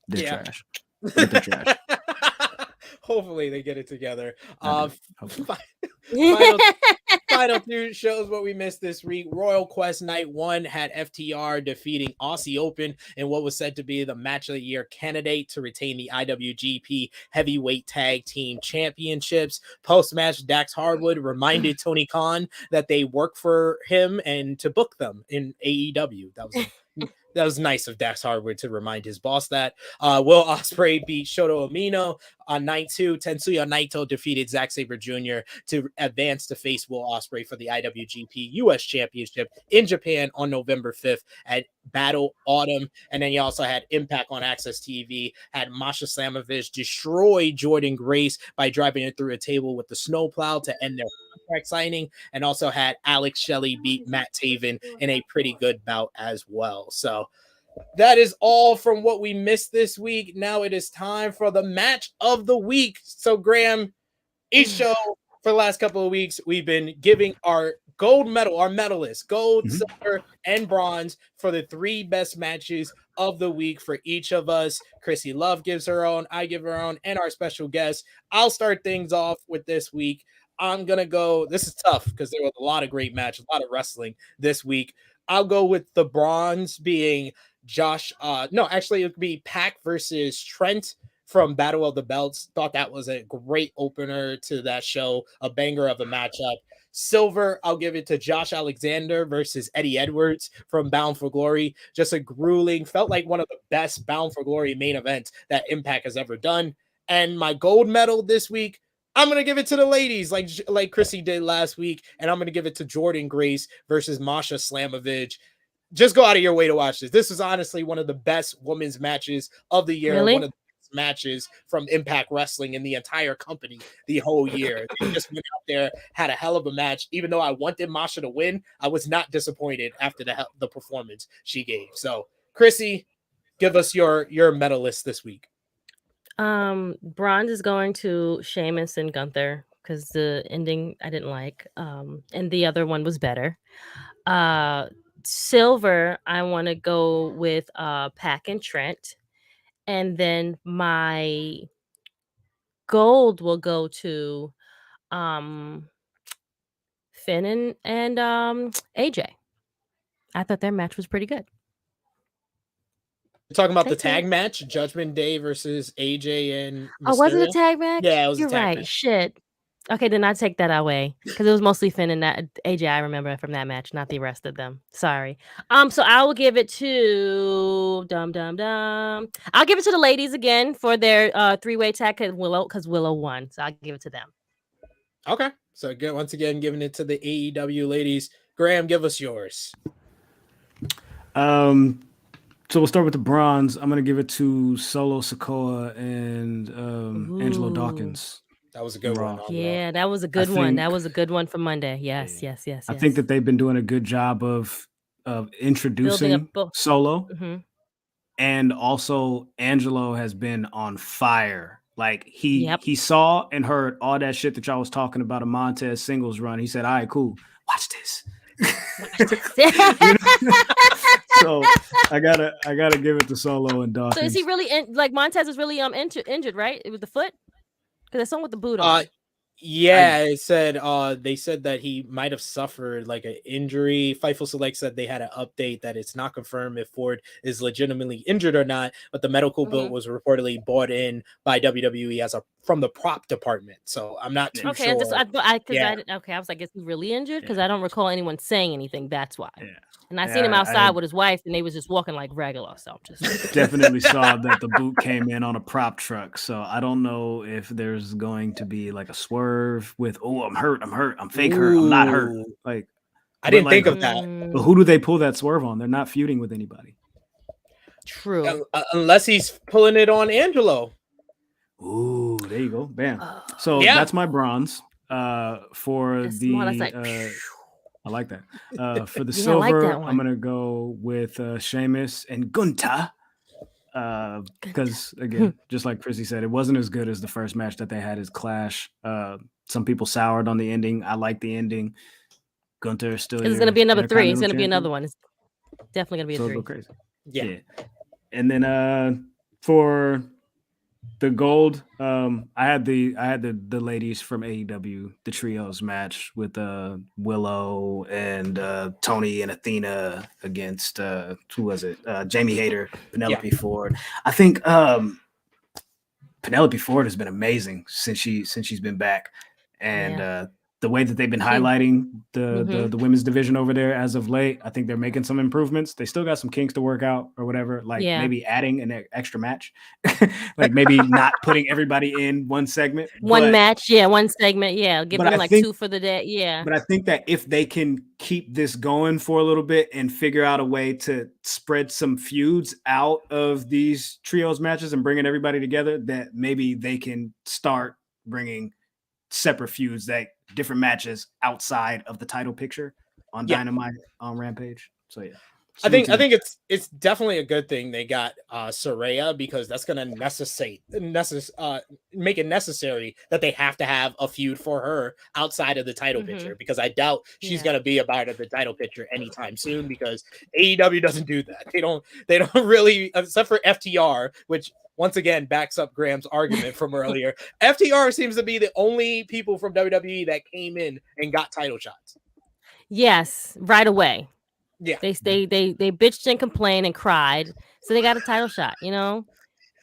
they're trash. They're trash. Hopefully they get it together. Final Final two shows what we missed this week. Royal Quest Night 1 had FTR defeating Aussie Open in what was said to be the match of the year candidate to retain the IWGP Heavyweight Tag Team Championships. Post-match, Dax Harwood reminded Tony Khan that they work for him and to book them in AEW. That was That was nice of Dax Harwood to remind his boss that. Will Ospreay beat Shota Umino on night 2. Tetsuya Naito defeated Zack Sabre Jr. to advance to face Will Ospreay for the IWGP US Championship in Japan on November 5th at Battle Autumn. And then you also had Impact on AXS TV, had Masha Slamovich destroy Jordan Grace by driving it through a table with the snowplow to end their contract signing, and also had Alex Shelley beat Matt Taven in a pretty good bout as well. So that is all from what we missed this week. Now it is time for the match of the week. So Graham, each show for the last couple of weeks, we've been giving our gold medal, our medalists, gold, silver, and bronze for the 3 best matches of the week for each of us. Krssi Luv gives her own, I give her own, and our special guest. I'll start things off with this week. I'm going to go, this is tough because there was a lot of great matches, a lot of wrestling this week. I'll go with the bronze being it would be Pac versus Trent from Battle of the Belts. Thought that was a great opener to that show, a banger of a matchup. Silver, I'll give it to Josh Alexander versus Eddie Edwards from Bound for Glory. Just a grueling, felt like one of the best Bound for Glory main events that Impact has ever done. And my gold medal this week, I'm going to give it to the ladies like Krssi did last week, and I'm going to give it to Jordan Grace versus Masha Slamovich. Just go out of your way to watch this. This is honestly one of the best women's matches of the year. Really? One of the best matches from Impact Wrestling in the entire company the whole year. They just went out there, had a hell of a match. Even though I wanted Masha to win, I was not disappointed after the performance she gave. So, Krssi, give us your medalist this week. Bronze is going to Sheamus and Gunther because the ending I didn't like, and the other one was better. Silver, I want to go with Pac and Trent, and then my gold will go to Finn and AJ. I thought their match was pretty good. You're talking about the tag match, Judgment Day versus AJ and Mysterio? Oh, was it a tag match? Yeah, it was You're a tag right. match. Shit. Okay, then I take that away because it was mostly Finn and that AJ. I remember from that match, not the rest of them. Sorry. So I will give it to I'll give it to the ladies again for their 3-way tag because Willow won. So I'll give it to them. Okay. So again, once again, giving it to the AEW ladies. Graham, give us yours. So we'll start with the bronze. I'm gonna give it to Solo Sikoa and Angelo Dawkins. That was a good one. Yeah, that was a good one. That was a good one for Monday. Yes. I think that they've been doing a good job of introducing Solo, and also Angelo has been on fire. Like he saw and heard all that shit that y'all was talking about a Montez singles run. He said, "All right, cool. Watch this." So I gotta give it to Solo and Dawkins. So is he really like Montez is really injured, right? With the foot? Because there's someone with the boot on. Yeah, it said they said that he might have suffered like an injury. Fightful Select said they had an update that it's not confirmed if Ford is legitimately injured or not, but the medical bill was reportedly bought in by WWE from the prop department. So I'm not too sure. I was like, is he really injured? Because I don't recall anyone saying anything. That's why. Yeah. And I seen him outside with his wife, and they was just walking like regular. So I'm just definitely saw that the boot came in on a prop truck. So I don't know if there's going to be like a swerve with, oh, I'm hurt, I'm fake hurt, I'm not hurt. Like I didn't think of that. But who do they pull that swerve on? They're not feuding with anybody. True. Unless he's pulling it on Angelo. Ooh, there you go. Bam. So that's my bronze. For the I like that. For the silver, I'm gonna go with Sheamus and Gunther. Because again, just like Krssi said, it wasn't as good as the first match that they had as Clash. Some people soured on the ending. I like the ending. Gunther is still. It's gonna be another 3. It's gonna be another one. It's definitely gonna be a 3. Go crazy. Yeah. And then for the gold, I had the ladies from AEW, the trios match with Willow and Tony and Athena against who was it? Jamie Hayter, Penelope Ford. I think Penelope Ford has been amazing since she's been back, and the way that they've been highlighting the women's division over there as of late, I think they're making some improvements. They still got some kinks to work out or whatever, like maybe adding an extra match, like maybe not putting everybody in one segment. One segment. Yeah. Give them like 2 for the day. Yeah. But I think that if they can keep this going for a little bit and figure out a way to spread some feuds out of these trios matches and bringing everybody together, that maybe they can start bringing separate feuds, that different matches outside of the title picture on Dynamite, on Rampage. So yeah, I think it's definitely a good thing they got Saraya, because that's going to make it necessary that they have to have a feud for her outside of the title picture, because I doubt she's going to be a part of the title picture anytime soon, because AEW doesn't do that. They don't really, except for FTR, which once again backs up Graham's argument from earlier. FTR seems to be the only people from WWE that came in and got title shots. Yes, right away. Yeah, they bitched and complained and cried, so they got a title shot, you know.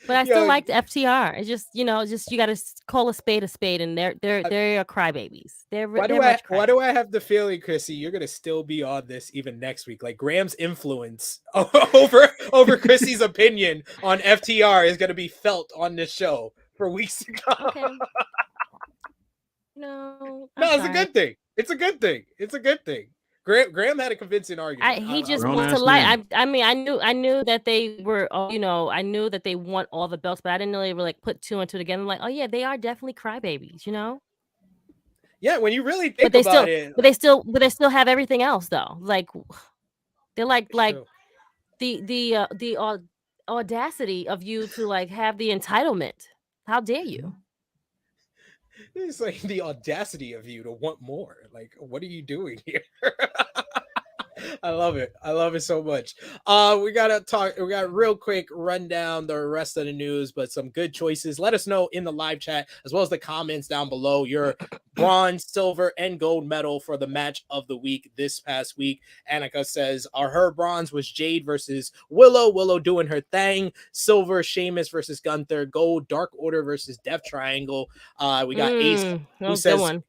But I still liked FTR. It's just, you got to call a spade, and they're crybabies. Why do I have the feeling, Krssi, you're gonna still be on this even next week? Like Graham's influence over Krissi's opinion on FTR is gonna be felt on this show for weeks to come. Okay. No, it's a good thing. It's a good thing. It's a good thing. Graham had a convincing argument. He just wants to lie. I mean, I knew that they were, I knew that they want all the belts, but I didn't know they were like put 2 and 2 together. I'm like, oh yeah, they are definitely crybabies, you know. Yeah, when you really think about it, but they still have everything else though. Like they're like the audacity of you to like have the entitlement. How dare you? It's like the audacity of you to want more. Like, what are you doing here? I love it. I love it so much. We got a real quick rundown the rest of the news, but some good choices. Let us know in the live chat as well as the comments down below your bronze, silver, and gold medal for the match of the week this past week. Annika says her bronze was Jade versus Willow doing her thing. Silver, Sheamus versus Gunther. Gold, Dark Order versus Death Triangle. We got Ace, who says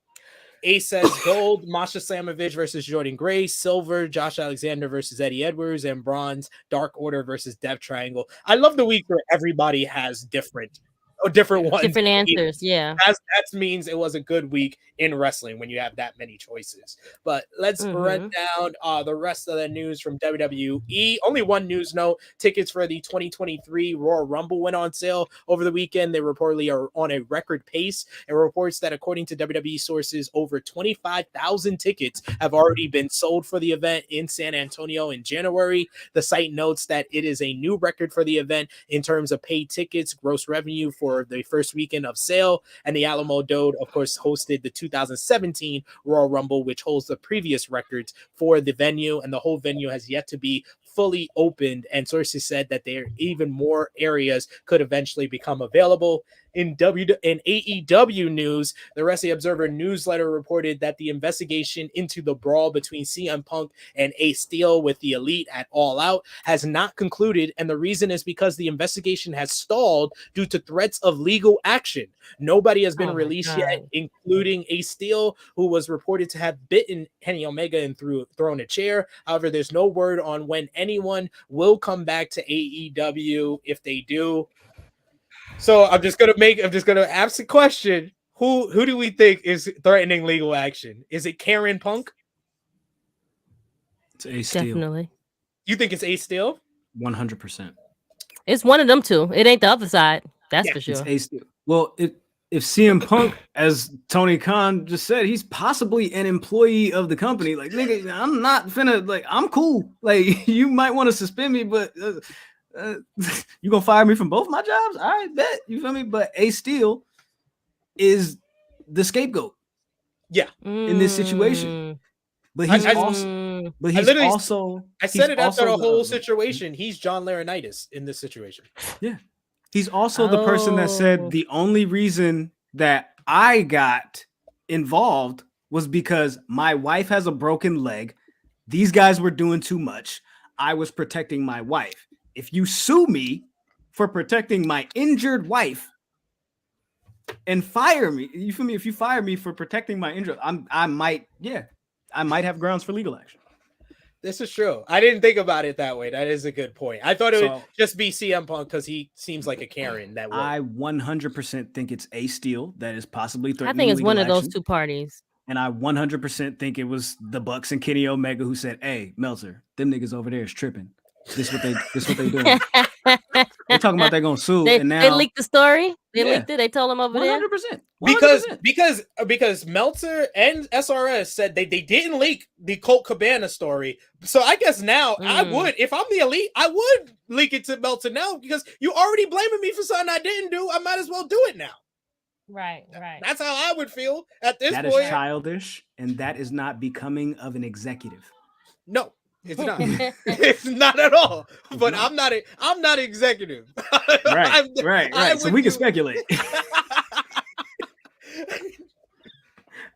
Ace says gold, Masha Slamovich versus Jordan Grace. Silver, Josh Alexander versus Eddie Edwards. And bronze, Dark Order versus Death Triangle. I love the week where everybody has different ones. Different answers, yeah. That means it was a good week in wrestling when you have that many choices. But let's run down the rest of the news from WWE. Only one news note. Tickets for the 2023 Royal Rumble went on sale over the weekend. They reportedly are on a record pace. It reports that according to WWE sources, over 25,000 tickets have already been sold for the event in San Antonio in January. The site notes that it is a new record for the event in terms of paid tickets, gross revenue for the first weekend of sale, and the Alamo Dome, of course, hosted the 2017 Royal Rumble, which holds the previous records for the venue, and the whole venue has yet to be fully opened, and sources said that there even more areas could eventually become available. In AEW news, the Wrestling Observer newsletter reported that the investigation into the brawl between CM Punk and Ace Steel with the Elite at All Out has not concluded, and the reason is because the investigation has stalled due to threats of legal action. Nobody has been released yet, including Ace Steel, who was reported to have bitten Kenny Omega and thrown a chair. However, there's no word on when anyone will come back to AEW if they do. So I'm just gonna ask the question: Who do we think is threatening legal action? Is it Karen Punk? It's Ace Steel. Definitely. You think it's Ace Steel? 100%. It's one of them two. It ain't the other side. That's for sure. It's Ace Steel. Well, if CM Punk, as Tony Khan just said, he's possibly an employee of the company. Like, nigga, I'm not finna, like, I'm cool. Like, you might want to suspend me, but you gonna fire me from both my jobs? All right, bet. You feel me? But Ace Steel is the scapegoat. Yeah, in this situation. But he's also. I said it after the whole situation. He's John Laurinaitis in this situation. Yeah, he's also the person that said the only reason that I got involved was because my wife has a broken leg. These guys were doing too much. I was protecting my wife. If you sue me for protecting my injured wife, and fire me. You feel me? If you fire me for protecting my interest, I might have grounds for legal action. This is true. I didn't think about it that way. That is a good point. I thought it would just be CM Punk because he seems like a Karen. That way. I 100% think it's a steal that is possibly threatening. I think it's legal one of those action. two parties. And I 100% think it was the Bucks and Kenny Omega who said, "Hey, Meltzer, them niggas over there is tripping. This what they doing. They talking about they're gonna sue." And now they leaked the story. They leaked it. They told them over 100%. there. Because Meltzer and SRS said they didn't leak the Colt Cabana story. So I guess now I would, if I'm the Elite, I would leak it to Meltzer now because you already blaming me for something I didn't do. I might as well do it now. Right. That's how I would feel at this point. That is childish, and that is not becoming of an executive. No, it's not. It's not at all. But I'm not executive. Right. So we can speculate.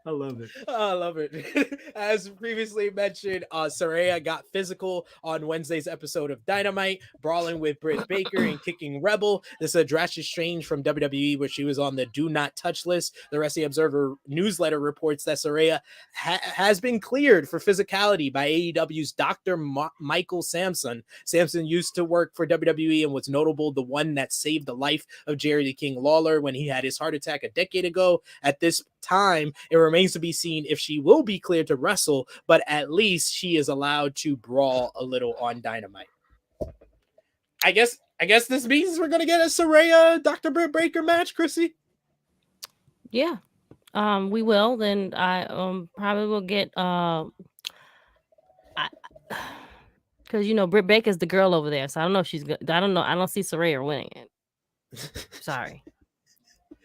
I love it. As previously mentioned, Saraya got physical on Wednesday's episode of Dynamite, brawling with Britt Baker and kicking Rebel. This is a drastic change from WWE, where she was on the Do Not Touch list. The Wrestling Observer newsletter reports that Saraya has been cleared for physicality by AEW's Dr. Michael Sampson. Sampson used to work for WWE and was notable the one that saved the life of Jerry the King Lawler when he had his heart attack a decade ago. At this time, it remains to be seen if she will be cleared to wrestle, but at least she is allowed to brawl a little on Dynamite. I guess this means we're gonna get a Saraya Dr. Britt Baker match, Krssi. Yeah, we will. Then I probably will get because Britt Baker's the girl over there, so I don't know if she's good. I don't know. I don't see Saraya winning it. Sorry.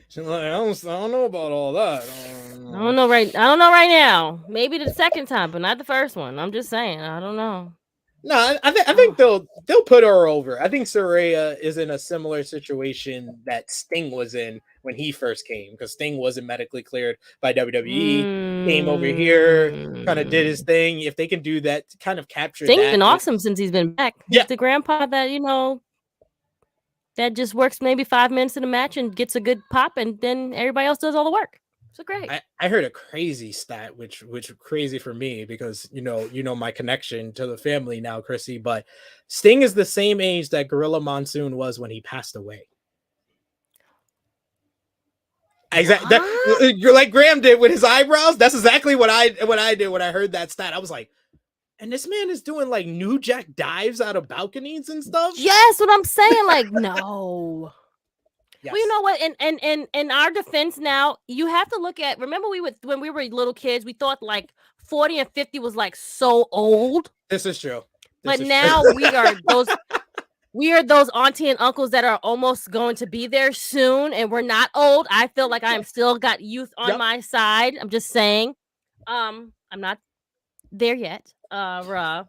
She's like, I don't know about all that. I don't know right now. Maybe the second time, but not the first one. I'm just saying. I don't know. No, I think they'll put her over. I think Saraya is in a similar situation that Sting was in when he first came, because Sting wasn't medically cleared by WWE. Came over here, kind of did his thing. If they can do that, kind of capture Sting's that. been awesome since he's been back. Yeah. He's the grandpa that that just works maybe 5 minutes in a match and gets a good pop, and then everybody else does all the work. So great. I heard a crazy stat, which crazy for me because you know my connection to the family now, Krssi. But Sting is the same age that Gorilla Monsoon was when he passed away. Exactly. You're like Graham did with his eyebrows. That's exactly what I did when I heard that stat. I was like, and this man is doing like New Jack dives out of balconies and stuff. Yes, what I'm saying. Like, no. Yes. Well, you know what? In our defense now, you have to look at. Remember, when we were little kids, we thought like 40 and 50 was like so old. This is true. But now we are those auntie and uncles that are almost going to be there soon, and we're not old. I feel like I am still got youth on my side. I'm just saying. I'm not there yet. But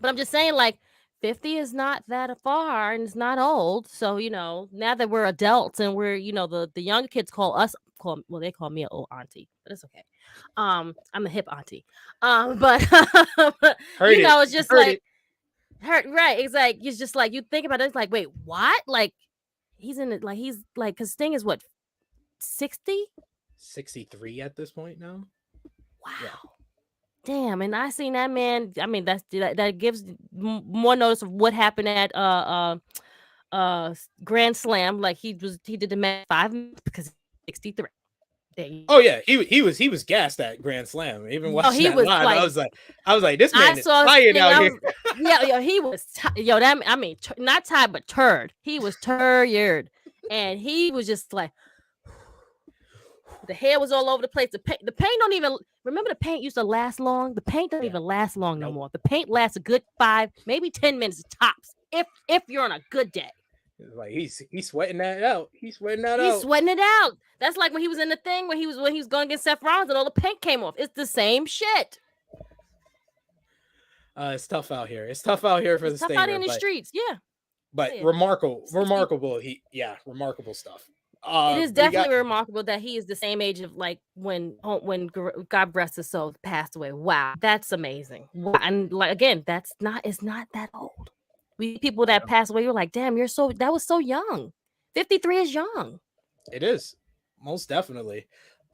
I'm just saying, like, 50 is not that far and it's not old. So, now that we're adults and we're, the young kids they call me an old auntie, but it's okay. I'm a hip auntie. But it's just like, right. It's like, it's just like, you think about it, it's like, wait, what? Like, he's in it, like, he's like, because Sting is what, 60? 63 at this point now. Wow. Yeah. Damn, and I seen that man. I mean, that gives more notice of what happened at Grand Slam. Like he did the match 5 minutes because 63. Oh yeah, he was gassed at Grand Slam. Even watching that live, like, I was like, this man is flying out here. He was not tired, but turd. He was tired, and he was just like. The hair was all over the place. The paint don't even remember. The paint used to last long. The paint don't even last long no more. The paint lasts a good 5, maybe 10 minutes tops. If you're on a good day. Like he's sweating that out. He's sweating it out. That's like when he was in the thing when he was going against Seth Rollins and all the paint came off. It's the same shit. It's tough out here. It's tough out here for the Stinger. Tough out in the streets, yeah. But remarkable. Remarkable stuff. It is definitely remarkable that he is the same age of like when God rest his soul passed away. Wow, that's amazing. Wow. And like again, it's not that old. We people that pass away, you're like, damn, that was so young. 53 is young. It is. Most definitely.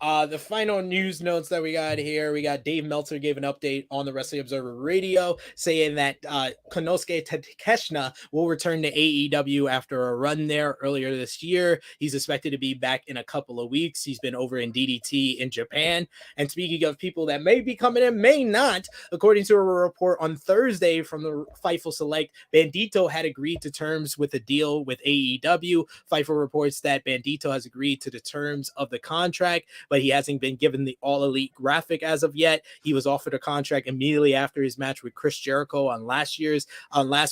The final news notes that we got here, we got Dave Meltzer gave an update on the Wrestling Observer Radio saying that Konosuke Takeshita will return to AEW after a run there earlier this year. He's expected to be back in a couple of weeks. He's been over in DDT in Japan. And speaking of people that may be coming in, may not, according to a report on Thursday from the Fightful Select, Bandito had agreed to terms with a deal with AEW. Fightful reports that Bandito has agreed to the terms of the contract, but he hasn't been given the All Elite graphic as of yet. He was offered a contract immediately after his match with Chris Jericho on last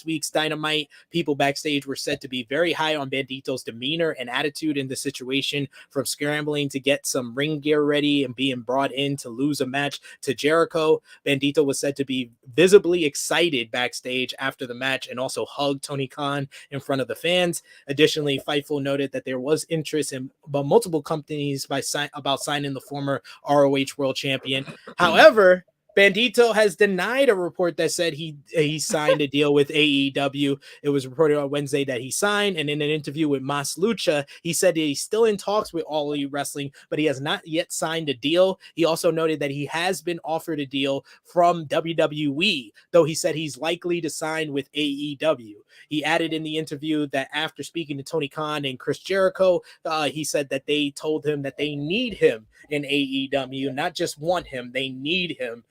week's Dynamite. People backstage were said to be very high on Bandito's demeanor and attitude in the situation, from scrambling to get some ring gear ready and being brought in to lose a match to Jericho. Bandito was said to be visibly excited backstage after the match and also hugged Tony Khan in front of the fans. Additionally, Fightful noted that there was interest in multiple companies about signing the former ROH world champion. However, Bandito has denied a report that said he signed a deal with AEW. It was reported on Wednesday that he signed, and in an interview with Mas Lucha, he said that he's still in talks with All Elite Wrestling, but he has not yet signed a deal. He also noted that he has been offered a deal from WWE, though he said he's likely to sign with AEW. He added in the interview that after speaking to Tony Khan and Chris Jericho, he said that they told him that they need him in AEW, not just want him, they need him.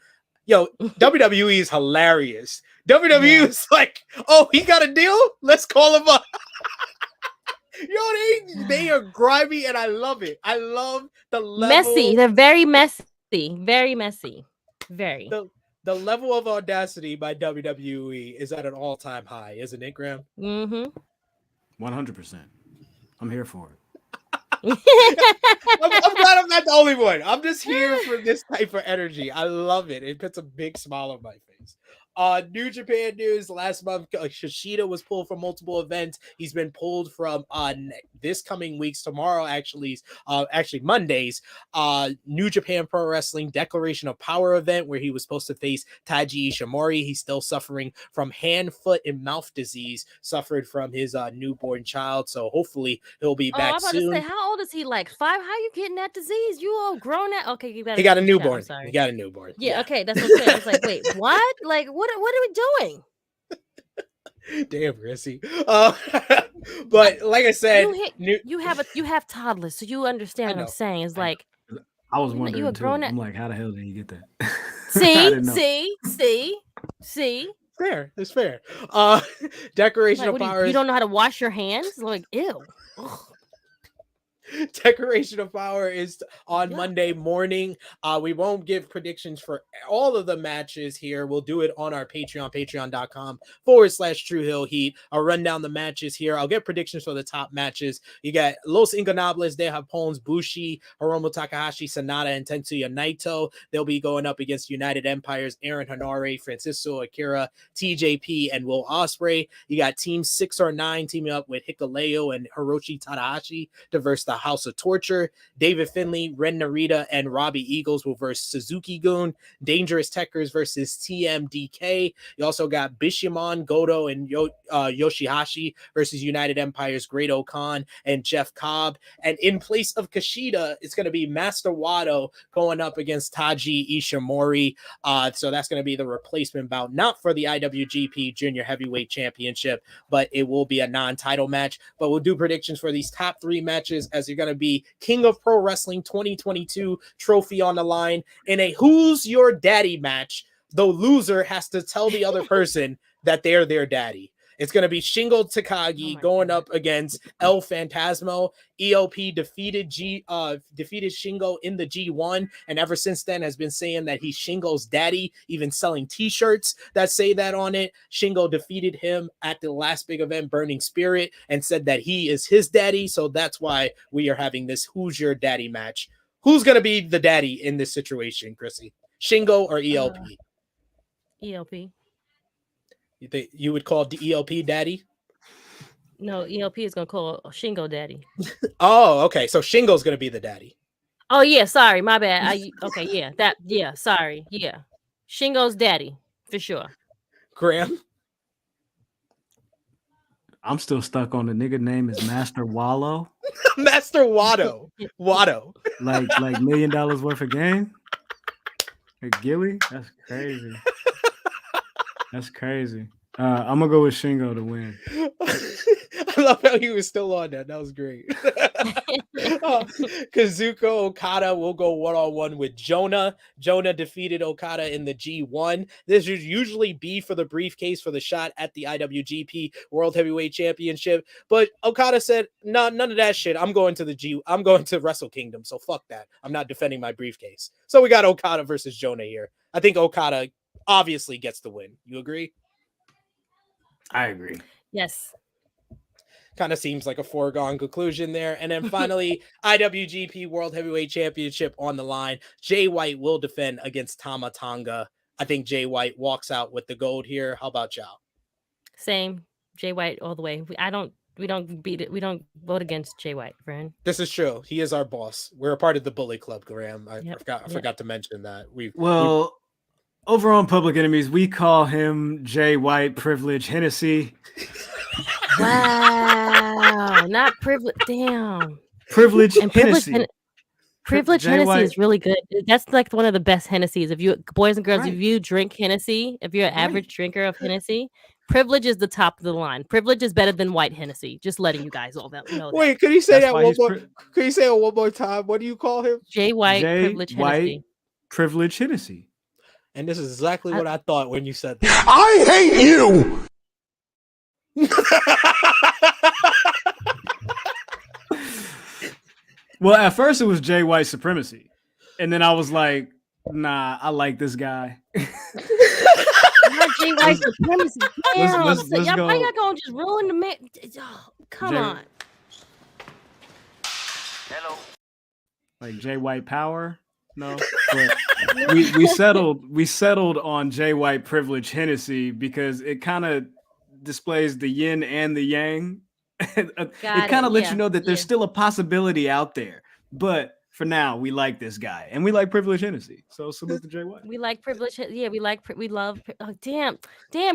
Yo, WWE is hilarious. WWE is like, oh, he got a deal? Let's call him up. Yo, they are grimy, and I love it. I love the level. Messy. They're very messy. Very messy. Very. The level of audacity by WWE is at an all-time high, isn't it, Graham? Mm-hmm. 100%. I'm here for it. I'm glad I'm not the only one. I'm just here for this type of energy. I love it. It puts a big smile on my face. New Japan news. Last month, Kushida was pulled from multiple events. He's been pulled from this coming week's tomorrow, actually Mondays. New Japan Pro Wrestling Declaration of Power event where he was supposed to face Taiji Ishimori. He's still suffering from hand, foot, and mouth disease. Suffered from his newborn child, so hopefully he'll be back soon. I was about to say, how old is he? Like 5? How you getting that disease? You all grown at? Okay, you got. He got a newborn. He got a newborn. Yeah, okay, that's what I'm saying. I was like, wait, what? Like, what are we doing? Damn, Krssi. But like I said, you have toddlers, so you understand what I'm saying. It's like I was wondering too. I'm like, how the hell did you get that? See. Fair. It's fair. Declaration of Power. You don't know how to wash your hands? Like, ew. Ugh. Declaration of Power is on Monday morning. We won't give predictions for all of the matches here. We'll do it on our Patreon, patreon.com/True Hill Heat. I'll run down the matches here. I'll get predictions for the top matches. You got Los Ingonables de Japon's Bushi, Hiromu Takahashi, Sanada, and Tetsuya Naito. They'll be going up against United Empire's Aaron Hanare, Francisco Akira, TJP, and Will Ospreay. You got Team 6 or 9 teaming up with Hikuleo and Hiroshi Tanahashi to verse the House of Torture. David Finlay, Ren Narita, and Robbie Eagles will verse Suzuki Gun. Dangerous Tekkers versus TMDK. You also got Bishamon, Goto, and Yoshihashi versus United Empire's Great Okan and Jeff Cobb. And in place of Kushida, it's going to be Master Wato going up against Taiji Ishimori. So that's going to be the replacement bout, not for the IWGP Junior Heavyweight Championship, but it will be a non-title match. But we'll do predictions for these top 3 matches, as you're going to be King of Pro Wrestling 2022 trophy on the line in a Who's Your Daddy match. The loser has to tell the other person that they're their daddy. It's going to be Shingo Takagi going up against El Phantasmo. ELP defeated Shingo in the G1, and ever since then has been saying that he's Shingo's daddy, even selling t-shirts that say that on it. Shingo defeated him at the last big event, Burning Spirit, and said that he is his daddy, so that's why we are having this Who's Your Daddy match. Who's going to be the daddy in this situation, Krssi? Shingo or ELP? ELP. You think you would call the ELP daddy? No, ELP is gonna call Shingo daddy. Oh, okay. So Shingo's gonna be the daddy. Oh yeah, sorry, my bad. Sorry. Yeah. Shingo's daddy, for sure. Graham? I'm still stuck on the nigga name is Master Wallow. Master Watto. Watto. Like $1 million worth of game? Gilly? That's crazy. That's crazy. I'm gonna go with Shingo to win. I love how he was still on that. That was great. Kazuko Okada will go one-on-one with Jonah. Jonah defeated Okada in the G1. This would usually be for the briefcase for the shot at the IWGP World Heavyweight Championship. But Okada said, no, none of that shit. I'm going to Wrestle Kingdom. So fuck that. I'm not defending my briefcase. So we got Okada versus Jonah here. I think Okada obviously gets the win. You agree? I agree. Yes. Kind of seems like a foregone conclusion there. And then finally, IWGP World Heavyweight Championship on the line. Jay White will defend against Tama Tonga. I think Jay White walks out with the gold here. How about y'all? Same. Jay White all the way. We don't beat it. We don't vote against Jay White, friend. This is true. He is our boss. We're a part of the Bully Club, Graham. I forgot to mention that. Over on Public Enemies, we call him Jay White Privilege Hennessy. Wow, not privilege. Damn, Privilege and Hennessy. Privilege Jay Hennessy White. is really good. That's like one of the best Hennessy's. If you boys and girls, Right. if you drink Hennessy, if you're an Right. average drinker of Hennessy, Privilege is the top of the line. Privilege is better than White Hennessy. Just letting you guys all know that. Wait, could you say That's that why one he's more? Could you say it one more time? What do you call him? Jay White, Jay Privilege White. Hennessy. Privilege Hennessy. And this is exactly what I thought when you said that. I hate you. Well, at first it was Jay White Supremacy. And then I was like, nah, I like this guy. Not Jay White Supremacy. Damn, let's y'all, go. why y'all gonna just ruin the man? Oh, come Jay- on. Like Jay White Power? No. But we settled on Jay White Privilege Hennessy because it kind of displays the yin and the yang. It kind of lets you know that there's still a possibility out there. But for now, we like this guy and we like Privilege Hennessy. So salute to Jay White. We like privilege. Yeah, we love. Oh, damn,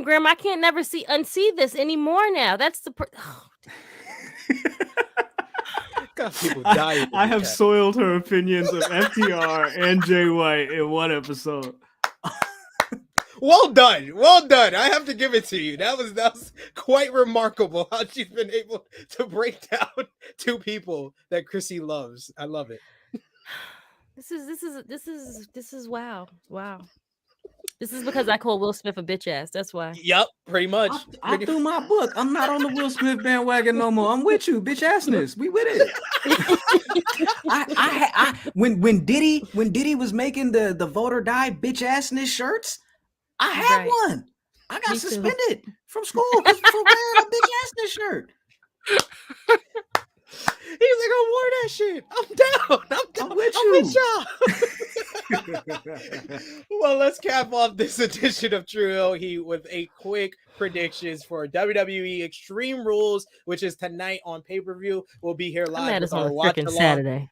Graham, I can't never unsee this anymore now. That's the. Got people dying. I have soiled her opinions of FTR and Jay White in one episode. Well done. I have to give it to you. That was quite remarkable how she's been able to break down two people that Krssi loves. I love it. This is wow. This is because I call Will Smith a bitch ass. That's why. Yep, pretty much. I threw my book. I'm not on the Will Smith bandwagon no more. I'm with you, bitch assness. We with it. When Diddy was making the vote or die bitch assness shirts, I had one. I got suspended from school for wearing a bitch assness shirt. He's like, I wore that shit. I'm with y'all. Well, let's cap off this edition of True Hill Heat with a quick predictions for WWE Extreme Rules, which is tonight on pay-per-view. We'll be here live. I'm mad with it's on our a watch freaking along. Saturday.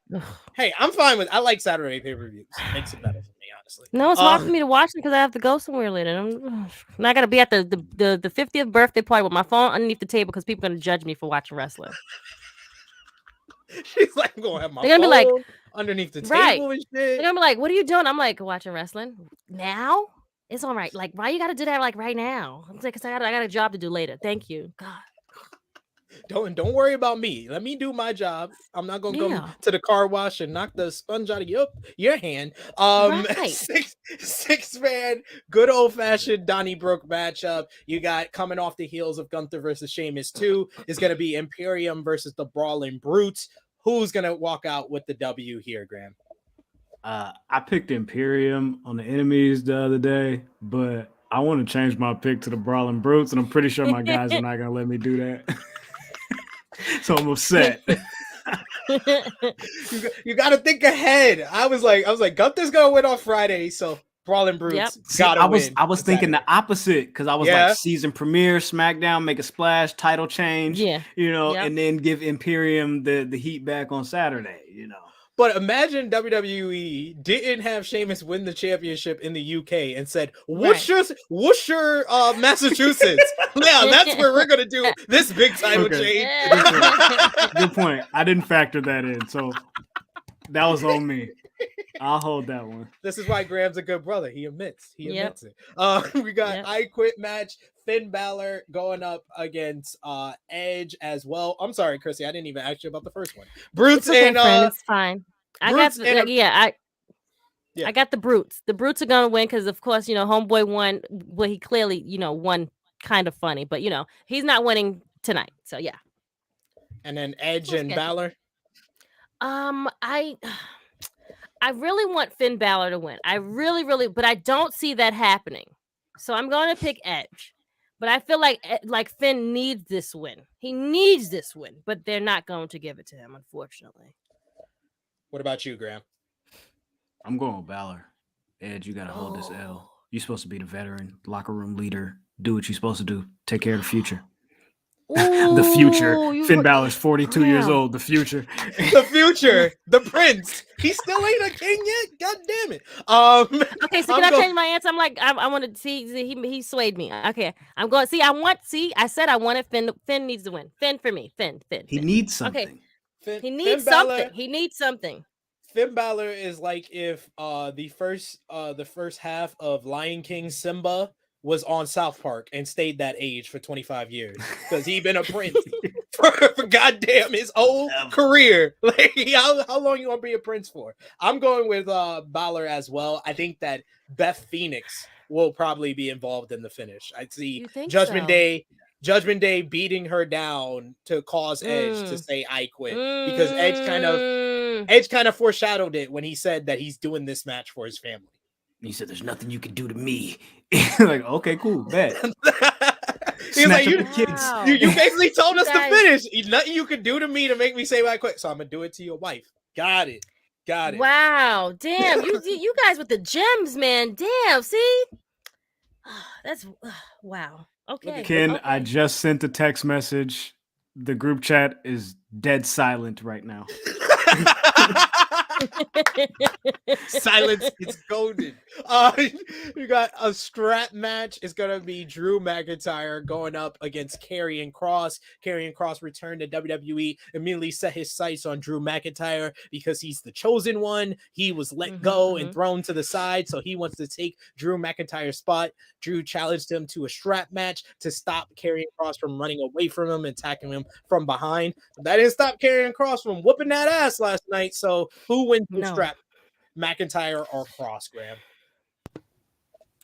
Hey, I'm fine with. I like Saturday pay-per-views. Makes it better for me, honestly. No, it's hard for me to watch them because I have to go somewhere later. And I got to be at the 50th birthday party with my phone underneath the table because people are going to judge me for watching wrestling. She's like, I'm gonna have my They're gonna be like underneath the right. table and shit. They're gonna be like, "What are you doing?" I'm like, "Watching wrestling now." It's all right. Like, why you got to do that like right now? I'm like, "Cause I got a job to do later." Thank you, God. Don't worry about me. Let me do my job. I'm not gonna go to the car wash and knock the sponge out of your hand. Right. Six man, good old fashioned Donnybrook matchup. You got coming off the heels of Gunther versus Sheamus 2 is gonna be Imperium versus the Brawling Brutes. Who's gonna walk out with the W here, Graham? I picked Imperium on the enemies the other day, but I want to change my pick to the Brawling Brutes, and I'm pretty sure my guys are not gonna let me do that. So I'm upset. You got to think ahead. I was like, Gunther's gonna win on Friday, so Brawling Brutes gotta win. I was thinking the opposite because I was like season premiere, SmackDown, make a splash, title change, and then give Imperium the heat back on Saturday, But imagine WWE didn't have Sheamus win the championship in the UK and said, Worcester, Massachusetts. Yeah, that's where we're gonna do this big title change. Good point. I didn't factor that in, so that was on me. I'll hold that one. This is why Graham's a good brother. He admits it. We got I Quit match. Finn Balor going up against Edge as well. I'm sorry, Krssi, I didn't even ask you about the first one. Brutes okay, and friend, it's fine. I got the Brutes. The Brutes are gonna win because, of course, Homeboy won. Well, he clearly, won kind of funny, but he's not winning tonight. So yeah. And then Edge and Balor. I really want Finn Balor to win. I really, really, but I don't see that happening. So I'm going to pick Edge. But I feel like Finn needs this win. He needs this win, but they're not going to give it to him, unfortunately. What about you, Graham? I'm going with Balor. Edge, you got to hold this L. You're supposed to be the veteran, locker room leader. Do what you're supposed to do. Take care of the future. The future. Finn Balor's 42 years old. The future. The future. The prince. He still ain't a king yet. God damn it. Okay, so can I change my answer? I'm like, I want to see. He swayed me. Okay, I'm going. I said I wanted Finn. Finn needs to win. Finn for me. Finn. He needs something. Okay. He needs something. He needs something. Finn Balor is like if the first half of Lion King Simba was on South Park and stayed that age for 25 years because he been a prince for goddamn his whole career. Like, how long you gonna be a prince for? I'm going with Balor as well. I think that Beth Phoenix will probably be involved in the finish. I see Judgment Day beating her down to cause Edge to say I quit because Edge kind of foreshadowed it when he said that he's doing this match for his family. He said, "There's nothing you can do to me." Like, okay, cool, bet. He's like, you basically told us to finish. Nothing you could do to me to make me say I quit. So I'm gonna do it to your wife. Got it. Wow, damn, you guys with the gems, man. Damn, see, that's wow. Okay, Ken, I just sent a text message. The group chat is dead silent right now. Silence is golden. You got a strap match. It's gonna be Drew McIntyre going up against Karrion Kross. Karrion Kross returned to WWE, immediately set his sights on Drew McIntyre because he's the chosen one. He was let go and thrown to the side, so he wants to take Drew McIntyre's spot. Drew challenged him to a strap match to stop Karrion Kross from running away from him and attacking him from behind. But that didn't stop Karrion Kross from whooping that ass last night. So who wins the strap? McIntyre or Kross, Graham?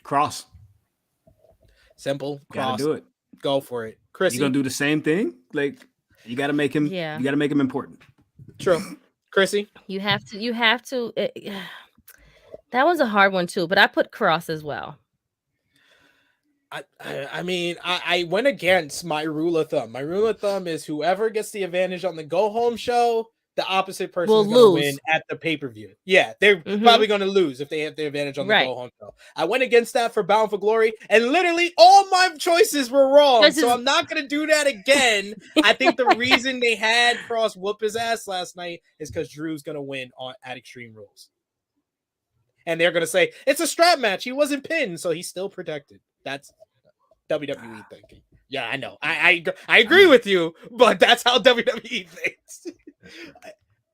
Kross. Simple. Kross. Gotta do it. Go for it. Krssi. You gonna do the same thing? Like, you gotta make him. Yeah. You gotta make him important. True. Krssi. You have to. That was a hard one too, but I put Kross as well. I mean, I went against my rule of thumb. My rule of thumb is whoever gets the advantage on the go home show, the opposite person is going to win at the pay-per-view. Yeah, they're probably going to lose if they have the advantage on the go-home show. I went against that for Bound for Glory, and literally all my choices were wrong, so I'm not going to do that again. I think the reason they had Kross whoop his ass last night is because Drew's going to win at Extreme Rules. And they're going to say, it's a strap match. He wasn't pinned, so he's still protected. That's WWE thinking. Yeah, I know. I agree with you, but that's how WWE thinks.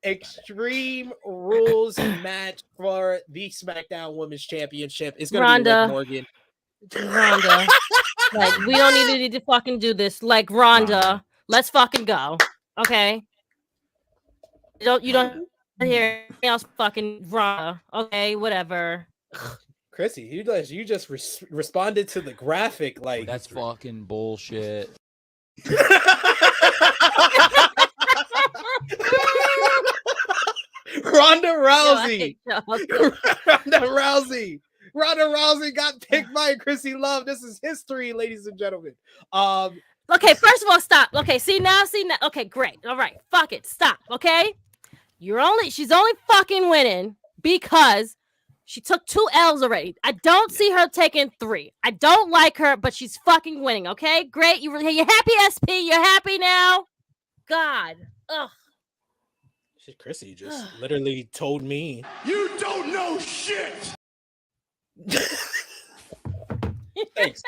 Extreme Rules match for the SmackDown Women's Championship is going to be Liv Morgan. Ronda. Like, we don't need to fucking do this. Like, Ronda, let's fucking go. Okay? You don't hear anything else fucking Ronda. Okay, whatever. Krssi, you just responded to the graphic like that's fucking bullshit. Ronda Rousey. Ronda Rousey got picked by Krssi Luv. This is history, ladies and gentlemen. Okay, first of all, stop. Okay, see now. Okay, great. All right, fuck it. Stop. Okay, she's only fucking winning because she took 2 L's already. I don't see her taking 3. I don't like her, but she's fucking winning. Okay, great. You're happy, SP. You're happy now. God. Ugh. Krssi just literally told me. You don't know shit! Thanks.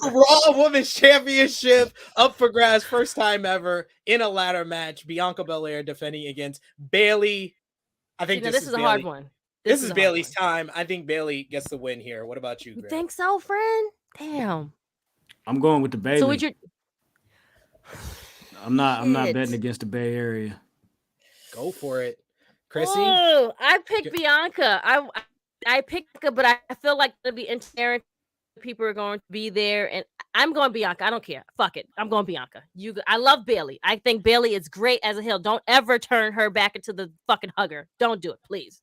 Raw Women's Championship up for grabs, first time ever in a ladder match. Bianca Belair defending against Bayley. I think this is a hard one. This is Bayley's time. I think Bayley gets the win here. What about you, You Greg? think so, friend? Damn. I'm going with the Bayley. So would you? I'm not betting against the Bay Area. Go for it, Krssi. Oh, I picked Bianca. I picked her, but I feel like it'll be interesting. People are going to be there, and I'm going Bianca. I don't care. Fuck it. I'm going Bianca. I love Bayley. I think Bayley is great as a heel. Don't ever turn her back into the fucking hugger. Don't do it, please.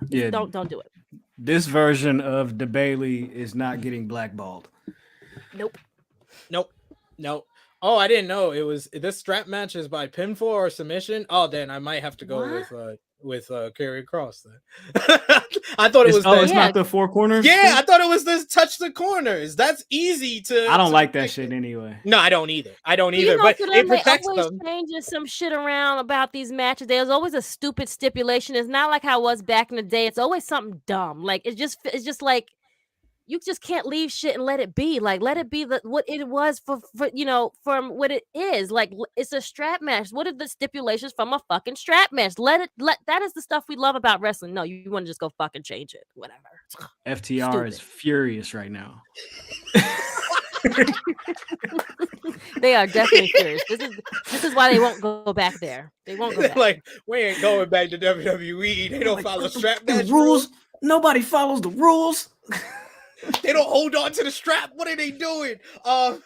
Don't do it. This version of the Bayley is not getting blackballed. Nope. Oh, I didn't know it was this strap match is by pinfall or submission. Oh, then I might have to go with Karrion Kross then. I thought it was. It's not the four corners. Yeah, I thought it was this touch the corners. That's easy to. I don't like that shit anyway. No, I don't either. But it protects them. Changing some shit around about these matches. There's always a stupid stipulation. It's not like how it was back in the day. It's always something dumb. Like it's just like. You just can't leave shit and let it be. Like, let it be what it was for from what it is. Like, it's a strap match. What are the stipulations from a fucking strap match? Let that is the stuff we love about wrestling. No, you want to just go fucking change it. Whatever. FTR is furious right now. They are definitely furious. This is why they won't go back there. They won't go back. Like, we ain't going back to WWE. They don't follow strap match rules. Nobody follows the rules. They don't hold on to the strap. What are they doing? And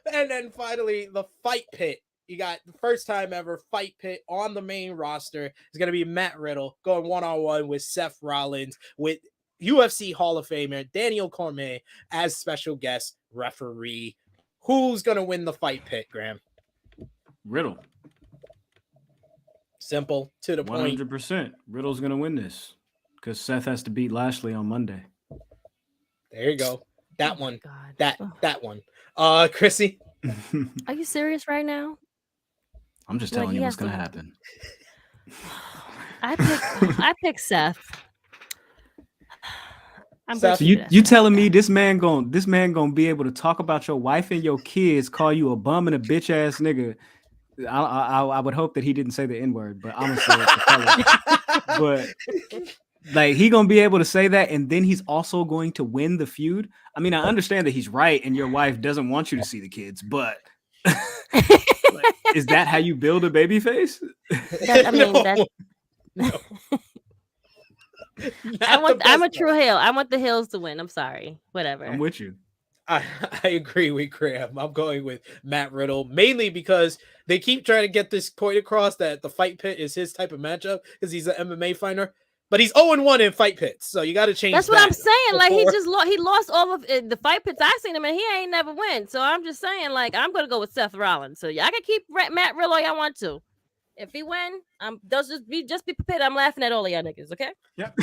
then finally, the fight pit. You got the first time ever fight pit on the main roster. It's going to be Matt Riddle going one-on-one with Seth Rollins with UFC Hall of Famer Daniel Cormier as special guest referee. Who's going to win the fight pit, Graham? Riddle. Simple, to the point. 100%. Riddle's going to win this because Seth has to beat Lashley on Monday. There you go. That one. That one. Krssi. Are you serious right now? I'm just telling you what's gonna happen. I pick Seth. So you telling me this man gonna be able to talk about your wife and your kids, call you a bum and a bitch ass nigga? I would hope that he didn't say the N-word, but I'm gonna say it. But like he gonna be able to say that, and then he's also going to win the feud. I mean, I understand that he's right, and your wife doesn't want you to see the kids, but is that how you build a baby face? I'm a true heel. I want the heels to win. I'm sorry. Whatever. I'm with you. I agree with Graham. I'm going with Matt Riddle, mainly because they keep trying to get this point across that the fight pit is his type of matchup because he's an MMA fighter. But he's 0-1 in fight pits, so you got to change. That's what I'm saying. Like he lost all of the fight pits I seen him, and he ain't never win. So I'm just saying, like I'm gonna go with Seth Rollins. So y'all can keep Matt Riddle all y'all want to. If he win, just be prepared. I'm laughing at all of y'all niggas. Okay. Yep.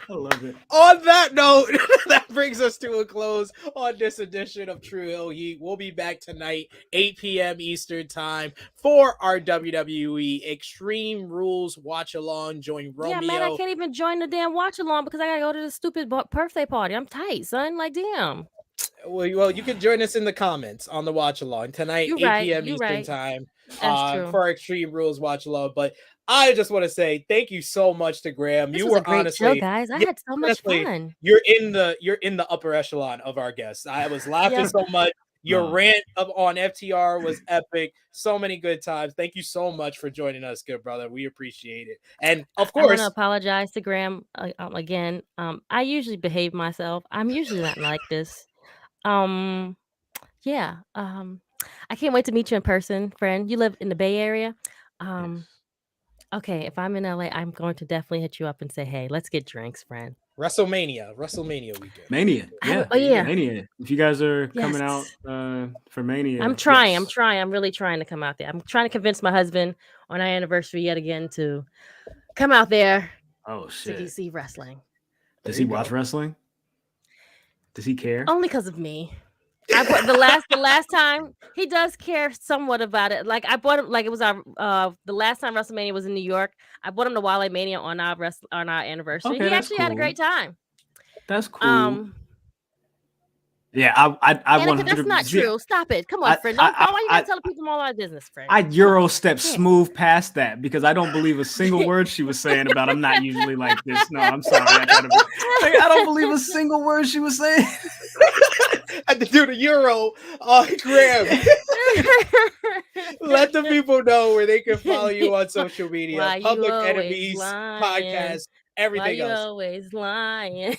I love it. On that note, that brings us to a close on this edition of True Hill Heat. We'll be back tonight, 8 p.m. Eastern time, for our WWE Extreme Rules watch along. Join Romeo. Yeah, man, I can't even join the damn watch along because I gotta go to the stupid birthday party. I'm tight, son. Like, damn. Well, you can join us in the comments on the watch along tonight, 8 p.m. Eastern time, for our Extreme Rules watch along. But I just want to say thank you so much to Graham. This you was were a great honestly, show, guys. I had so much fun. You're in the upper echelon of our guests. I was laughing so much. Your rant on FTR was epic. So many good times. Thank you so much for joining us, good brother. We appreciate it. And of course, I want to apologize to Graham again. I usually behave myself. I'm usually not like this. I can't wait to meet you in person, friend. You live in the Bay Area. Yes. Okay, if I'm in LA, I'm going to definitely hit you up and say, hey, let's get drinks, friend. WrestleMania weekend. Mania. Yeah. Mania. If you guys are coming out for Mania. I'm trying. I'm really trying to come out there. I'm trying to convince my husband on our anniversary yet again to come out there. Oh, shit. To see wrestling. Does he watch wrestling? Does he care? Only because of me. I bought the last time he does care somewhat about it. Like I bought him, like it was our the last time WrestleMania was in New York. I bought him the Wale Mania on our anniversary. Okay, He that's actually had a cool. great time. That's cool. Yeah, I Annika, that's not true. Stop it. Come on, friend. Why are you gonna tell people all our business, friend? I Euro step smooth past that because I don't believe a single word she was saying about I'm not usually like this. No, I'm sorry. I don't believe a single word she was saying. I had to do the Euro Graham. Let the people know where they can follow you on social media. Why Public you Enemies lying? podcast, everything Why else. you always lying?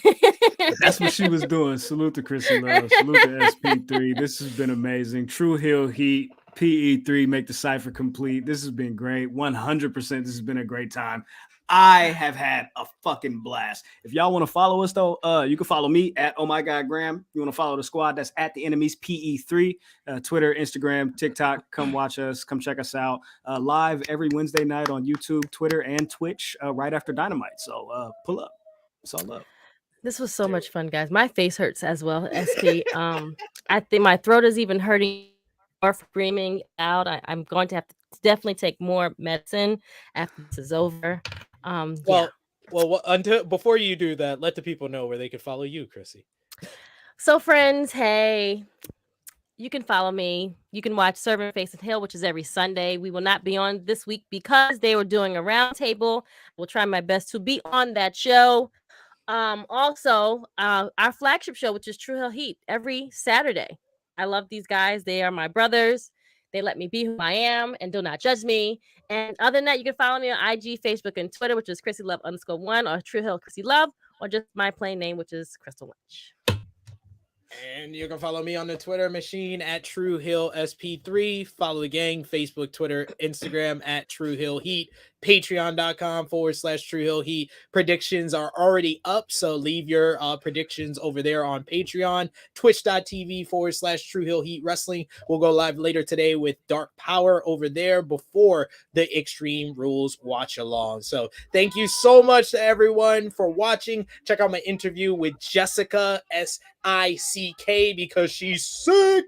That's what she was doing. Salute to Krssi Luv. Salute to SP3. This has been amazing. True Heel Heat, PE3, make the cipher complete. This has been great. 100%. This has been a great time. I have had a fucking blast. If y'all want to follow us, though, you can follow me at Oh My God Graham. You want to follow the squad, that's at the enemies PE3, Twitter, Instagram, TikTok. Come watch us. Come check us out live every Wednesday night on YouTube, Twitter, and Twitch right after Dynamite. So pull up. It's all up. This was so much fun, guys. My face hurts as well, SP. I think my throat is even hurting or screaming out. I'm going to have to definitely take more medicine after this is over. Well, until before you do that, let the people know where they can follow you, Krssi. So, friends, hey, you can follow me. You can watch Servant Face and Hill, which is every Sunday. We will not be on this week because they were doing a roundtable. We'll try my best to be on that show. Also, our flagship show, which is True Hill Heat, every Saturday. I love these guys. They are my brothers. They let me be who I am and do not judge me. And other than that, you can follow me on IG, Facebook, and Twitter, which is Krssi Luv _1 or True Hill Krssi Luv, or just my plain name, which is Crystal Lynch. And you can follow me on the Twitter machine at True Hill SP3. Follow the gang, Facebook, Twitter, Instagram at True Hill Heat. Patreon.com/True Hill Heat. Predictions are already up, so leave your predictions over there on Patreon. Twitch.tv/True Hill Heat Wrestling. We'll go live later today with Dark Power over there before the Extreme Rules watch along. So thank you so much to everyone for watching. Check out my interview with Jessica SICK because she's sick.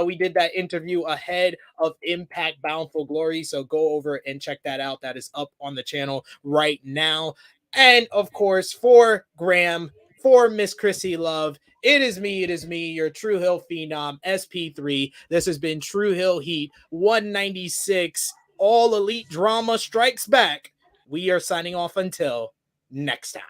We did that interview ahead of Impact Bound for Glory, so go over and check that out. That is up on the channel right now. And of course, for Graham, for Miss Krssi Luv, it is me, your True Hill Phenom, SP3. This has been True Hill Heat 196. All Elite Drama Strikes Back. We are signing off until next time.